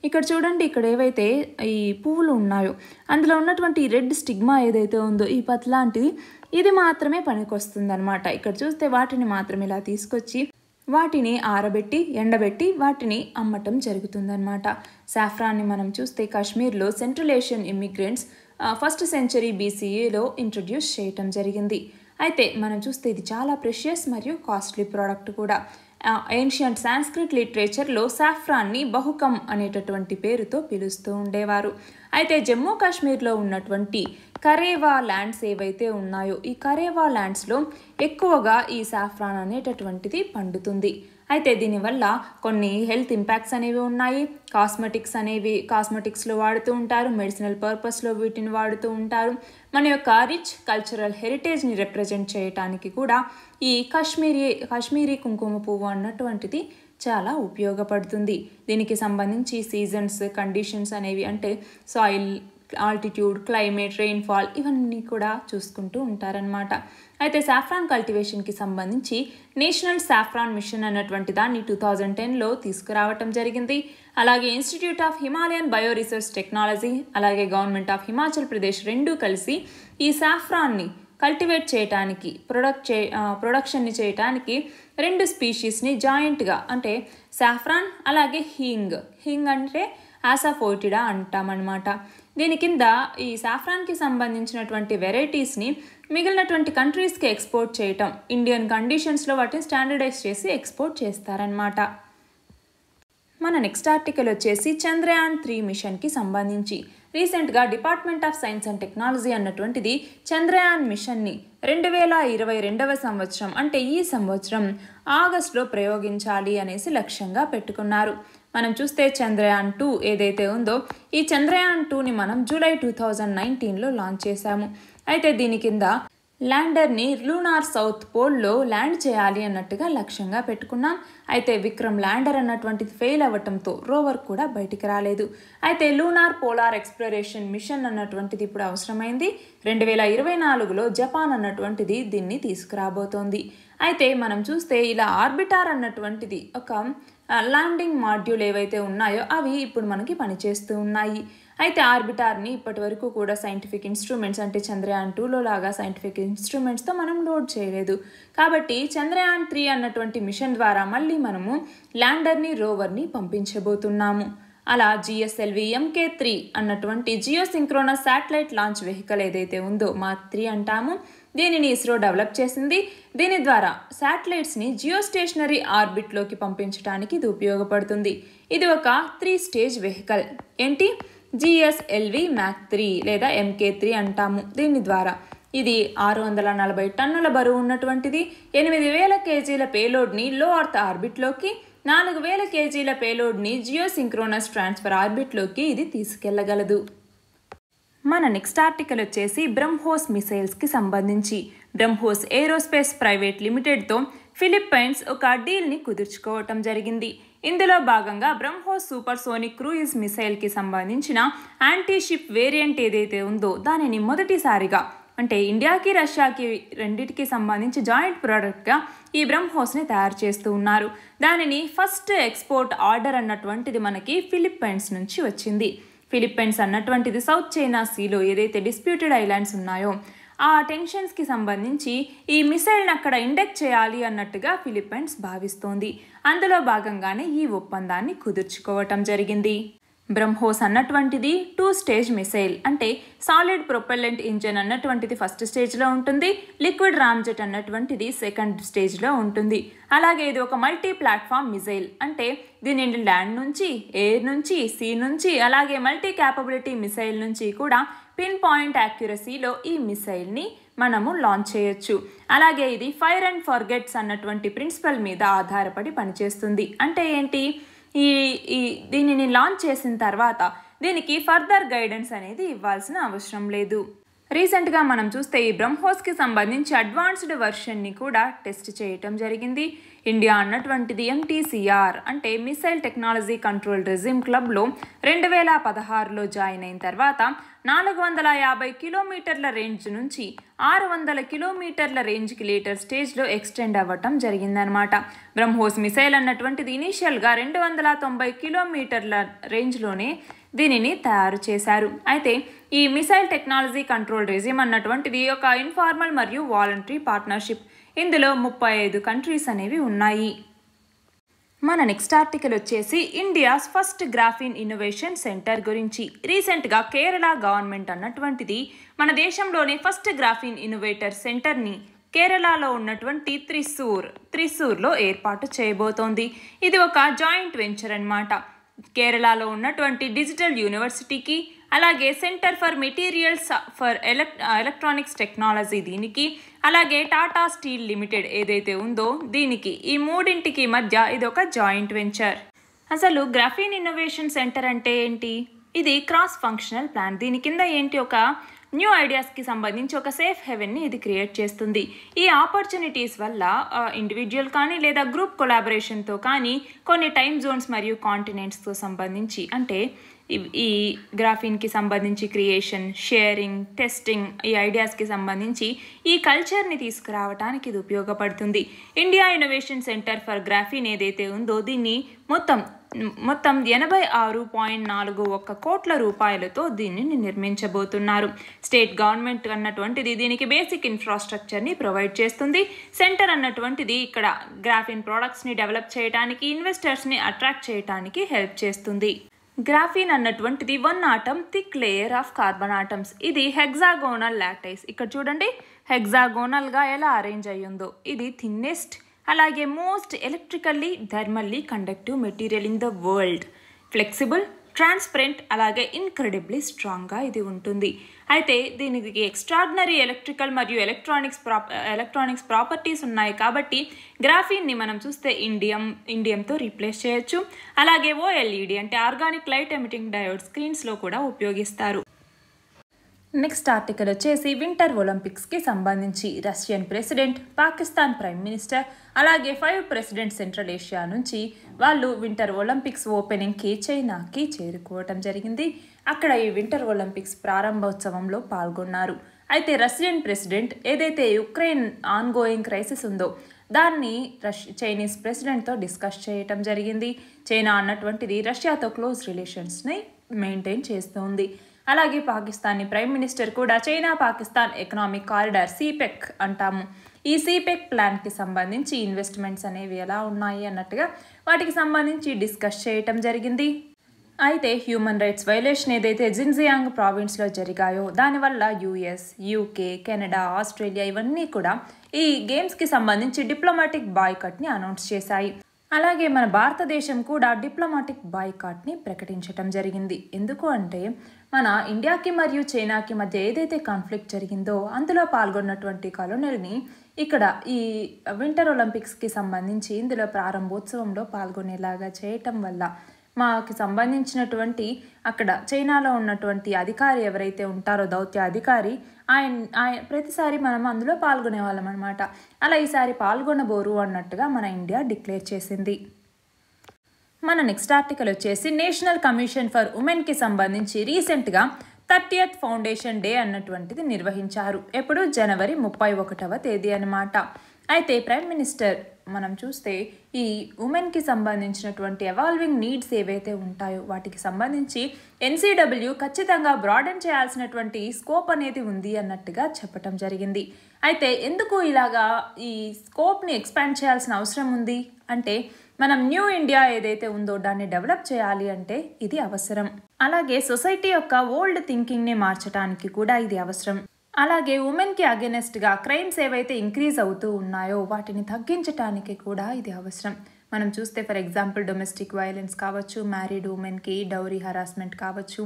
A: ఇక్కడ చూడండి, ఇక్కడ ఏవైతే ఈ పువ్వులు ఉన్నాయో అందులో ఉన్నటువంటి రెడ్ స్టిగ్మా ఏదైతే ఉందో ఈ పత్లాంటిది ఇది మాత్రమే పనికొస్తుంది అనమాట. ఇక్కడ చూస్తే వాటిని మాత్రం ఇలా తీసుకొచ్చి వాటిని ఆరబెట్టి ఎండబెట్టి వాటిని అమ్మటం జరుగుతుందన్నమాట. సాఫ్రాన్ని మనం చూస్తే కాశ్మీర్లో central Asian immigrants 1st century BCEలో ఇంట్రడ్యూస్ చేయటం జరిగింది. అయితే మనం చూస్తే ఇది చాలా ప్రెషియస్ మరియు కాస్ట్లీ ప్రోడక్ట్ కూడా. ఏన్షియంట్ సాంస్క్రిట్ లిటరేచర్లో సాఫ్రాన్ని బహుకం అనేటటువంటి పేరుతో పిలుస్తూ ఉండేవారు. అయితే జమ్మూ కాశ్మీర్లో ఉన్నటువంటి కరేవా ల్యాండ్స్ ఏవైతే ఉన్నాయో ఈ కరేవా ల్యాండ్స్లో ఎక్కువగా ఈ సాఫ్రాన్ అనేటటువంటిది పండుతుంది. అయితే దీనివల్ల కొన్ని హెల్త్ ఇంపాక్ట్స్ అనేవి ఉన్నాయి. కాస్మెటిక్స్లో వాడుతూ ఉంటారు, మెడిసినల్ పర్పస్లో వీటిని వాడుతూ ఉంటారు. మన యొక్క రిచ్ కల్చరల్ హెరిటేజ్ని రిప్రజెంట్ చేయడానికి కూడా ఈ కాశ్మీరీ కుంకుమ పువ్వు అన్నటువంటిది చాలా ఉపయోగపడుతుంది. దీనికి సంబంధించి సీజన్స్ కండిషన్స్ అనేవి అంటే సాయిల్, ఆల్టిట్యూడ్, క్లైమేట్, రెయిన్ఫాల్ ఇవన్నీ కూడా చూసుకుంటూ ఉంటారనమాట. అయితే సాఫ్రాన్ కల్టివేషన్కి సంబంధించి నేషనల్ సాఫ్రాన్ మిషన్ అన్నటువంటి దాన్ని 2010లో తీసుకురావటం జరిగింది. అలాగే institute of Himalayan bio research technology అలాగే గవర్నమెంట్ ఆఫ్ హిమాచల్ ప్రదేశ్ రెండూ కలిసి ఈ సాఫ్రాన్ని కల్టివేట్ చేయటానికి ప్రొడక్షన్ని చేయటానికి 2 స్పీషీస్ని జాయింట్గా అంటే సాఫ్రాన్ అలాగే హింగ్ అంటే ఆసాఫోయిటిడా అంటామన్నమాట. దీని కింద ఈ సాఫ్రాన్కి సంబంధించినటువంటి వెరైటీస్ని మిగిలినటువంటి కంట్రీస్కి ఎక్స్పోర్ట్ చేయటం, ఇండియన్ కండిషన్స్లో వాటిని స్టాండర్డైజ్ చేసి ఎక్స్పోర్ట్ చేస్తారనమాట. మన నెక్స్ట్ ఆర్టికల్ వచ్చేసి చంద్రయాన్ 3 మిషన్కి సంబంధించి రీసెంట్గా department of science and technology అన్నటువంటిది చంద్రయాన్ మిషన్ని 2022వ సంవత్సరం అంటే ఈ సంవత్సరం ఆగస్టులో ప్రయోగించాలి అనేసి లక్ష్యంగా పెట్టుకున్నారు. మనం చూస్తే చంద్రయాన్ 2 ఏదైతే ఉందో ఈ చంద్రయాన్ 2ని మనం జూలై 2019లో లాంచ్ చేశాము. అయితే దీని కింద ల్యాండర్ని లూనార్ సౌత్ పోల్లో ల్యాండ్ చేయాలి అన్నట్టుగా లక్ష్యంగా పెట్టుకున్నాం. అయితే విక్రమ్ ల్యాండర్ అన్నటువంటిది ఫెయిల్ అవ్వటంతో రోవర్ కూడా బయటికి రాలేదు. అయితే లూనార్ పోలార్ ఎక్స్ప్లోరేషన్ మిషన్ అన్నటువంటిది ఇప్పుడు అవసరమైంది. 2024లో జపాన్ అన్నటువంటిది దీన్ని తీసుకురాబోతోంది. అయితే మనం చూస్తే ఇలా ఆర్బిటార్ అన్నటువంటిది ఒక ల్యాండింగ్ మాడ్యూల్ ఏవైతే ఉన్నాయో అవి ఇప్పుడు మనకి పనిచేస్తూ ఉన్నాయి. అయితే ఆర్బిటార్ని ఇప్పటి వరకు కూడా సైంటిఫిక్ ఇన్స్ట్రుమెంట్స్ అంటే చంద్రయాన్ 2లో లాగా సైంటిఫిక్ ఇన్స్ట్రుమెంట్స్తో మనం లోడ్ చేయలేదు. కాబట్టి చంద్రయాన్ 3 అన్నటువంటి మిషన్ ద్వారా మళ్ళీ మనము ల్యాండర్ని రోవర్ని పంపించబోతున్నాము. అలా GSLV MK3 అన్నటువంటి జియోసింక్రోనస్ శాటిలైట్ లాంచ్ వెహికల్ ఏదైతే ఉందో మార్క్ 3 అంటాము, దీనిని ఇస్రో డెవలప్ చేసింది. దీని ద్వారా శాటిలైట్స్ని జియోస్టేషనరీ ఆర్బిట్లోకి పంపించడానికి ఇది ఉపయోగపడుతుంది. ఇది ఒక 3 స్టేజ్ వెహికల్. ఏంటి? GSLV Mark 3 లేదా MK3 అంటాము. దీని ద్వారా ఇది 640 టన్నుల బరువు ఉన్నటువంటిది 8000 కేజీల పేలోడ్ని లో అర్త్ ఆర్బిట్లోకి 4000 కేజీల పేలోడ్ని జియోసింక్రోనస్ ట్రాన్స్ఫర్ ఆర్బిట్లోకి ఇది తీసుకెళ్లగలదు. మన నెక్స్ట్ ఆర్టికల్ వచ్చేసి బ్రహ్మోస్ మిసైల్స్కి సంబంధించి బ్రహ్మోస్ ఏరోస్పేస్ ప్రైవేట్ లిమిటెడ్తో ఫిలిప్పైన్స్ ఒక డీల్ని కుదుర్చుకోవటం జరిగింది. ఇందులో భాగంగా బ్రహ్మోస్ సూపర్సోనిక్ క్రూయిజ్ మిసైల్కి సంబంధించిన యాంటీ షిప్ వేరియంట్ ఏదైతే ఉందో దానిని మొదటిసారిగా అంటే ఇండియాకి రష్యాకి రెండింటికి సంబంధించి జాయింట్ ప్రోడక్ట్గా ఈ బ్రహ్మోస్ని తయారు చేస్తూ ఉన్నారు. దానిని ఫస్ట్ ఎక్స్పోర్ట్ ఆర్డర్ అన్నటువంటిది మనకి ఫిలిప్పైన్స్ నుంచి వచ్చింది. ఫిలిప్పైన్స్ అన్నటువంటిది సౌత్ చైనా సీలో ఏదైతే డిస్ప్యూటెడ్ ఐలాండ్స్ ఉన్నాయో ఆ టెన్షన్స్కి సంబంధించి ఈ మిసైల్ని అక్కడ ఇండెక్ట్ చేయాలి అన్నట్టుగా ఫిలిప్పైన్స్ భావిస్తోంది. అందులో భాగంగానే ఈ ఒప్పందాన్ని కుదుర్చుకోవటం జరిగింది. బ్రహ్మోస్ అన్నటువంటిది 2 స్టేజ్ మిసైల్ అంటే సాలిడ్ ప్రొపెల్లెంట్ ఇంజన్ అన్నటువంటిది ఫస్ట్ స్టేజ్లో ఉంటుంది, లిక్విడ్ రామ్జెట్ అన్నటువంటిది సెకండ్ స్టేజ్లో ఉంటుంది. అలాగే ఇది ఒక మల్టీ ప్లాట్ఫామ్ మిసైల్ అంటే దీనిని ల్యాండ్ నుంచి, ఎయిర్ నుంచి, సీ నుంచి అలాగే మల్టీ క్యాపబిలిటీ మిసైల్ నుంచి కూడా పిన్ పాయింట్ యాక్యురసీలో ఈ మిసైల్ని మనము లాంచ్ చేయొచ్చు. అలాగే ఇది ఫైర్ అండ్ ఫర్గెట్స్ అన్నటువంటి ప్రిన్సిపల్ మీద ఆధారపడి పనిచేస్తుంది. అంటే ఏంటి? దీనిని లాంచ్ చేసిన తర్వాత దీనికి ఫర్దర్ గైడెన్స్ అనేది ఇవ్వాల్సిన అవసరం లేదు. రీసెంట్గా మనం చూస్తే ఈ బ్రహ్మోస్కి సంబంధించి అడ్వాన్స్డ్ వర్షన్ని కూడా టెస్ట్ చేయటం జరిగింది. ఇండియా అన్నటువంటిది MTCR అంటే మిసైల్ టెక్నాలజీ కంట్రోల్ రెజిమ్ క్లబ్లో 2016లో జాయిన్ అయిన తర్వాత 450 కిలోమీటర్ల రేంజ్ నుంచి 600 కిలోమీటర్ల రేంజ్కి లేటర్ స్టేజ్లో ఎక్స్టెండ్ అవ్వటం జరిగిందనమాట. బ్రహ్మోస్ మిసైల్ అన్నటువంటిది ఇనీషియల్గా 290 కిలోమీటర్ల రేంజ్లోనే దీనిని తయారు చేశారు. అయితే ఈ మిసైల్ టెక్నాలజీ కంట్రోల్ రెజిమ్ అన్నటువంటిది ఒక ఇన్ఫార్మల్ మరియు వాలంటరీ పార్ట్నర్షిప్. ఇందులో 35 కంట్రీస్ అనేవి ఉన్నాయి. మన నెక్స్ట్ ఆర్టికల్ వచ్చేసి India's first graphene innovation centre గురించి. రీసెంట్గా కేరళ గవర్నమెంట్ అన్నటువంటిది మన దేశంలోనే ఫస్ట్ గ్రాఫీన్ ఇన్నోవేటర్ సెంటర్ని కేరళలో ఉన్నటువంటి త్రిశూర్లో ఏర్పాటు చేయబోతోంది. ఇది ఒక జాయింట్ వెంచర్ అన్నమాట. కేరళలో ఉన్నటువంటి డిజిటల్ యూనివర్సిటీకి అలాగే centre for materials for electronics technology దీనికి అలాగే టాటా స్టీల్ లిమిటెడ్ ఏదైతే ఉందో దీనికి ఈ మూడింటికి మధ్య ఇది ఒక జాయింట్ వెంచర్. అసలు గ్రాఫీన్ ఇన్నోవేషన్ సెంటర్ అంటే ఏంటి? ఇది క్రాస్ ఫంక్షనల్ ప్లాన్. దీని కింద ఏంటి, ఒక న్యూ ఐడియాస్కి సంబంధించి ఒక సేఫ్ హెవెన్ని ఇది క్రియేట్ చేస్తుంది. ఈ ఆపర్చునిటీస్ వల్ల ఇండివిజువల్ కానీ లేదా గ్రూప్ కొలాబరేషన్తో కానీ కొన్ని టైమ్ జోన్స్ మరియు కాంటినెంట్స్తో సంబంధించి అంటే ఈ గ్రాఫీన్కి సంబంధించి క్రియేషన్, షేరింగ్, టెస్టింగ్ ఈ ఐడియాస్కి సంబంధించి ఈ కల్చర్ని తీసుకురావడానికి ఇది ఉపయోగపడుతుంది. India innovation centre for graphene ఏదైతే ఉందో దీన్ని మొత్తం 86.41 కోట్ల రూపాయలతో దీనిని నిర్మించబోతున్నారు. స్టేట్ గవర్నమెంట్ అన్నటువంటిది దీనికి బేసిక్ ఇన్ఫ్రాస్ట్రక్చర్ని ప్రొవైడ్ చేస్తుంది. సెంటర్ అన్నటువంటిది ఇక్కడ గ్రాఫీన్ ప్రోడక్ట్స్ని డెవలప్ చేయడానికి, ఇన్వెస్టర్స్ని అట్రాక్ట్ చేయడానికి హెల్ప్ చేస్తుంది. గ్రాఫీన్ అన్నటువంటిది 1 atom thick layer of carbon atoms. ఇది హెగ్జాగోనల్ లాటైస్. ఇక్కడ చూడండి హెగ్జాగోనల్గా ఎలా అరేంజ్ అయ్యిందో. ఇది థిన్నెస్ట్ అలాగే most electrically thermally conductive material in the world. Flexible, transparent అలాగే ఇన్క్రెడిబ్లీ స్ట్రాంగ్గా ఇది ఉంటుంది. అయితే దీనికి ఎక్స్ట్రాడినరీ ఎలక్ట్రికల్ మరియు ఎలక్ట్రానిక్స్ ప్రాపర్టీస్ ఉన్నాయి కాబట్టి గ్రాఫీన్ని మనం చూస్తే ఇండియంతో రీప్లేస్ చేయొచ్చు. అలాగే OLED అంటే ఆర్గానిక్ లైట్ ఎమిటింగ్ డయోడ్ స్క్రీన్స్లో కూడా ఉపయోగిస్తారు. నెక్స్ట్ ఆర్టికల్ వచ్చేసి వింటర్ ఒలింపిక్స్కి సంబంధించి Russian president, Pakistan prime minister అలాగే 5 ప్రెసిడెంట్ సెంట్రల్ ఏషియా నుంచి వాళ్ళు వింటర్ ఒలింపిక్స్ ఓపెనింగ్కి చైనాకి చేరుకోవటం జరిగింది. అక్కడ ఈ వింటర్ ఒలింపిక్స్ ప్రారంభోత్సవంలో పాల్గొన్నారు. అయితే రష్యన్ ప్రెసిడెంట్ ఏదైతే యుక్రెయిన్ ఆన్గోయింగ్ క్రైసిస్ ఉందో దాన్ని చైనీస్ ప్రెసిడెంట్తో డిస్కస్ చేయటం జరిగింది. చైనా అన్నటువంటిది రష్యాతో క్లోజ్ రిలేషన్స్ని మెయింటైన్ చేస్తుంది. అలాగే పాకిస్తానీ ప్రైమ్ మినిస్టర్ కూడా China Pakistan economic corridor CPEC అంటాము. ఈ CPEC ప్లాన్కి సంబంధించి ఇన్వెస్ట్మెంట్స్ అనేవి ఎలా ఉన్నాయి అన్నట్టుగా వాటికి సంబంధించి డిస్కస్ చేయటం జరిగింది. అయితే హ్యూమన్ రైట్స్ వైలేషన్ ఏదైతే జిన్జియాంగ్ ప్రావిన్స్లో జరిగాయో దానివల్ల US, UK, కెనడా, ఆస్ట్రేలియా ఇవన్నీ కూడా ఈ గేమ్స్కి సంబంధించి డిప్లొమాటిక్ బాయ్కాట్ని అనౌన్స్ చేశాయి. అలాగే మన భారతదేశం కూడా డిప్లొమాటిక్ బాయ్కాట్ని ప్రకటించటం జరిగింది. ఎందుకు అంటే మన ఇండియాకి మరియు చైనాకి మధ్య ఏదైతే కాన్ఫ్లిక్ట్ జరిగిందో అందులో పాల్గొన్నటువంటి కలోనల్ని ఇక్కడ ఈ వింటర్ ఒలింపిక్స్కి సంబంధించి ఇందులో ప్రారంభోత్సవంలో పాల్గొనేలాగా చేయటం వల్ల మాకు సంబంధించినటువంటి అక్కడ చైనాలో ఉన్నటువంటి అధికారి ఎవరైతే ఉంటారో దౌత్య అధికారి ఆయన ప్రతిసారి మనం అందులో పాల్గొనే వాళ్ళం అనమాట. అలా ఈసారి పాల్గొనబోరు అన్నట్టుగా మన ఇండియా డిక్లేర్ చేసింది. మన నెక్స్ట్ ఆర్టికల్ వచ్చేసి నేషనల్ కమిషన్ ఫర్ ఉమెన్కి సంబంధించి రీసెంట్గా 30th ఫౌండేషన్ డే అన్నటువంటిది నిర్వహించారు. ఎప్పుడు జనవరి 31వ తేదీ అనమాట. అయితే ప్రైమ్ మినిస్టర్ మనం చూస్తే ఈ ఉమెన్కి సంబంధించినటువంటి ఎవాల్వింగ్ నీడ్స్ ఏవైతే ఉంటాయో వాటికి సంబంధించి NCW ఖచ్చితంగా బ్రాడన్ చేయాల్సినటువంటి స్కోప్ అనేది ఉంది అన్నట్టుగా చెప్పటం జరిగింది. అయితే ఎందుకు ఇలాగా ఈ స్కోప్ని ఎక్స్పాండ్ చేయాల్సిన అవసరం ఉంది అంటే మనం న్యూ ఇండియా ఏదైతే ఉందో దాన్ని డెవలప్ చేయాలి అంటే ఇది అవసరం. అలాగే సొసైటీ యొక్క ఓల్డ్ థింకింగ్ని మార్చడానికి కూడా ఇది అవసరం. అలాగే ఉమెన్కి అగెనెస్ట్గా క్రైమ్స్ ఏవైతే ఇంక్రీజ్ అవుతూ ఉన్నాయో వాటిని తగ్గించడానికి కూడా ఇది అవసరం. మనం చూస్తే ఫర్ ఎగ్జాంపుల్ డొమెస్టిక్ వైలెన్స్ కావచ్చు, మ్యారీడ్ ఉమెన్కి డౌరీ హరాస్మెంట్ కావచ్చు,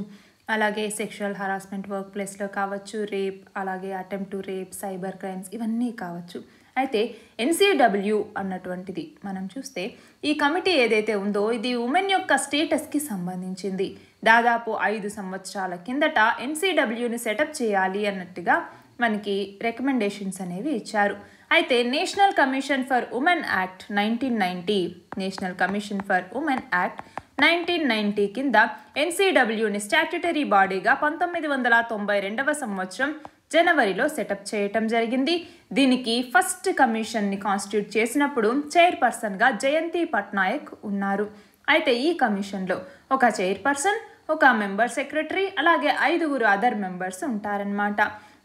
A: అలాగే సెక్షువల్ హరాస్మెంట్ వర్క్ ప్లేస్లో కావచ్చు, రేప్, అలాగే attempt to rape, cyber crimes ఇవన్నీ కావచ్చు. అయితే ఎన్సీడబ్ల్యూ అన్నటువంటిది మనం చూస్తే ఈ కమిటీ ఏదైతే ఉందో ఇది ఉమెన్ యొక్క స్టేటస్కి సంబంధించింది. దాదాపు 5 సంవత్సరాల కిందట ఎన్సీడబ్ల్యూని సెటప్ చేయాలి అన్నట్టుగా మనకి రికమెండేషన్స్ అనేవి ఇచ్చారు. అయితే national commission for women act 1990 national commission for women act 1990 కింద ఎన్సీడబ్ల్యూని స్టాట్యుటరీ బాడీగా 1992 సంవత్సరం జనవరిలో సెటప్ చేయటం జరిగింది. దీనికి ఫస్ట్ కమిషన్ని కాన్స్టిట్యూట్ చేసినప్పుడు చైర్పర్సన్గా జయంతి పట్నాయక్ ఉన్నారు. అయితే ఈ కమిషన్లో ఒక చైర్పర్సన్, ఒక మెంబర్ సెక్రటరీ, అలాగే 5 అదర్ మెంబర్స్ ఉంటారనమాట.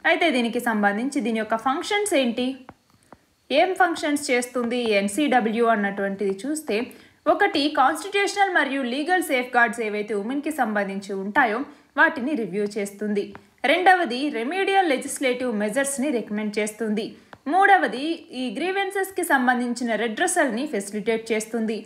A: అయితే దీనికి సంబంధించి దీని యొక్క ఫంక్షన్స్ ఏంటి, ఏం ఫంక్షన్స్ చేస్తుంది ఎన్సీడబ్ల్యూ అన్నటువంటిది చూస్తే, ఒకటి కాన్స్టిట్యూషనల్ మరియు లీగల్ సేఫ్ గార్డ్స్ ఏవైతే ఉమెన్కి సంబంధించి ఉంటాయో వాటిని రివ్యూ చేస్తుంది. రెండవది రెమీడియల్ లెజిస్లేటివ్ మెజర్స్ని రికమెండ్ చేస్తుంది. మూడవది ఈ గ్రీవెన్సెస్కి సంబంధించిన రెడ్రెసల్ని ఫెసిలిటేట్ చేస్తుంది.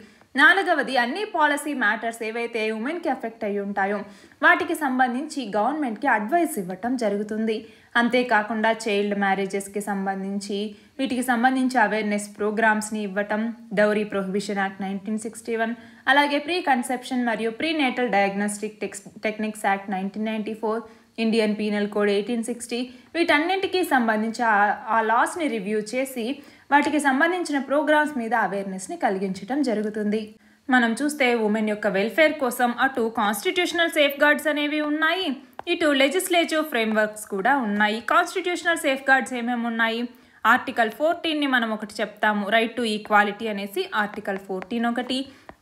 A: నాలుగవది అన్ని పాలసీ మ్యాటర్స్ ఏవైతే ఉమెన్కి ఎఫెక్ట్ అయి ఉంటాయో వాటికి సంబంధించి గవర్నమెంట్కి అడ్వైస్ ఇవ్వటం జరుగుతుంది. అంతేకాకుండా చైల్డ్ మ్యారేజెస్కి సంబంధించి వీటికి సంబంధించి అవేర్నెస్ ప్రోగ్రామ్స్ని ఇవ్వటం, డౌరీ ప్రొహిబిషన్ యాక్ట్ 1961, అలాగే ప్రీ కన్సెప్షన్ మరియు pre natal diagnostic techniques act 1994, Indian penal code 1860 వీటన్నింటికి సంబంధించి ఆ లాస్ని రివ్యూ చేసి వాటికి సంబంధించిన ప్రోగ్రామ్స్ మీద అవేర్నెస్ని కలిగించడం జరుగుతుంది. మనం చూస్తే ఉమెన్ యొక్క వెల్ఫేర్ కోసం అటు కాన్స్టిట్యూషనల్ సేఫ్ గార్డ్స్ అనేవి ఉన్నాయి, ఇటు లెజిస్లేటివ్ ఫ్రేమ్వర్క్స్ కూడా ఉన్నాయి. కాన్స్టిట్యూషనల్ సేఫ్ గార్డ్స్ ఏమేమి ఉన్నాయి, ఆర్టికల్ 14ని మనం ఒకటి చెప్తాము, రైట్ టు ఈక్వాలిటీ అనేసి ఆర్టికల్ 14 ఒకటి,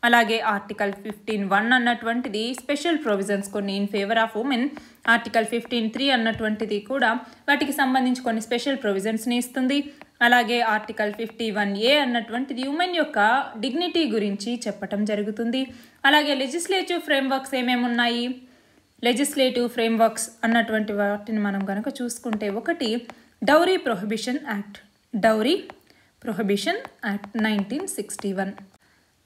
A: అలాగే ఆర్టికల్ 15(1) అన్నటువంటిది స్పెషల్ ప్రొవిజన్స్ కొన్ని in favour of women, article 15(3) అన్నటువంటిది కూడా వాటికి సంబంధించి కొన్ని స్పెషల్ ప్రొవిజన్స్ని ఇస్తుంది. అలాగే ఆర్టికల్ 51A అన్నటువంటిది ఉమెన్ యొక్క డిగ్నిటీ గురించి చెప్పటం జరుగుతుంది. అలాగే లెజిస్లేటివ్ ఫ్రేమ్వర్క్స్ ఏమేమి ఉన్నాయి, లెజిస్లేటివ్ ఫ్రేమ్వర్క్స్ అన్నటువంటి వాటిని మనం కనుక చూసుకుంటే, ఒకటి dowry prohibition act, dowry prohibition act 1961,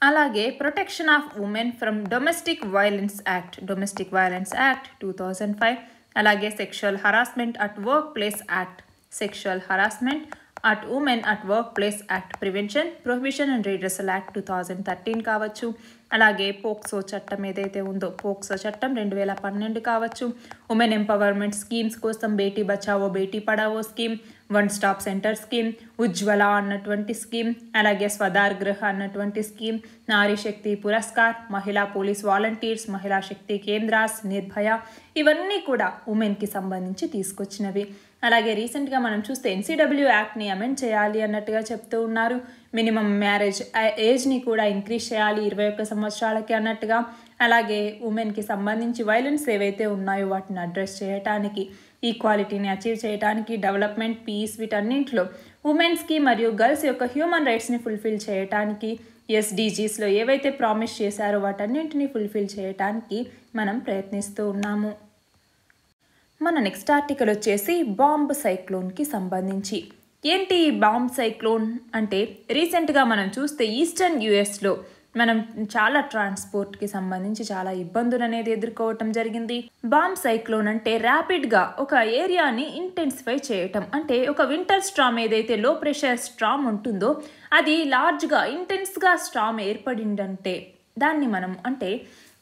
A: అలాగే protection of women from domestic violence act, domestic violence act 2005, అలాగే sexual harassment at work place act, sexual harassment at women at work place act prevention, prohibition and redressal act 2013 కావచ్చు. అలాగే POCSO చట్టం ఏదైతే ఉందో POCSO చట్టం 2012 కావచ్చు. Women empowerment schemes కోసం Beti Bachao Beti Padhao scheme, one stop centre scheme, Ujjwala అన్నటువంటి స్కీమ్, అలాగే స్వదార్ గృహ అన్నటువంటి స్కీమ్, నారీ శక్తి పురస్కార్, మహిళా పోలీస్ వాలంటీర్స్, మహిళా శక్తి కేంద్రాస్, నిర్భయ, ఇవన్నీ కూడా ఉమెన్కి సంబంధించి తీసుకొచ్చినవి. అలాగే రీసెంట్గా మనం చూస్తే ఎన్సీడబ్ల్యూ యాక్ట్ని అమెండ్ చేయాలి అన్నట్టుగా చెప్తూ ఉన్నారు. మినిమం మ్యారేజ్ ఏజ్ని కూడా ఇంక్రీజ్ చేయాలి 21 సంవత్సరాలకి అన్నట్టుగా. అలాగే ఉమెన్కి సంబంధించి వైలెన్స్ ఏవైతే ఉన్నాయో వాటిని అడ్రస్ చేయడానికి, ఈక్వాలిటీని అచీవ్ చేయడానికి, డెవలప్మెంట్, పీస్ వీటన్నింటిలో ఉమెన్స్కి మరియు గర్ల్స్ యొక్క హ్యూమన్ రైట్స్ని ఫుల్ఫిల్ చేయడానికి, ఎస్డీజీస్లో ఏవైతే ప్రామిస్ చేశారో వాటన్నింటినీ ఫుల్ఫిల్ చేయడానికి మనం ప్రయత్నిస్తూ ఉన్నాము. మన నెక్స్ట్ ఆర్టికల్ వచ్చేసి బాంబ్ సైక్లోన్కి సంబంధించి. ఏంటి ఈ బాంబ్ సైక్లోన్ అంటే, రీసెంట్గా మనం చూస్తే ఈస్టర్న్ యుఎస్లో మనం చాలా ట్రాన్స్పోర్ట్కి సంబంధించి చాలా ఇబ్బందులు అనేది ఎదుర్కోవటం జరిగింది. బాంబ్ సైక్లోన్ అంటే ర్యాపిడ్గా ఒక ఏరియాని ఇంటెన్సిఫై చేయటం, అంటే ఒక వింటర్ స్ట్రామ్ ఏదైతే లో ప్రెషర్ స్ట్రామ్ ఉంటుందో అది లార్జ్గా ఇంటెన్స్గా స్ట్రామ్ ఏర్పడిందంటే దాన్ని మనం అంటే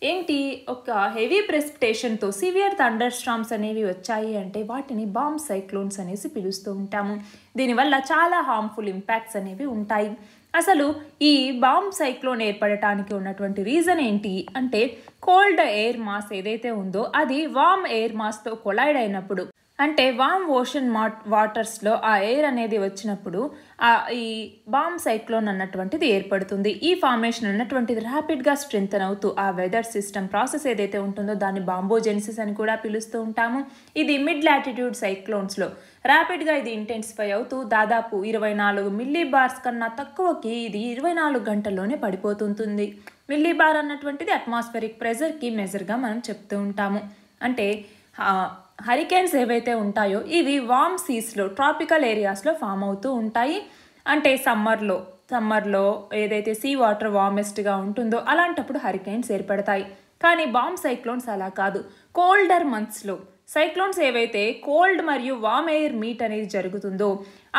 A: ఏంటి, ఒక హెవీ ప్రెసిపిటేషన్తో సివియర్ థండర్ స్టార్మ్స్ అనేవి వచ్చాయి అంటే వాటిని బాంబ్ సైక్లోన్స్ అనేసి పిలుస్తూ ఉంటాము. దీనివల్ల చాలా హార్మ్ఫుల్ ఇంపాక్ట్స్ అనేవి ఉంటాయి. అసలు ఈ బాంబ్ సైక్లోన్ ఏర్పడటానికి ఉన్నటువంటి రీజన్ ఏంటి అంటే, కోల్డ్ ఎయిర్ మాస్ ఏదైతే ఉందో అది వార్మ్ ఎయిర్ మాస్తో కొలైడ్ అయినప్పుడు, అంటే వార్మ్ ఓషన్ వాటర్స్లో ఆ ఎయిర్ అనేది వచ్చినప్పుడు ఈ బాంబ్ సైక్లోన్ అన్నటువంటిది ఏర్పడుతుంది. ఈ ఫార్మేషన్ అన్నటువంటిది ర్యాపిడ్గా స్ట్రెంథన్ అవుతూ ఆ వెదర్ సిస్టమ్ ప్రాసెస్ ఏదైతే ఉంటుందో దాన్ని బాంబోజెనిసిస్ అని కూడా పిలుస్తూ ఉంటాము. ఇది మిడ్ లాటిట్యూడ్ సైక్లోన్స్లో ర్యాపిడ్గా ఇది ఇంటెన్సిఫై అవుతూ దాదాపు 24 మిల్లీబార్స్ కన్నా తక్కువకి ఇది 24 గంటల్లోనే పడిపోతుంటుంది. మిల్లీబార్ అన్నటువంటిది అట్మాస్ఫెరిక్ ప్రెజర్కి మెజర్గా మనం చెప్తూ ఉంటాము. అంటే హరికేన్స్ ఏవైతే ఉంటాయో ఇవి వార్మ్ సీస్లో ట్రాపికల్ ఏరియాస్లో ఫామ్ అవుతూ ఉంటాయి. అంటే సమ్మర్లో ఏదైతే సీ వాటర్ వార్మెస్ట్గా ఉంటుందో అలాంటప్పుడు హరికేన్స్ ఏర్పడతాయి. కానీ బాంబ్ సైక్లోన్స్ అలా కాదు. కోల్డర్ మంత్స్లో సైక్లోన్స్ ఏవైతే కోల్డ్ మరియు వామ్ ఎయిర్ మీట్ అనేది జరుగుతుందో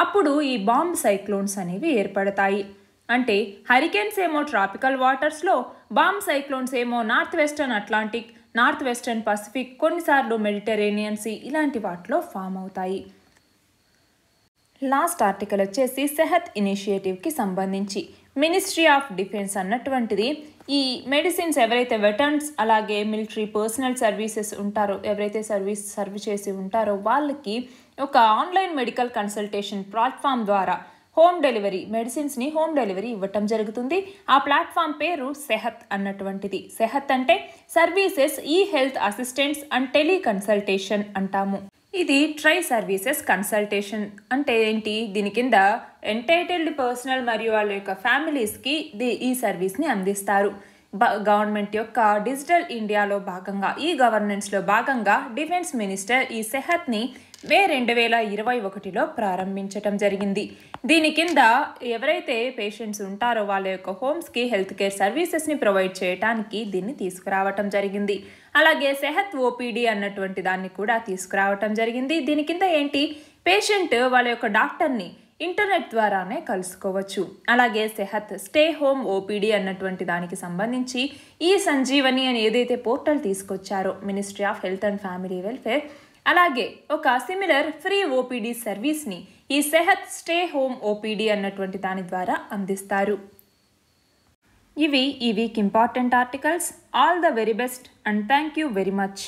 A: అప్పుడు ఈ బాంబ్ సైక్లోన్స్ అనేవి ఏర్పడతాయి. అంటే హరికేన్స్ ఏమో ట్రాపికల్ వాటర్స్లో, బాంబ్ సైక్లోన్స్ ఏమో north western Atlantic, north western Pacific, కొన్నిసార్లు మెడిటరేనియన్ సీ ఇలాంటి వాటిలో ఫామ్ అవుతాయి. లాస్ట్ ఆర్టికల్ వచ్చేసి సెహత్ ఇనిషియేటివ్కి సంబంధించి మినిస్ట్రీ ఆఫ్ డిఫెన్స్ అన్నటువంటిది ఈ మెడిసిన్స్ ఎవరైతే వెటర్న్స్ అలాగే మిలిటరీ పర్సనల్ సర్వీసెస్ ఉంటారో, ఎవరైతే సర్వ్ చేసి ఉంటారో వాళ్ళకి ఒక ఆన్లైన్ మెడికల్ కన్సల్టేషన్ ప్లాట్ఫామ్ ద్వారా హోమ్ డెలివరీ మెడిసిన్స్ని హోమ్ డెలివరీ ఇవ్వటం జరుగుతుంది. ఆ ప్లాట్ఫామ్ పేరు సెహత్ అన్నటువంటిది. సెహత్ అంటే సర్వీసెస్ ఈ health assistants and tele consultation అంటాము. ఇది ట్రై సర్వీసెస్ కన్సల్టేషన్ అంటే ఏంటి, దీని కింద ఎంటైటిల్డ్ పర్సనల్ మరియు వాళ్ళ యొక్క ఫ్యామిలీస్కి ఈ సర్వీస్ని అందిస్తారు. గవర్నమెంట్ యొక్క డిజిటల్ ఇండియాలో భాగంగా, ఈ గవర్నెన్స్లో భాగంగా డిఫెన్స్ మినిస్టర్ ఈ సెహత్ని మే 2021లో ప్రారంభించటం జరిగింది. దీని కింద ఎవరైతే పేషెంట్స్ ఉంటారో వాళ్ళ యొక్క హోమ్స్కి హెల్త్ కేర్ సర్వీసెస్ని ప్రొవైడ్ చేయడానికి దీన్ని తీసుకురావటం జరిగింది. అలాగే సెహత్ ఓపీడీ అన్నటువంటి దాన్ని కూడా తీసుకురావటం జరిగింది. దీని కింద ఏంటి, పేషెంట్ వాళ్ళ యొక్క డాక్టర్ని ఇంటర్నెట్ ద్వారానే కలుసుకోవచ్చు. అలాగే సెహత్ స్టే హోమ్ ఓపీడీ అన్నటువంటి దానికి సంబంధించి ఈ సంజీవని అని ఏదైతే పోర్టల్ తీసుకొచ్చారో ministry of health and family welfare, అలాగే ఒక సిమిలర్ ఫ్రీ ఓపీడీ సర్వీస్ని ఈ సెహత్ స్టే హోమ్ ఓపీడీ అన్నటువంటి దాని ద్వారా అందిస్తారు. ఇవి ఈ week important articles. All the very best and thank you very much.